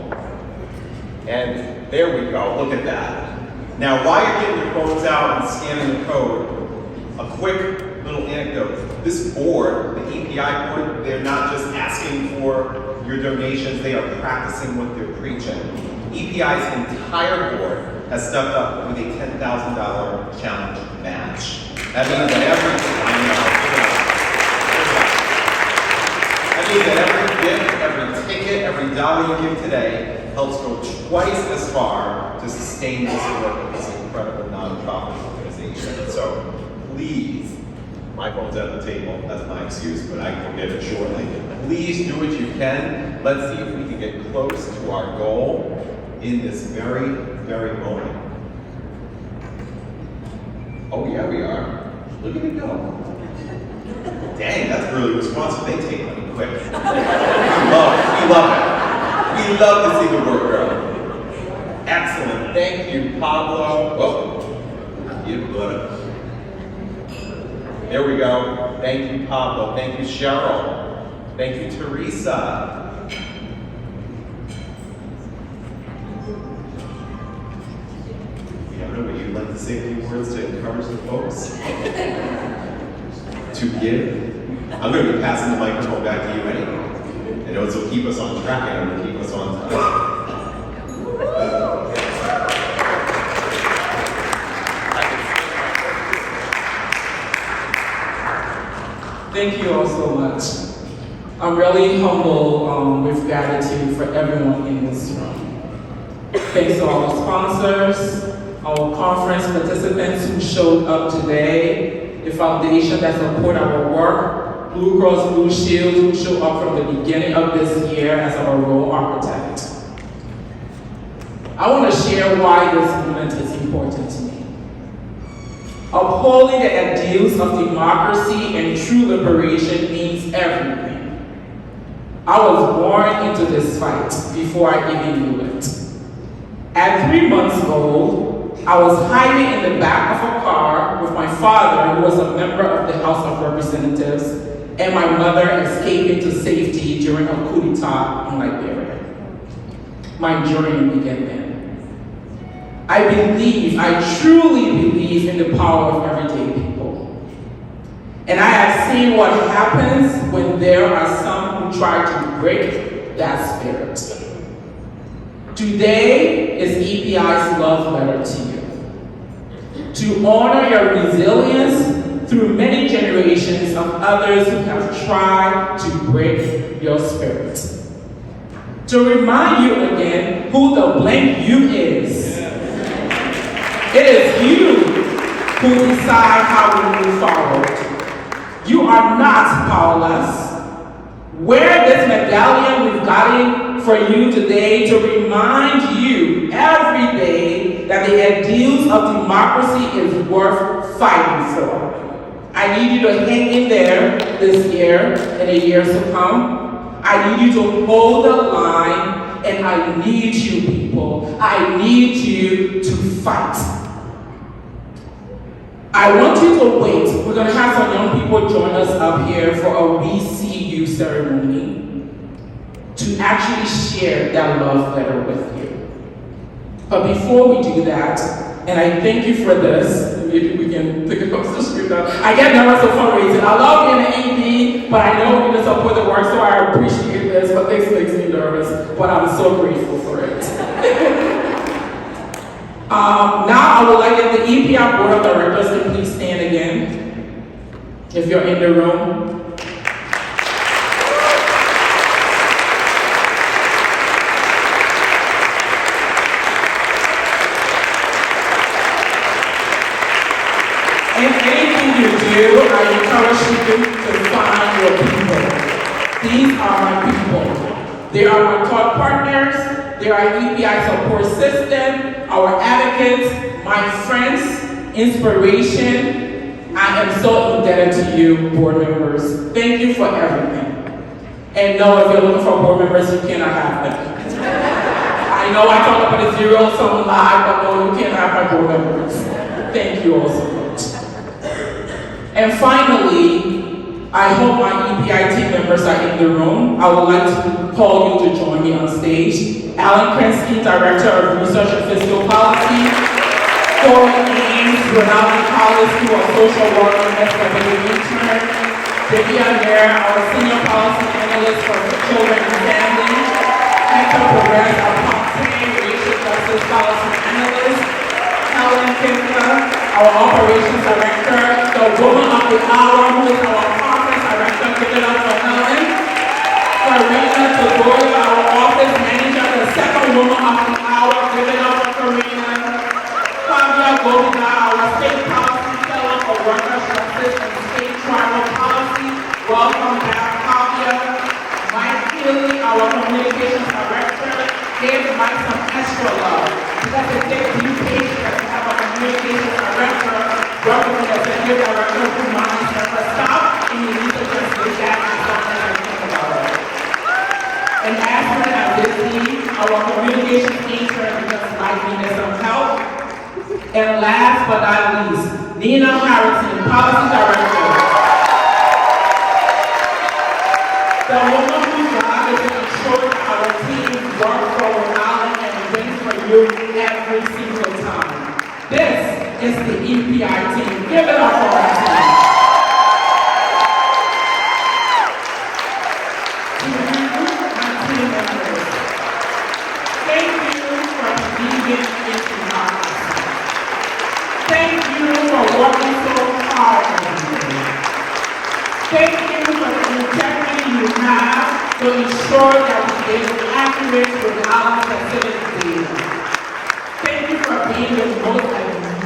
[SPEAKER 4] And there we go, look at that. Now, while you're getting your phones out and scanning the code, a quick little anecdote. This board, the EPI board, they're not just asking for your donations, they are practicing what they're preaching. EPI's entire board has stepped up with a $10,000 challenge match. That means that every gift, every ticket, every dollar you give today helps go twice as far to sustain this work of this incredible nonprofit organization. So please, my phone's at the table, that's my excuse, but I can get it shortly. Please do what you can. Let's see if we can get close to our goal in this very, very moment. Oh yeah, we are. Look at it go. Dang, that's really responsive. They take money quick. We love it. We love it. We love to see the work grow. Excellent. Thank you, Pablo. Oh, you love it. There we go. Thank you, Pablo. Thank you, Cheryl. Thank you, Teresa. Would you like to say a few words to encourage the folks to give? I'm going to be passing the microphone back to you anyway. And it'll keep us on track and it'll keep us on time.
[SPEAKER 11] Thank you all so much. I'm really humble with gratitude for everyone in this room. Thanks to all the sponsors, our conference participants who showed up today, the foundation that support our work, Blue Cross Blue Shield, who showed up from the beginning of this year as our role architect. I want to share why this movement is important to me. Upholding the ideals of democracy and true liberation means everything. I was born into this fight before I even knew it. At 3 months old, I was hiding in the back of a car with my father, who was a member of the House of Representatives, and my mother escaping to safety during a coup d'etat in Liberia. My journey began then. I truly believe in the power of everyday people. And I have seen what happens when there are some who try to break that spirit. Today is EPI's love letter to you. To honor your resilience through many generations of others who have tried to break your spirit. To remind you again who the blank you is. It is you who decide how we move forward. You are not powerless. Wear this medallion we've gotten for you today to remind you every day that the ideals of democracy is worth fighting for. I need you to hang in there this year and the years to come. I need you to hold the line, and I need you, people. I need you to fight. I want you to wait. We're going to have some young people join us up here for a We See You ceremony to actually share that love letter with you. But before we do that, and I thank you for this, maybe we can take a closer screen now. I get nervous of fundraising. I love being an AD, but I know we need to support the work, so I appreciate this, but this makes me nervous, but I'm so grateful for it. Now I would like that the EPI Board of Directors to please stand again, if you're in the room. And anything you do, I encourage you to find your people. These are my people. They are my thought partners. They are EPI support system, our advocates, my friends, inspiration. I am so indebted to you, board members. Thank you for everything. And no, if you're looking for board members, you cannot have them. I know I talked about the zero some lie, but no, you can't have my board members. Thank you all so much. And finally, I hope my EPI team members are in the room. I would like to call you to join me on stage. Alan Krensky, Director of Research and Fiscal Policy. Corey Ames, Ronaldo Collins, who are social worker and SW intern. Vivian Nair, our Senior Policy Analyst for Children and Families. Hector Perez, our Racial Justice Policy Analyst. Helen Kinka, our Operations Director. The Woman of the Hour, who is our Conference Director. Give it up for Helen. Karina Tagoya, our Office Manager, the second Woman of the Hour. Give it up for Karina. Fabia Govina, our State Policy Fellow for Workers' Justice and State Tribal Policy. Welcome back, Fabia. Mike Healy, our Communications Director. Give Mike some extra love. Because it takes you patience to have a Communications Director working with the Executive Director who monitors the stop, and you need to just look at it and think about it. And Aspen and Disney, our communications intern, just like me need some help. And last but not least, Nina Harrison, Policy Director. The woman whose job is to ensure that our teams work for Rhode Island and win for you every single time. This is the EPI team. Give it up for our team. Working so hard. Thank you for the integrity you have to ensure that we get accurate with our facilities. Thank you for being the most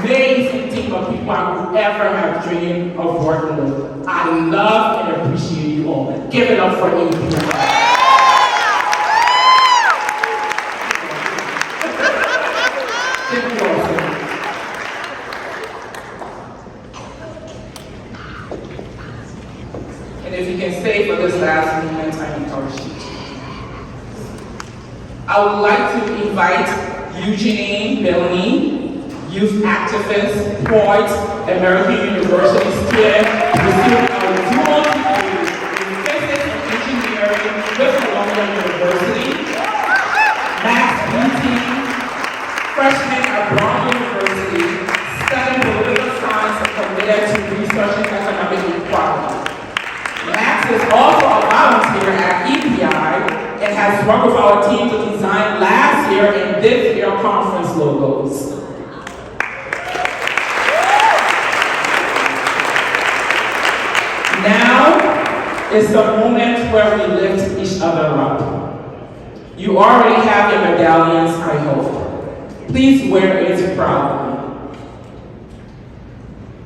[SPEAKER 11] amazing team of people I would ever have dreamed of working with. I love and appreciate moment. Give it up for EPI. And if you can stay for this last moment, I encourage you. I would like to invite Eugenie Bellamy, youth activist, poet, American University student, receiving a dual degree in physics and engineering with Columbia University, Max Beatty, freshman at Brown University, studying political science and committed to researching economic equality. Max is also a volunteer at EPI and has worked with our team to design last year and this year conference logos. Now is the moment where we lift each other up. You already have your medallions, I hope. Please wear it proudly.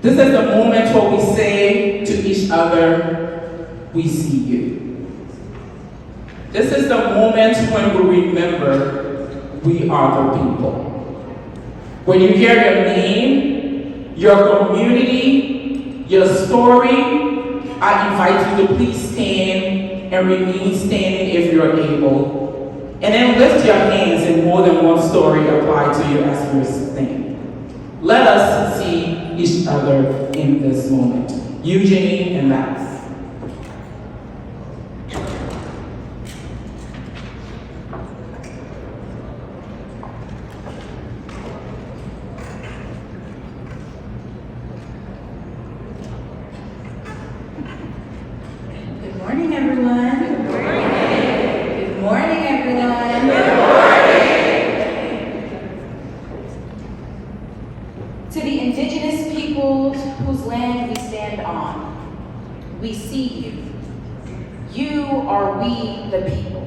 [SPEAKER 11] This is the moment where we say to each other, we see you. This is the moment when we remember we are the people. When you hear your name, your community, your story, I invite you to please stand and remain standing if you're able. And then lift your hands and more than one story apply to you as you stand. Let us see each other in this moment. Eugenie and Max.
[SPEAKER 16] Good morning, everyone. Good morning. Good morning, everyone.
[SPEAKER 1] Good morning.
[SPEAKER 16] To the indigenous peoples whose land we stand on, we see you. You are we the people.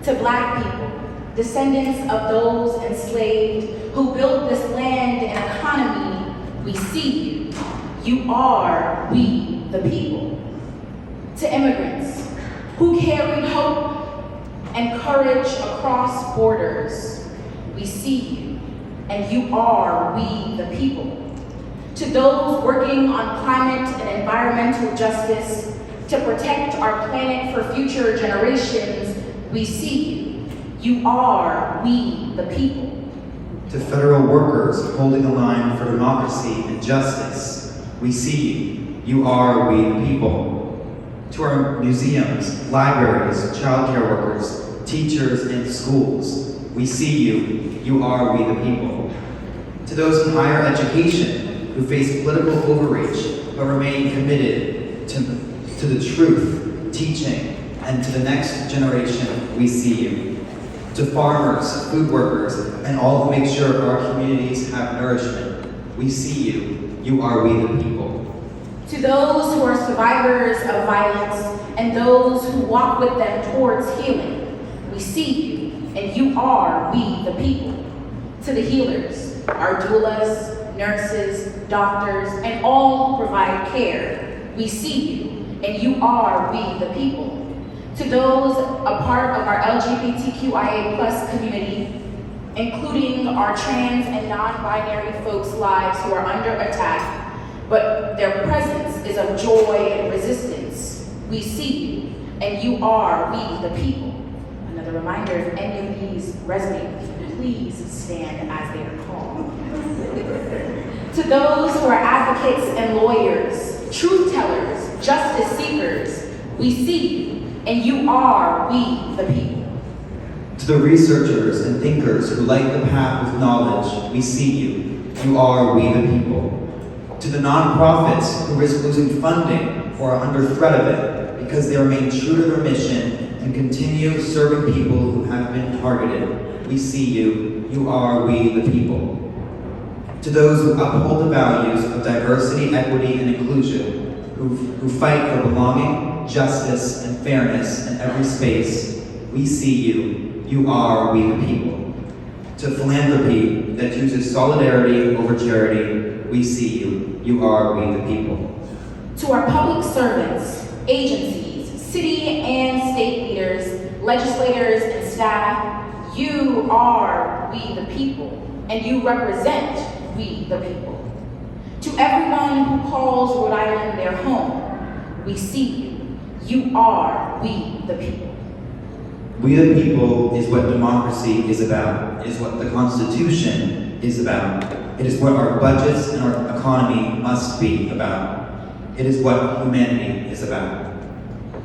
[SPEAKER 16] To Black people, descendants of those enslaved who built this land and economy, we see you. You are we the people. To immigrants who carried hope and courage across borders, we see you, and you are we the people. To those working on climate and environmental justice to protect our planet for future generations, we see you. You are we the people.
[SPEAKER 17] To federal workers holding the line for democracy and justice, we see you. You are we the people. To our museums, libraries, childcare workers, teachers, and schools, we see you. You are we the people. To those in higher education who face political overreach but remain committed to the truth, teaching, and to the next generation, we see you. To farmers, food workers, and all who make sure our communities have nourishment, we see you. You are we the people.
[SPEAKER 16] To those who are survivors of violence and those who walk with them towards healing, we see you, and you are we the people. To the healers, our doulas, nurses, doctors, and all who provide care, we see you, and you are we the people. To those a part of our LGBTQIA+ community, including our trans and non-binary folks' lives who are under attack, but their presence is of joy and resistance, we see you, and you are we the people. Another reminder, if any of these resonate with you, please stand as they are called. To those who are advocates and lawyers, truth tellers, justice seekers, we see you, and you are we the people.
[SPEAKER 17] To the researchers and thinkers who light the path with knowledge, we see you. You are we the people. To the nonprofits who risk losing funding or are under threat of it because they remain true to their mission and continue serving people who have been targeted, we see you. You are we the people. To those who uphold the values of diversity, equity, and inclusion, who fight for belonging, justice, and fairness in every space, we see you. You are we the people. To philanthropy that chooses solidarity over charity, we see you. You are we the people.
[SPEAKER 16] To our public servants agencies, city and state leaders, legislators and staff, you are we the people, and you represent we the people. To everyone who calls Rhode Island their home, we see you. You are we the people.
[SPEAKER 17] We the people is what democracy is about, is what the Constitution is about. It is what our budgets and our economy must be about. It is what humanity is about.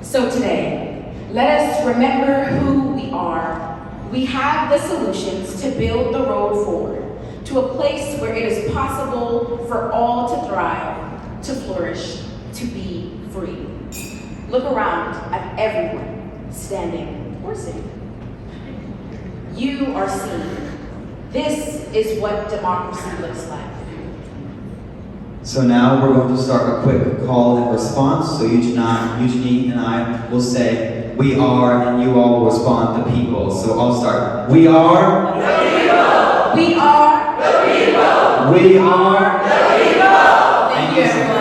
[SPEAKER 16] So today, let us remember who we are. We have the solutions to build the road forward to a place where it is possible for all to thrive, to flourish, to be free. Look around at everyone standing or sitting. You are seen. This is what democracy looks like.
[SPEAKER 17] So now we're going to start a quick call and response. So Eugenie and I will say, we are, and you all will respond, the people. So I'll start. We are
[SPEAKER 1] the people.
[SPEAKER 16] We are
[SPEAKER 1] the people.
[SPEAKER 17] We are
[SPEAKER 1] the people.
[SPEAKER 16] Thank you, everyone.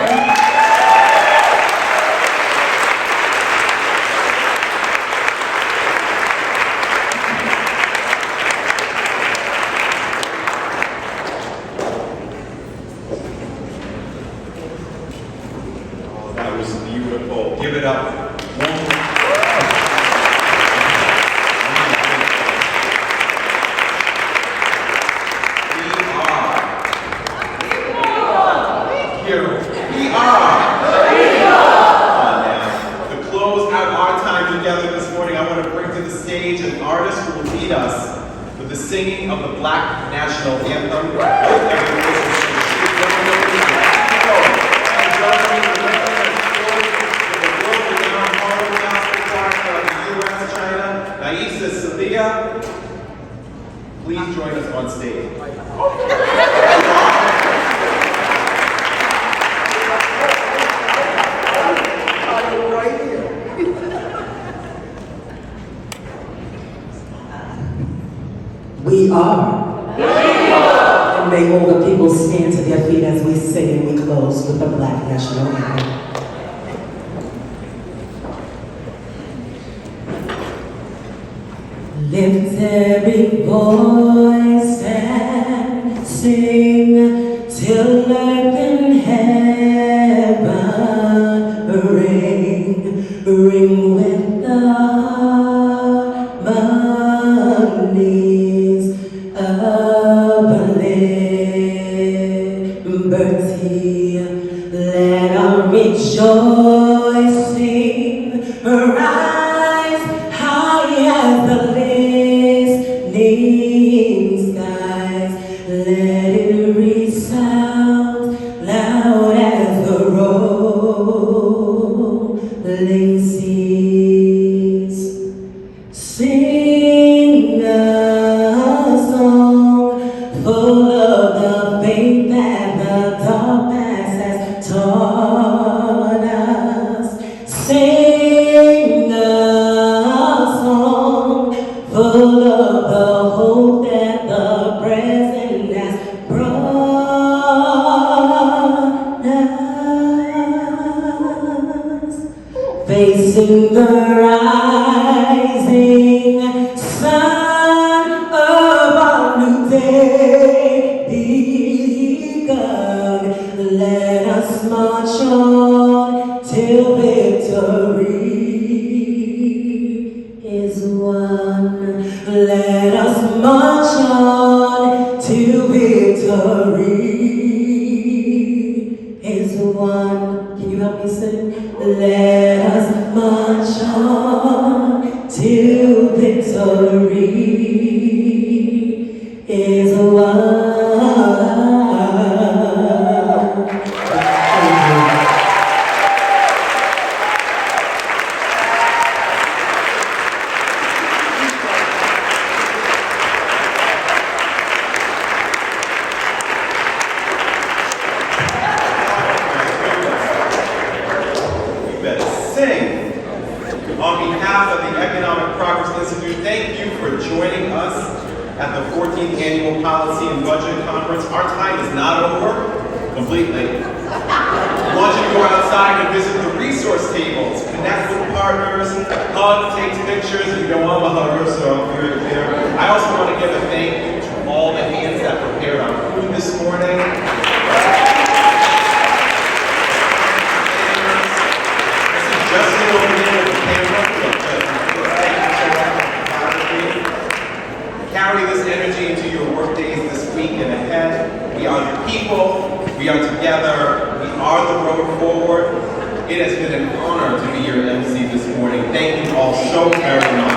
[SPEAKER 4] That was beautiful. Give it up. Singing of the Black National Anthem. Please join us on stage.
[SPEAKER 18] We are. And may all the people stand to their feet as we sing and we close with the Black National Anthem. Lift every voice and sing till earth and heaven ring with the harmonies of liberty. Let our rejoicing rise high as the listening skies. Let it resound loud as the rolling seas. Sing a song full of the faith that the dark past has taught us. Sing a song full of the hope that the present has brought us. Facing the rising sun of our new day begun. Let us march on till victory is won. Let us march on till victory is won. Can you help me sing? Let us march on till victory is won.
[SPEAKER 4] On behalf of the Economic Progress Institute, thank you for joining us at the 14th Annual Policy and Budget Conference. Our time is not over completely. want you to go outside and visit the resource tables, connect with partners, hug, take pictures. You know I'm a hugger, so I'm here to there. I also want to give a thank you to all the hands that prepared our food this morning. This is Justin over here with the camera. Carry this energy into your work days this week and ahead. We are your people. We are together. We are the road forward. It has been an honor to be your MC this morning. Thank you all so very much.